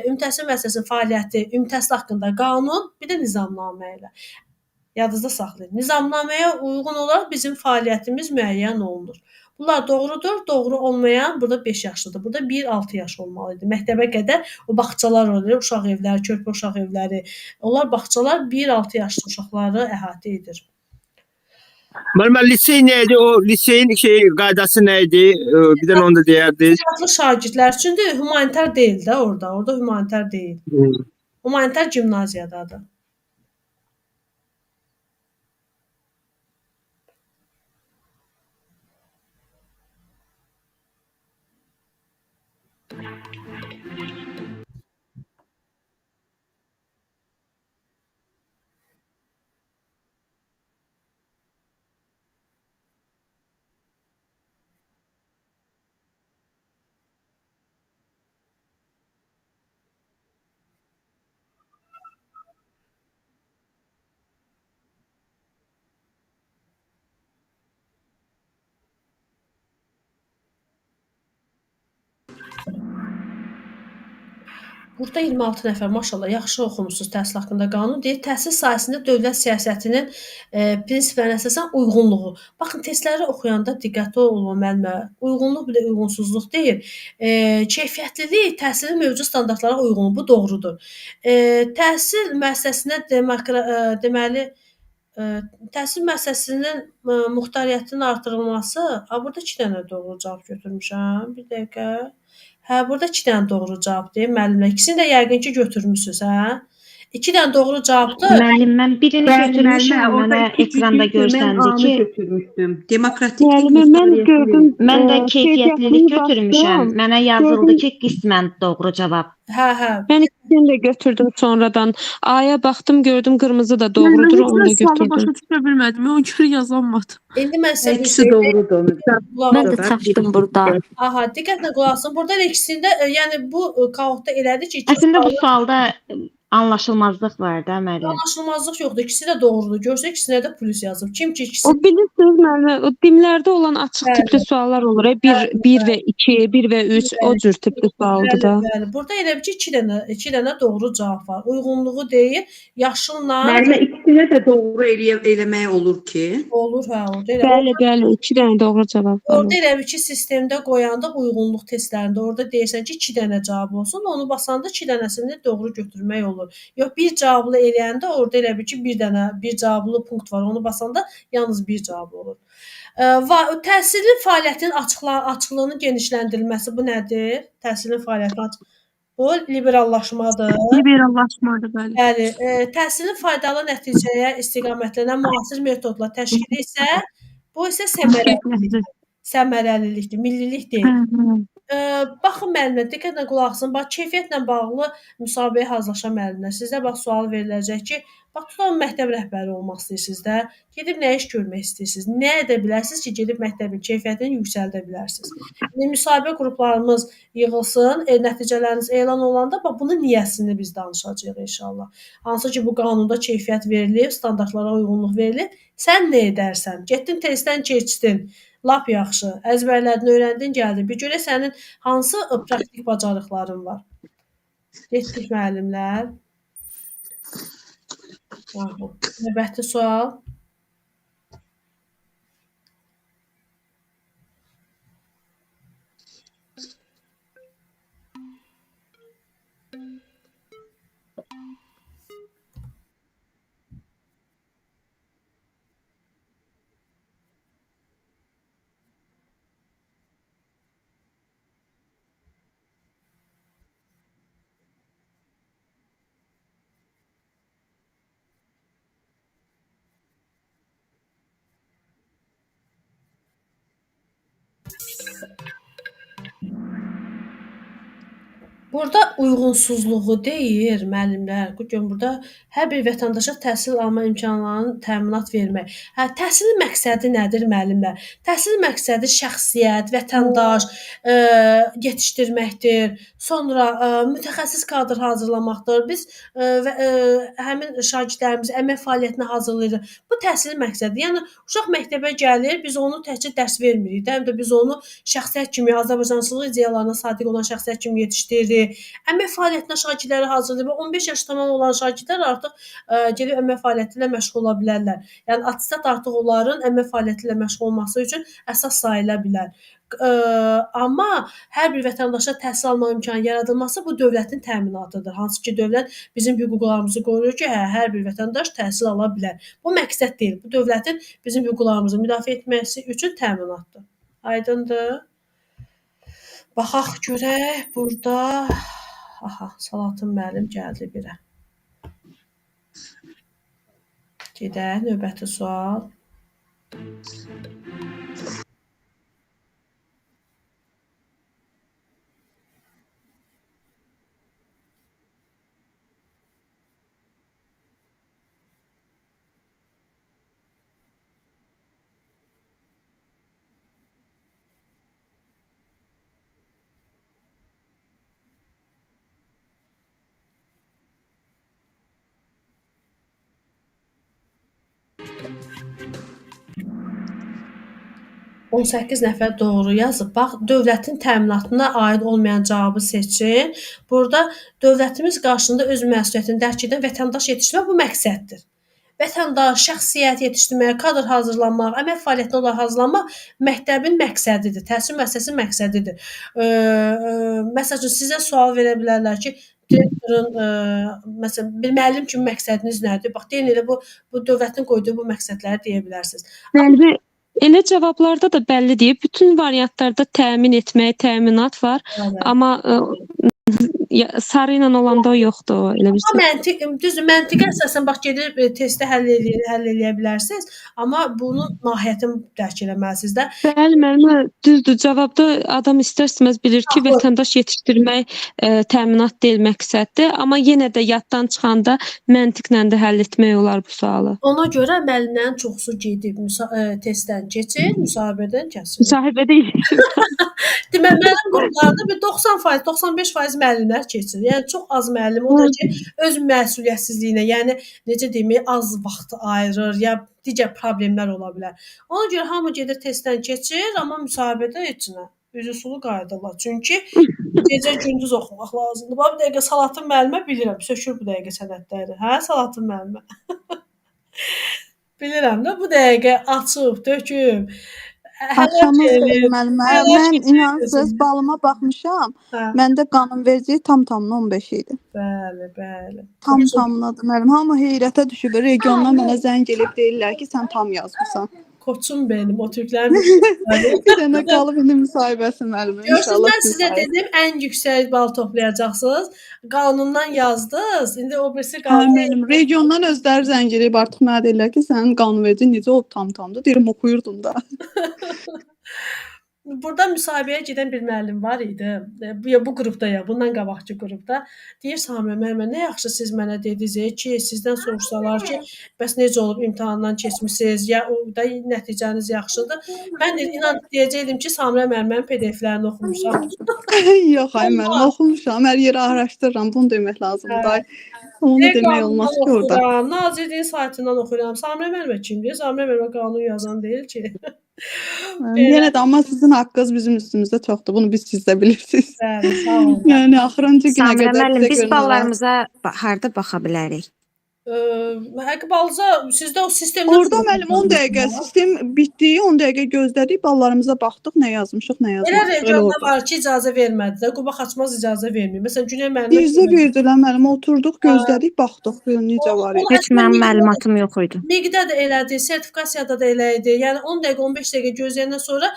Ümumi təhsil müəssisəsinin fəaliyyəti, ümumi təhsil haqqında qanun, bir də nizamnamə ilə. Yadınızda saxlayın. Nizamnaməyə uyğun olaraq bizim fəaliyyətimiz müəyyən olunur. Bunlar doğrudur, doğru olmayan burada 5 yaşlıdır. Burada 1-6 yaş olmalı idi. Məktəbə qədər o bağçalar olur, uşaq evləri, körpə uşaq evləri. Onlar bağçalar 1-6 yaşlı uşaqları əhatə edir. Müəllimə, lisey nə idi? O liseyin qaydası nə idi? Bir də onu da deyərdiniz. İstedadlı şagirdlər üçündür, humanitar deyil də orada. Orada humanitar deyil. Humanitar gimnaziyadadır. Burada 26 nəfər maşallah yaxşı oxumusunuz təhsil haqqında qanun deyir. Təhsil sahəsində dövlət siyasətinin prinsiplərinə əsasən uyğunluğu. Baxın, testləri oxuyanda diqqətli olun müəllimə. Uyğunluq bir də uyğunsuzluq deyil. Keyfiyyətlilik təhsilin mövcud standartlara uyğunluğu, bu doğrudur. Təhsil müəssisəsinə deməli təhsil müəssisəsinin muxtariyyətinin artırılması, burada 2 dənə doğru cavab götürmüşəm. Bir dəqiqə. Hə, burada 2 dənə doğru cavabdır müəllimlər. İkisini də yəqin ki, götürmüsünüz, hə? 2 dənə doğru cavabdır. Müəllim, mən birini götürmüşəm, mənə ekranda görsəndi ki, götürmüşdüm. Demokratik Mən gördüm. mən də keyfiyyətlilik götürmüşəm. Mənə yazıldı ki, qismən doğru cavab. Hə. Mən ikisini də götürdüm sonradan. A'ya baxdım, gördüm qırmızı da doğrudur, onu da götürdüm. Başa düşə bilmədim. O görə yazamadım. İndi mən sizə İkisi doğrudur. Mən də çaşdım burada. Aha, diqqətlə qulaq asın. Burada ikisində, yəni bu kaotda elədi ki, Əslində bu sualda anlaşılmazlıq var da müəllim. anlaşılmazlıq yoxdur. İkisi də doğrudur. Görsə ikisinə də plus yazıb. Kim ki ikisi O bilirsiniz müəllimə, o dimlərdə olan açıq tipli suallar olur. 1 və 2, 1 və 3 o cür tipli sualdır da. Bəli. Burada elə bir ki 2 dənə doğru cavab var. Uyğunluğu deyil, yaşılla ikisinə də doğru eləmək olur ki. olur, hə, orada elə. Bəli, 2 dənə doğru cavab var. Orada elə bir ki sistemdə qoyanda uyğunluq testlərində orada deyirsən ki 2 dənə cavab olsun, onu basanda 2 dənəsini doğru götürmək olur. Yox, bir cavablı eləyəndə orada elə bir ki bir cavablı punkt var. Onu basanda yalnız bir cavab olur. Təhsilin fəaliyyətinin açıqlığının genişləndirilməsi bu nədir? Təhsilin fəaliyyətinin bu liberallaşmadır. Liberallaşmadır, bəli. Bəli, təhsilin faydalı nəticəyə istiqamətlənən müasir metodla təşkili isə bu isə səmərəlilikdir, millilik deyil. Baxın müəllimə, diqqətlə qulaq asın. Bax, keyfiyyətlə bağlı müsabiqəyə hazırlaşan müəllimlər, sizə bax sual veriləcək ki, bax, tutalım məktəb rəhbəri olmaq istəyirsiniz də, gedib nə iş görmək istəyirsiniz? Nə edə bilərsiniz ki, gedib məktəbin keyfiyyətini yüksəldə bilərsiniz? İndi müsabiqə qruplarımız yığılsın, nəticələriniz elan olanda bax, bunun niyyəsini biz danışacağıq inşallah. Hansı ki, bu qanunda keyfiyyət verilib, standartlara uyğunluq verilib, sən nə edərsən? Getdin testdən keçdin. Lap yaxşı. Əzbərlədin, öyrəndin, gəldin. Bir görə sənin hansı praktik bacarıqların var? Getdik müəllimlər. Aha. Növbəti sual. Burada uyğunsuzluğu deyir müəllimlər. Bu gün burada hər bir vətəndaşa təhsil alma imkanlarının təminat vermək. Hə, təhsilin məqsədi nədir müəllimlər? Təhsilin məqsədi şəxsiyyət, vətəndaş yetişdirməkdir. Sonra mütəxəssis kadr hazırlamaqdır. Biz həmin şagirdlərimizi əmək fəaliyyətinə hazırlayırıq. Bu təhsilin məqsədi. Yəni uşaq məktəbə gəlir, biz onu təkcə dərs vermirik də, həm də biz onu şəxsiyyət kimi, azərbaycançılıq ideyalarına sadiq olan şəxsiyyət kimi yetişdiririk. Əmək fəaliyyətinə şagirdləri hazırlayır. 15 yaş tamam olan şagirdlər artıq gedib əmək fəaliyyəti ilə məşğul ola bilərlər. Yəni attestat artıq onların əmək fəaliyyəti ilə məşğul olması üçün əsas sayıla bilər. Amma hər bir vətəndaşa təhsil alma imkanı yaradılması bu dövlətin təminatıdır. Hansı ki, dövlət bizim hüquqlarımızı qoruyur ki, hər bir vətəndaş təhsil ala bilər. Bu məqsəd deyil. Bu dövlətin bizim hüquqlarımızı müdafiə etməsi üçün təminatdır. Aydındır? Baxaq görək burada. Aha, Salatın müəllim gəldi birə. Gedək növbəti sual. On 18 nəfər doğru yazıb. Bax, dövlətin təminatına aid olmayan cavabı seçin. Burada dövlətimiz qarşısında öz məsuliyyətini dərk edən vətəndaş yetişdirmək bu məqsəddir. Vətəndaş, şəxsiyyət yetişdirmək, kadr hazırlamaq, əmək fəaliyyətinə olaraq hazırlanmaq məktəbin məqsədidir, təhsil müəssisəsinin məqsədidir. Məsəl üçün sizə sual verə bilərlər ki, direktorun məsələn bir müəllim kimi məqsədiniz nədir? Bax, deyin elə bu dövlətin qoyduğu bu məqsədləri deyə bilərsiniz. Bəli, elə cavablarda da bəllidir. Bütün variantlarda təmin etmək, təminat var. Bəli. Amma sarı ilə olanda o yoxdur. Elə bir şey. Düzdür, məntiqə əsasən bax gedib testdə həll eləyə bilərsiniz, amma bunun mahiyyətini dərk eləməlisiniz də. Bəli, müəllimə, düzdür. Cavabda adam istər-istəməz bilir ki, vətəndaş yetişdirmək təminat deyil, məqsəddir. Amma yenə də yaddan çıxanda məntiqlə də həll etmək olar bu sualı. Ona görə müəllimlərin çoxsu gedib testdən keçir, müsahibədən kəsir. Müsahibə deyil. Demək, müəllim qruplarında bir 90%, 95% müəllimlər keçir. Yəni çox az müəllim o da ki, öz məsuliyyətsizliyinə, yəni necə demək, az vaxt ayırır, ya digər problemlər ola bilər. Ona görə hamı gedir testdən keçir, amma müsahibədə heç nə. Üzüsulu qaydalar. Çünki gecə gündüz oxumaq lazımdır. Bax, bir dəqiqə Salatın müəllimə bilirəm, sökür bu dəqiqə sənədləri. Hə, Salatın müəllimə. Bilirəm də bu dəqiqə açıb, döküb. Axşamınız xeyir müəllimə. Mən inanırsınız balıma baxmışam. Hə. Məndə qanunverici tam-tamına 15 idi. Bəli, bəli. Tam-tamınadır müəllim. Hamı heyrətə düşüb. Regiondan mənə zəng elib deyirlər ki, sən tam yazmısan. Koçum benim, o Türklərin. Bir dənə qalıb indi müsahibəsi müəllimə. Görsün, mən sizə dedim, ən yüksək bal toplayacaqsınız. Qanundan yazdınız. İndi o birisi Hə, qanun. müəllim. Regiondan özləri zəng eləyib artıq mənə deyirlər ki, sənin qanunvericin necə olub tam-tamdır. Deyirəm oxuyurdum da. Burada müsahibəyə gedən bir müəllim var idi. Bu qrupda ya, bundan qabaqçı qrupda. Deyir Samira müəllimə, nə yaxşı siz mənə dediniz ki, sizdən soruşsalar ki, bəs necə olub imtahandan keçmisiniz, ya o da nəticəniz yaxşıdır. Mən inan deyəcəydim ki, Samira müəllimənin PDF-lərini oxumuşam. Yox, ay müəllim, oxumuşam. Hər yeri araşdırıram. Bunu demək lazımdır. Onu demək olmaz ki orada. Nazirliyin saytından oxuyuram. Samira müəllimə kimdir? Samira müəllimə qanun yazan deyil ki. Yenə də amma sizin haqqınız bizim üstümüzdə çoxdur. Bunu biz siz də bilirsiniz. Bəli, sağ olun. Yəni axırıncı günə Samira qədər müəllim, biz görünür. ballarımıza harda baxa bilərik? Həqiqi balaca sizdə o sistemdə Orada müəllim 10 dəqiqə sistem bitdi, 10 dəqiqə gözlədik, ballarımıza baxdıq, nə yazmışıq, nə Elə yazmamışıq. Elə regionda orada. var ki, icazə vermədilər. Qubaq açmaz icazə vermir. Məsələn, Günel müəllimə Bizə verdilər müəllim, oturduq, gözlədik, baxdıq, necə var idi. Heç mənim məlumatım yox idi. Miqdə də elədi, sertifikasiyada da elə idi. Yəni 10 dəqiqə, 15 dəqiqə gözləyəndən sonra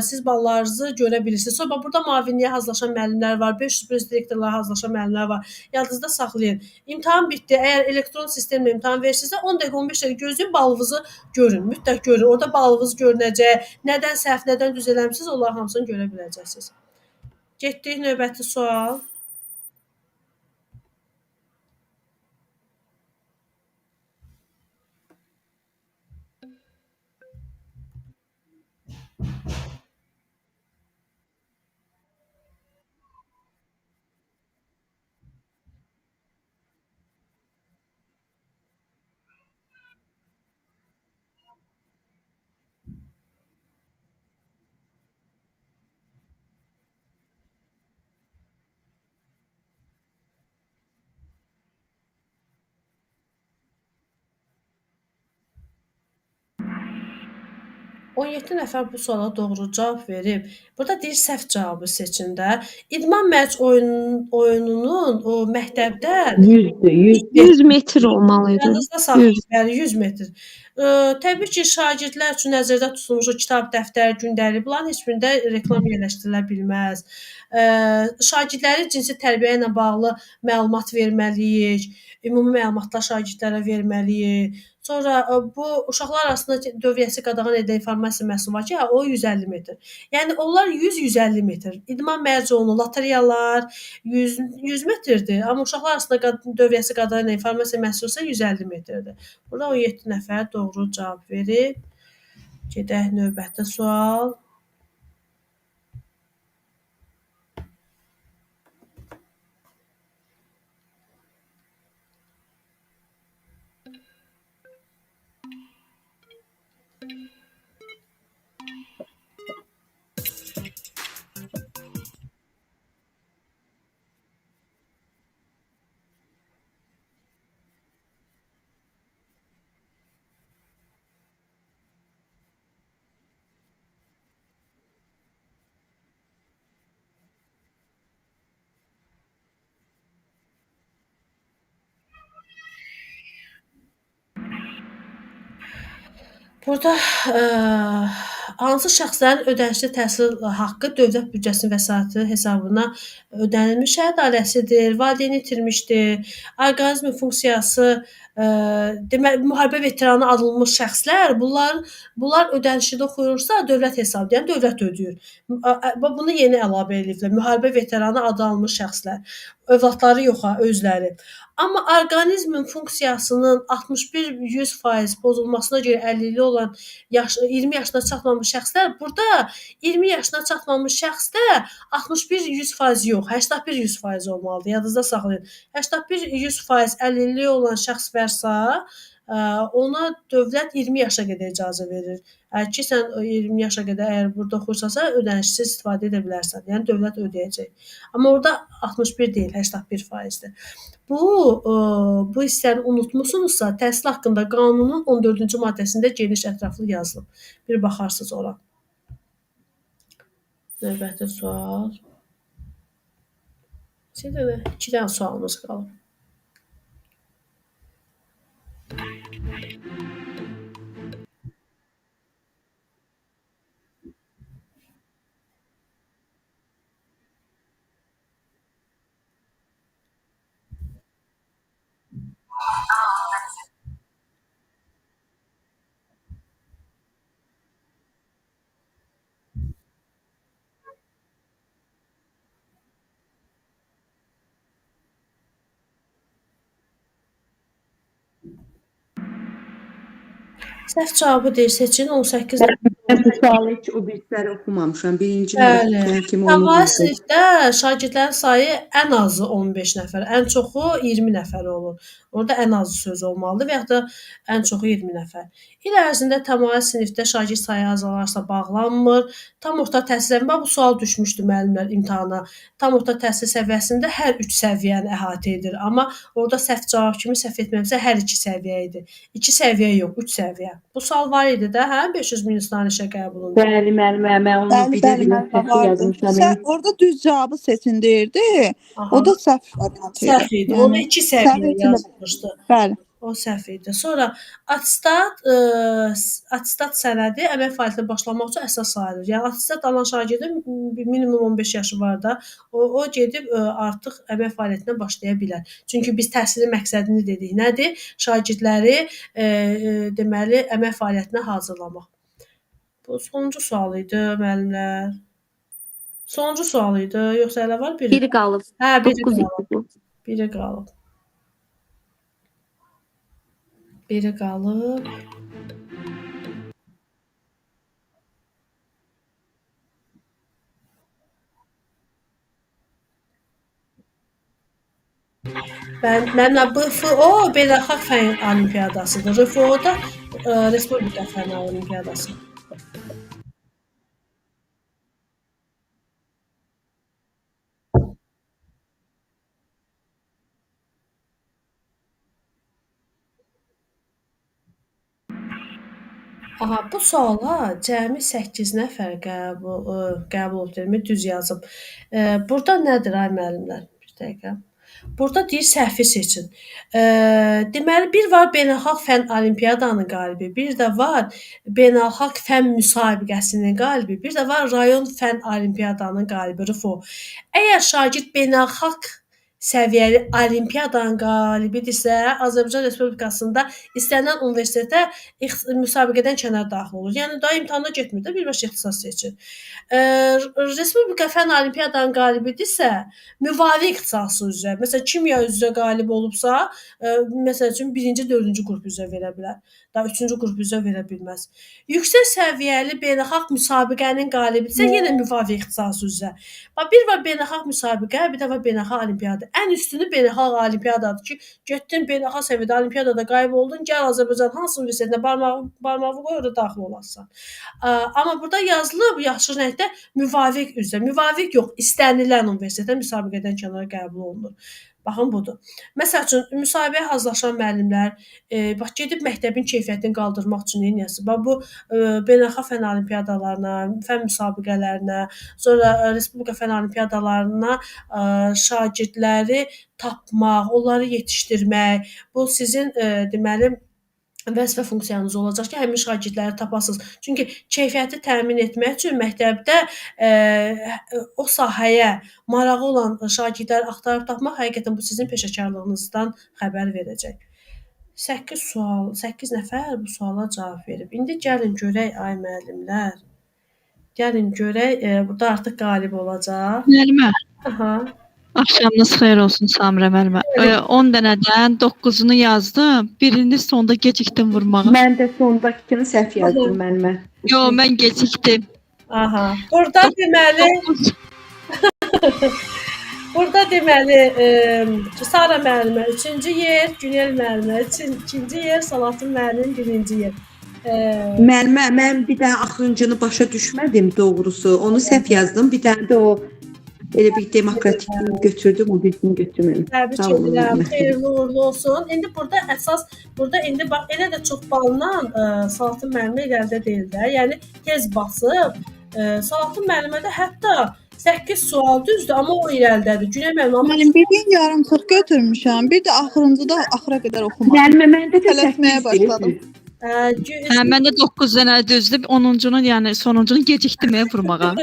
siz ballarınızı görə bilirsiniz. Sonra bax, burada müavinliyə hazırlaşan müəllimlər var, 500 plus direktorlara hazırlaşan müəllimlər var. Yadınızda saxlayın. İmtahan bitdi. Əgər elektron sistemlə imtahan verirsinizsə 10 dəqiqə, 15 dəqiqə gözləyin, balınızı görün. Mütləq görün. Orada balınız görünəcək. Nədən səhv, nədən düz eləmisiniz, onların hamısını görə biləcəksiniz. Getdik növbəti sual. On 7 nəfər bu suala doğru cavab verib. Burada deyir səhv cavabı seçin də. İdman mərc oyununun o məktəbdə 100 metr olmalı idi. yadınızda saxlayın, bəli 100 metr. Təbii ki, şagirdlər üçün nəzərdə tutulmuş o kitab, dəftər, gündəlik bunların heç birində reklam yerləşdirilə bilməz. Şagirdlərin cinsi tərbiyə ilə bağlı məlumat verməliyik. Ümumi məlumatlar şagirdlərə verməliyik. Sonra bu uşaqlar arasında dövriyyəsi qadağan edən informasiya məhsulu var ki, hə, o 150 metr. Yəni onlar 100-150 metr. İdman mərc olunur, lotereyalar 100 metrdir, amma uşaqlar arasında dövriyyəsi qadağan edən informasiya məhsulu isə 150 metrdir. Burada 17 nəfər doğru cavab verib. Gedək növbəti sual. Burada hansı şəxslərin ödənişli təhsil haqqı dövlət büdcəsinin vəsaiti hesabına ödənilmiş şəhid ailəsidir, valideyn itirmişdir, orqanizmin funksiyası deməli müharibə veteranı adlanmış şəxslər bunlar ödənişli oxuyursa dövlət hesabı, yəni dövlət ödəyir. Bunu yeni əlavə eləyiblər. Müharibə veteranı adı alınmış şəxslər. Övladları yox ha, özləri. Amma orqanizmin funksiyasının 61-100% pozulmasına görə əlilliyi olan 20 yaşına çatmamış şəxslər, burada 20 yaşına çatmamış şəxsdə 61-100% yox, 81-100% olmalıdır. Yadınızda saxlayın. 81-100% əlilliyi olan şəxs varsa, ona dövlət 20 yaşa qədər icazə verir. Əgər ki, sən 20 yaşa qədər əgər burada oxursansa, ödənişsiz istifadə edə bilərsən. Yəni dövlət ödəyəcək. Amma orada 61 deyil, 81%-dir. Bu hissəni unutmusunuzsa, təhsil haqqında qanunun 14-cü maddəsində geniş ətraflı yazılıb. Bir baxarsınız ora. Növbəti sual. 2 dənə sualımız qalıb. Səhv cavabı deyir, seçin 18. Mən bu sualı heç o birisləri oxumamışam. Birinci Bəli. mərhələ kimi onu Təbii bildim. sinifdə şagirdlərin sayı ən azı 15 nəfər, ən çoxu 20 nəfər olur. Orada ən azı söz olmalıdır və ya da ən çoxu 20 nəfər. İl ərzində təmayüz sinifdə şagird sayı azalarsa bağlanmır. Tam orta təhsildə bu sual düşmüşdü müəllimlər imtahana. Tam orta təhsil səviyyəsində hər 3 səviyyəni əhatə edir. Amma orada səhv cavab kimi səhv etmirəmsə hər 2 səviyyə idi. 2 səviyyə yox, 3 səviyyə. Bu sual var idi də, hə? 500 min üstəlik işə qəbulunda. Bəli, müəllimə, mən onu Bəli, bəli, bilə-bilə mənim səhv vardı. yazmışam. Orada düz cavabı seçin deyirdi. Aha. O da səhv variantı idi. Səhv idi. Orada 2 səviyyə səhv etmə- yazılmışdı. Bəli. O səhv idi. Sonra attestat sənədi əmək fəaliyyətinə başlamaq üçün əsas sayılır. Yəni attestat alan şagirdin minimum 15 yaşı var da, o gedib artıq əmək fəaliyyətinə başlaya bilər. Çünki biz təhsilin məqsədini dedik. Nədir? Şagirdləri deməli əmək fəaliyyətinə hazırlamaq. Bu sonuncu sual idi müəllimlər. Sonuncu sual idi, yoxsa hələ var biri? Biri qalıb. Hə, biri 9 qalıb. Biri qalıb. Biri qalıb. Mənimlə BFO Beynəlxalq Fən Olimpiadasıdır. RFO da Respublika Fən Olimpiadası. Aha, bu suala cəmi 8 nəfər qəbul etdirmi düz yazıb. Burada nədir ay müəllimlər? Bir dəqiqə. Burada deyir səhvi seçin. Deməli bir var Beynəlxalq Fən Olimpiadanın qalibi, bir də var Beynəlxalq Fən müsabiqəsinin qalibi, bir də var rayon Fən Olimpiadanın qalibi RFO. Əgər şagird beynəlxalq səviyyəli olimpiadanın qalibidirsə, Azərbaycan Respublikasında istənilən universitetə müsabiqədən kənar daxil olur. Yəni da imtahana getmir də, birbaşa ixtisas seçir. Respublika Fən Olimpiadanın qalibidirsə, müvafiq ixtisası üzrə, məsələn, kimya üzrə qalib olubsa, məsəl üçün 1-ci, 4-cü qrup üzrə verə bilər. Da 3-cü qrup üzrə verə bilməz. Yüksək səviyyəli beynəlxalq müsabiqənin qalibidirsə, yenə müvafiq ixtisası üzrə. Bax, bir var beynəlxalq müsabiqə, bir də var beynəlxalq olimpiada. Ən üstünü beynəlxalq olimpiadadır ki, getdin beynəlxalq səviyyədə olimpiadada qalib oldun, gəl Azərbaycan hansı universitetinə barmağı qoy, orada daxil olasan. Amma burada yazılıb yaşlı rəngdə müvafiq üzrə. Müvafiq yox, istənilən universitetə müsabiqədən kənara qəbul olunur. Baxın budur. Məsəl üçün müsahibəyə hazırlaşan müəllimlər bax gedib məktəbin keyfiyyətini qaldırmaq üçün nə edirsə, bax bu beynəlxalq fən olimpiadalarına, fən müsabiqələrinə, sonra respublika fən olimpiadalarına şagirdləri tapmaq, onları yetişdirmək, bu sizin deməli vəzifə funksiyanız olacaq ki, həmin şagirdləri tapasınız. Çünki keyfiyyəti təmin etmək üçün məktəbdə o sahəyə marağı olan şagirdləri axtarıb tapmaq həqiqətən bu sizin peşəkarlığınızdan xəbər verəcək. 8 nəfər bu suala cavab verib. İndi gəlin görək ay müəllimlər. Gəlin görək, burada artıq qalib olacaq. Müəllimə. Aha. Axşamınız xeyir olsun Samirə müəllimə. 10 dənədən 9-unu yazdım. Birini sonda gecikdim vurmağa. Mən də sondakını səhv yazdım müəllimə. Yox, mən gecikdim. Aha. Burada deməli Burada deməli Sara müəllimə 3-cü yer, Günel müəllimə 2-ci yer, Salatın müəllim 1-ci yer. Müəllimə, mən bir də axırıncını başa düşmədim doğrusu. Onu səhv yazdım. Bir dənə də o elə bir demokratikliyi götürdüm, o birisini götürmədim. Təbrik edirəm. Xeyirli uğurlu olsun. İndi burada indi bax elə də çox ballan Salatın müəllimə irəlidə deyil də. Yəni tez basıb Salatın müəllimə də hətta 8 sual düzdür, amma o irəlidədir. Günel müəllim. Mənim bildiyin yarımçıq götürmüşəm. Bir də axırıncıda axıra qədər oxumadım. Müəllimə, məndə də Tələsməyə başladım. Mən də 9 dənə düzdür, 10-cunun, yəni sonuncunu gecikdim vurmağa.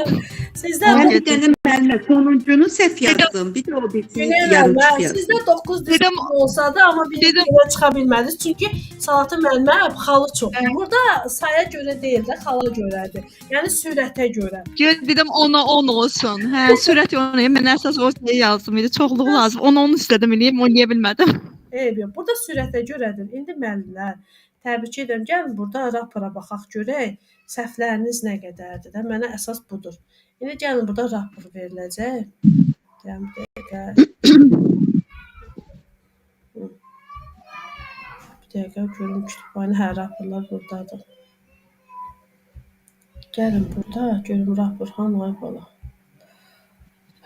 Sizdən bir dənə müəllimə sonuncunu səhv yazdım. Bir də o birisini yarımçıq yazdım. Sizdə 9 düzdür olsa da, amma bir yerə çıxa bilmədiniz. Çünki Salatın müəllimə xalı çox. Burada saya görə deyil də, xala görədir. Yəni sürətə görə. Dedim 10-a 10 olsun. Hə, sürət oynayım. Mən əsas o şeyi yazdım idi. Çoxluğu lazım. 10-10 istədim eləyim, oynaya bilmədim. Eyb yox. Burada sürətə görədir. İndi müəllimlər Təbrik edirəm. Gəlin burada rapora baxaq görək. Səhvləriniz nə qədərdir də? Mənə əsas budur. İndi gəlin burada rapor veriləcək. Deyəm dəqiqə. Bir dəqiqə görüm kütüphane. Hə, raporlar buradadır. Gəlin burada görüm rapor hanı bala.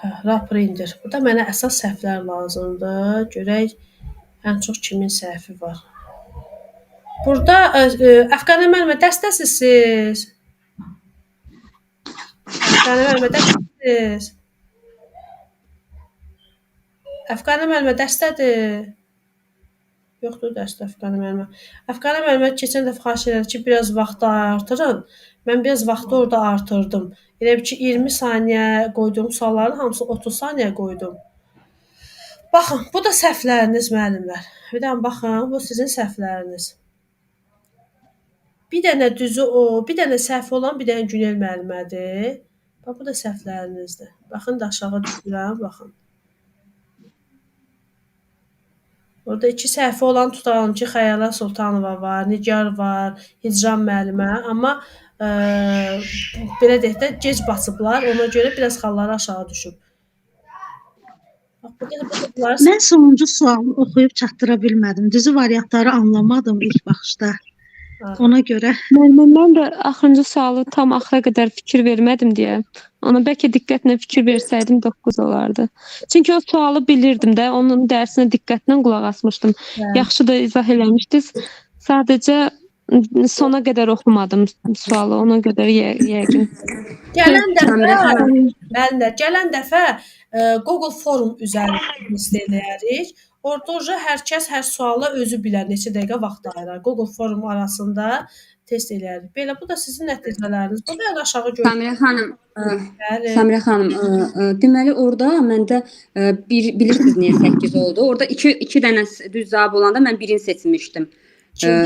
Hə, rapor indir. Burada mənə əsas səhvlər lazımdır. Görək ən çox kimin səhvi var. Burada Əfqanə müəllimə dəstəsiz siz. Əfqanə müəllimə dəstəsiz. Əfqanə müəllimə dəstədir. Yoxdur dəstə Əfqanə müəllimə. Əfqanə müəllimə keçən dəfə xahiş elədi ki, biraz vaxtı artırın. Mən biraz vaxtı orada artırdım. Elə bir ki 20 saniyə qoyduğum sualların hamısı 30 saniyə qoydum. Baxın, bu da səhvləriniz müəllimlər. Bir dənə baxın, bu sizin səhvləriniz. Bir dənə düzü o, bir dənə səhvi olan bir dənə Günel müəllimədir. Bax, bu da səhvlərinizdir. Baxın da aşağı düşürəm, baxın. Orada 2 səhvi olan tutalım ki, Xəyala Sultanova var, Nigar var, Hicran müəllimə. Amma belə deyək də, gec basıblar. Ona görə biraz xalları aşağı düşüb. Bax, burada Mən sonuncu sualını oxuyub çatdıra bilmədim. Düzü variantları anlamadım ilk baxışda. Ona görə Mən də axırıncı sualı tam axıra qədər fikir vermədim deyə. Ona bəlkə diqqətlə fikir versəydim 9 olardı. Çünki o sualı bilirdim də, onun dərsinə diqqətlə qulaq asmışdım. Yaxşı da izah eləmişdiniz. Sadəcə sona qədər oxumadım sualı, ona görə yəqin. Gələn dəfə Google Forum üzərində test eləyərik. Orada hər kəs hər suala özü bilər, neçə dəqiqə vaxt ayırar. Google Forum arasında test eləyərik. Belə bu da sizin nəticələriniz. Bu da aşağı görürük. Samirə xanım, deməli orada məndə bilirsiniz niyə 8 oldu? Orada 2 dənə düz cavab olanda mən birini seçmişdim.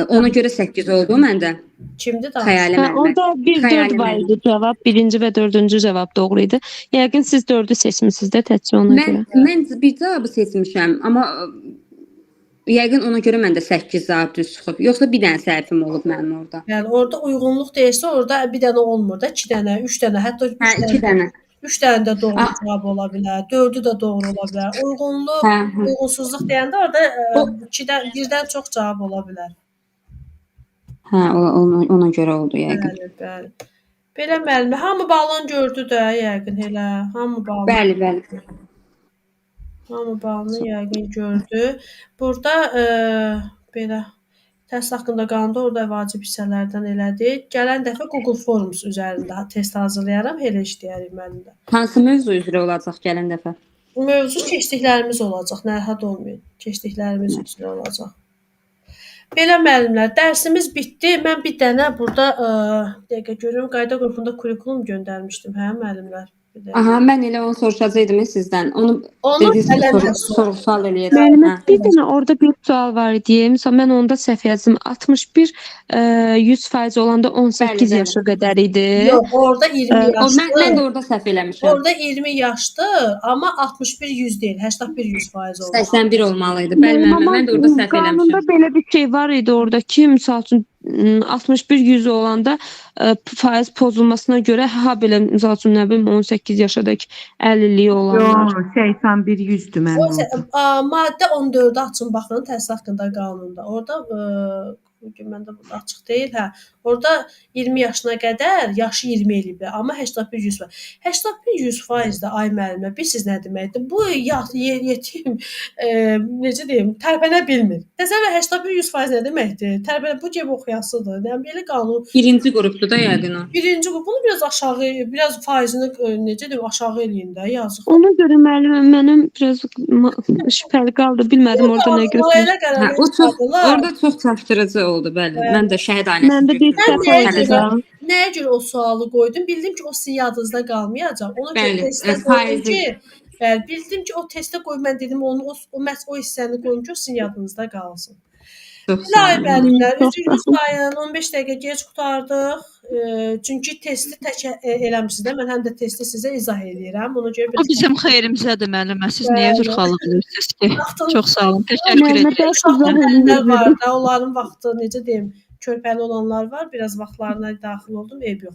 Ona görə 8 oldu məndə. Kimdir da? Xəyali müəllimə. Orada 1-4 var idi cavab. 1-ci və 4-cü cavab doğru idi. Yəqin siz 4-ü seçmisiniz də təkcə ona görə. Mən bir cavabı seçmişəm, amma yəqin ona görə məndə 8 cavab düz çıxıb. Yoxsa bir dənə səhvim olub mənim orada. Yəni orada uyğunluq deyilsə, orada bir dənə olmur da, 2 dənə, 3 dənə, hətta 2 dənə. 3 dənə də doğru cavab ola bilər, 4-ü də doğru ola bilər. Uyğunluq, uyğunsuzluq deyəndə orada 2-dən, 1-dən çox cavab ola bilər. Hə, ona görə oldu yəqin. Bəli. Belə müəllimə, hamı balon gördü də yəqin elə, hamı balon. Bəli. Hamı balonu yəqin gördü. Burada belə test haqqında qanunda orada vacib hissələrdən elədik. Gələn dəfə Google Forms üzərində test hazırlayaram, elə işləyərik müəllimdə. Hansı mövzu üzrə olacaq gələn dəfə? Mövzu keçdiklərimiz olacaq, narahat olmayın. Keçdiklərimiz üzrə olacaq. Belə müəllimlər, dərsimiz bitdi. Mən bir dənə burada dəqiqə görüm, qayda qrupunda kurikulum göndərmişdim, hə müəllimlər? Aha, mən elə onu soruşacaqdım sizdən. Onu dediniz sual eləyəcəm. Müəllimə, bir dənə orada bir sual var idi. Məsələn, mən onda səhv yazdım. 61 100% olanda 18 yaşa qədər idi. Yox, orada 20 yaşdır. Mən də orada səhv eləmişəm. Orada 20 yaşdır, amma 61 100 deyil, 81 100% olmalı. 81 olmalı idi. Bəli, mən də orada səhv eləmişəm. Qanunda belə bir şey var idi orada ki, məsəl üçün 61 100 olanda faiz pozulmasına görə belə məsəl üçün nə bilim 18 yaşadakı 50'liyi olanlar. Yox, 81 100'dür mənim orada. Maddə 14-ü açın baxın təhsil haqqında qanunda. Orada bugün məndə burada açıq deyil, hə. Orada 20 yaşına qədər yaşı 20 eləyib, amma 81 100 var. 81 100% də ay müəllimə, bilirsiniz nə deməkdir? Bu yetim necə deyim, tərpənə bilmir. Təsəvvür 81 100% nə deməkdir? Tərpənə bu cəb oxuyasıdır. Yəni belə qanun. Birinci qrupdur da yəqin o. Birinci qrup. Bunu biraz aşağı, biraz faizini necə deyim, aşağı eləyin də, yazıq. Ona görə müəllimə mənim biraz şübhəli qaldı. Bilmədim orada nə götürür. Orada çox çaşdırıcı oldu, bəli. Mən də şəhid ailəsi. Mən də bir səhv Nəyə görə o sualı qoydum? Bildim ki, o sizin yadınızda qalmayacaq. Ona görə testdə qoydum ki, bildim ki, o testdə qoy, mən dedim o hissəni qoyum ki, o sizin yadınızda qalsın. Bilay müəllimlər, üzrünüz sayın, 15 dəqiqə gec qutardıq. Çünki testi tək eləmişsiniz də, mən həm də testi sizə izah edirəm. Ona görə o bizim xeyrimizədir müəllimə. Siz niyə üzrxahlıq edirsiniz ki? Çox sağ olun. Təşəkkür edirəm. Uşaq var da, onların vaxtı necə deyim, körpəli olanlar var. Biraz vaxtlarına daxil oldum, eyb yox.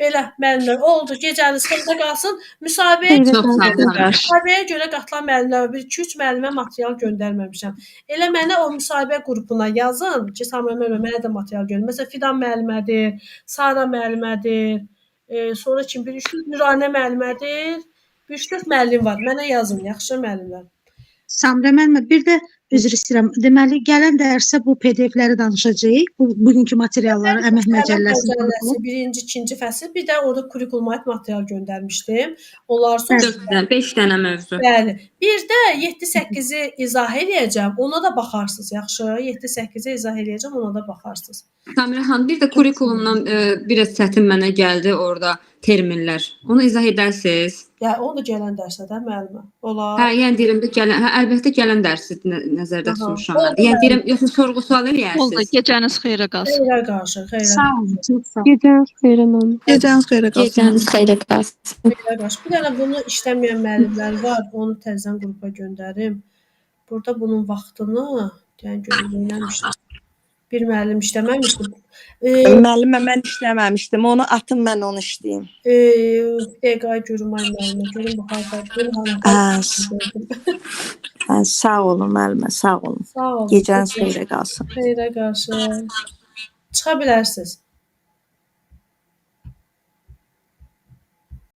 Belə müəllimlər oldu. Gecəniz xeyirdə qalsın. Müsahibəyə Çox sağ olun. müsahibəyə görə qatılan müəllimlər var. 1-2-3 müəllimə material göndərməmişəm. Elə mənə o müsahibə qrupuna yazın ki, Samira müəllimə mənə də material göndərin. Məsələn, Fidan müəllimədir, Sara müəllimədir, sonra kim bilir, Nüranə müəllimədir. 3-4 müəllim var. Mənə yazın, yaxşı müəllimlər. Samira müəllimə, bir də üzr istəyirəm. Deməli, gələn dərsə bu PDF-ləri danışacağıq. Bugünkü materialları əmək məcəlləsi. Birinci, ikinci fəsil. Bir də orada kurikulum material göndərmişdim. Onlar sonra 5 dənə mövzu. Bəli. Bir də 7-8-i izah eləyəcəm. Ona da baxarsınız, yaxşı? 7-8-i izah eləyəcəm, ona da baxarsınız. Samira xanım, bir də kurikulumdan biraz çətin mənə gəldi orada terminlər. Onu izah edərsiniz? Ya, onu da gələn dərsə də müəllimə. Olar. Hə, yəni deyirəm də gələn, əlbəttə gələn dərsi nəzərdə tutmuşam. Yəni deyirəm, yoxsa sorğu-sual Oldu, eləyərsiniz? gecəniz xeyrə qalsın. Xeyrə qarşı, xeyrə. Sağ olun, çox sağ olun. Gecəniz xeyrə mənim. Gecəniz xeyrə qalsın. Gecəniz xeyrə qalsın. Xeyrə qarşı. Bir dənə bunu işləməyən müəllimlər var. Onu təzədən qrupa göndərim. Burada bunun vaxtını, yəni görüm eləmişdim. Bir müəllim işləməmişdi. Müəllimə mən işləməmişdim. Onu atın, mən onu işləyim. Bir dəqiqə görüm ay müəllimə. Görüm bu harda. Sağ olun müəllimə, sağ olun. Sağ olun. Gecəniz xeyrə qalsın. Xeyrə qarşı. Çıxa bilərsiniz.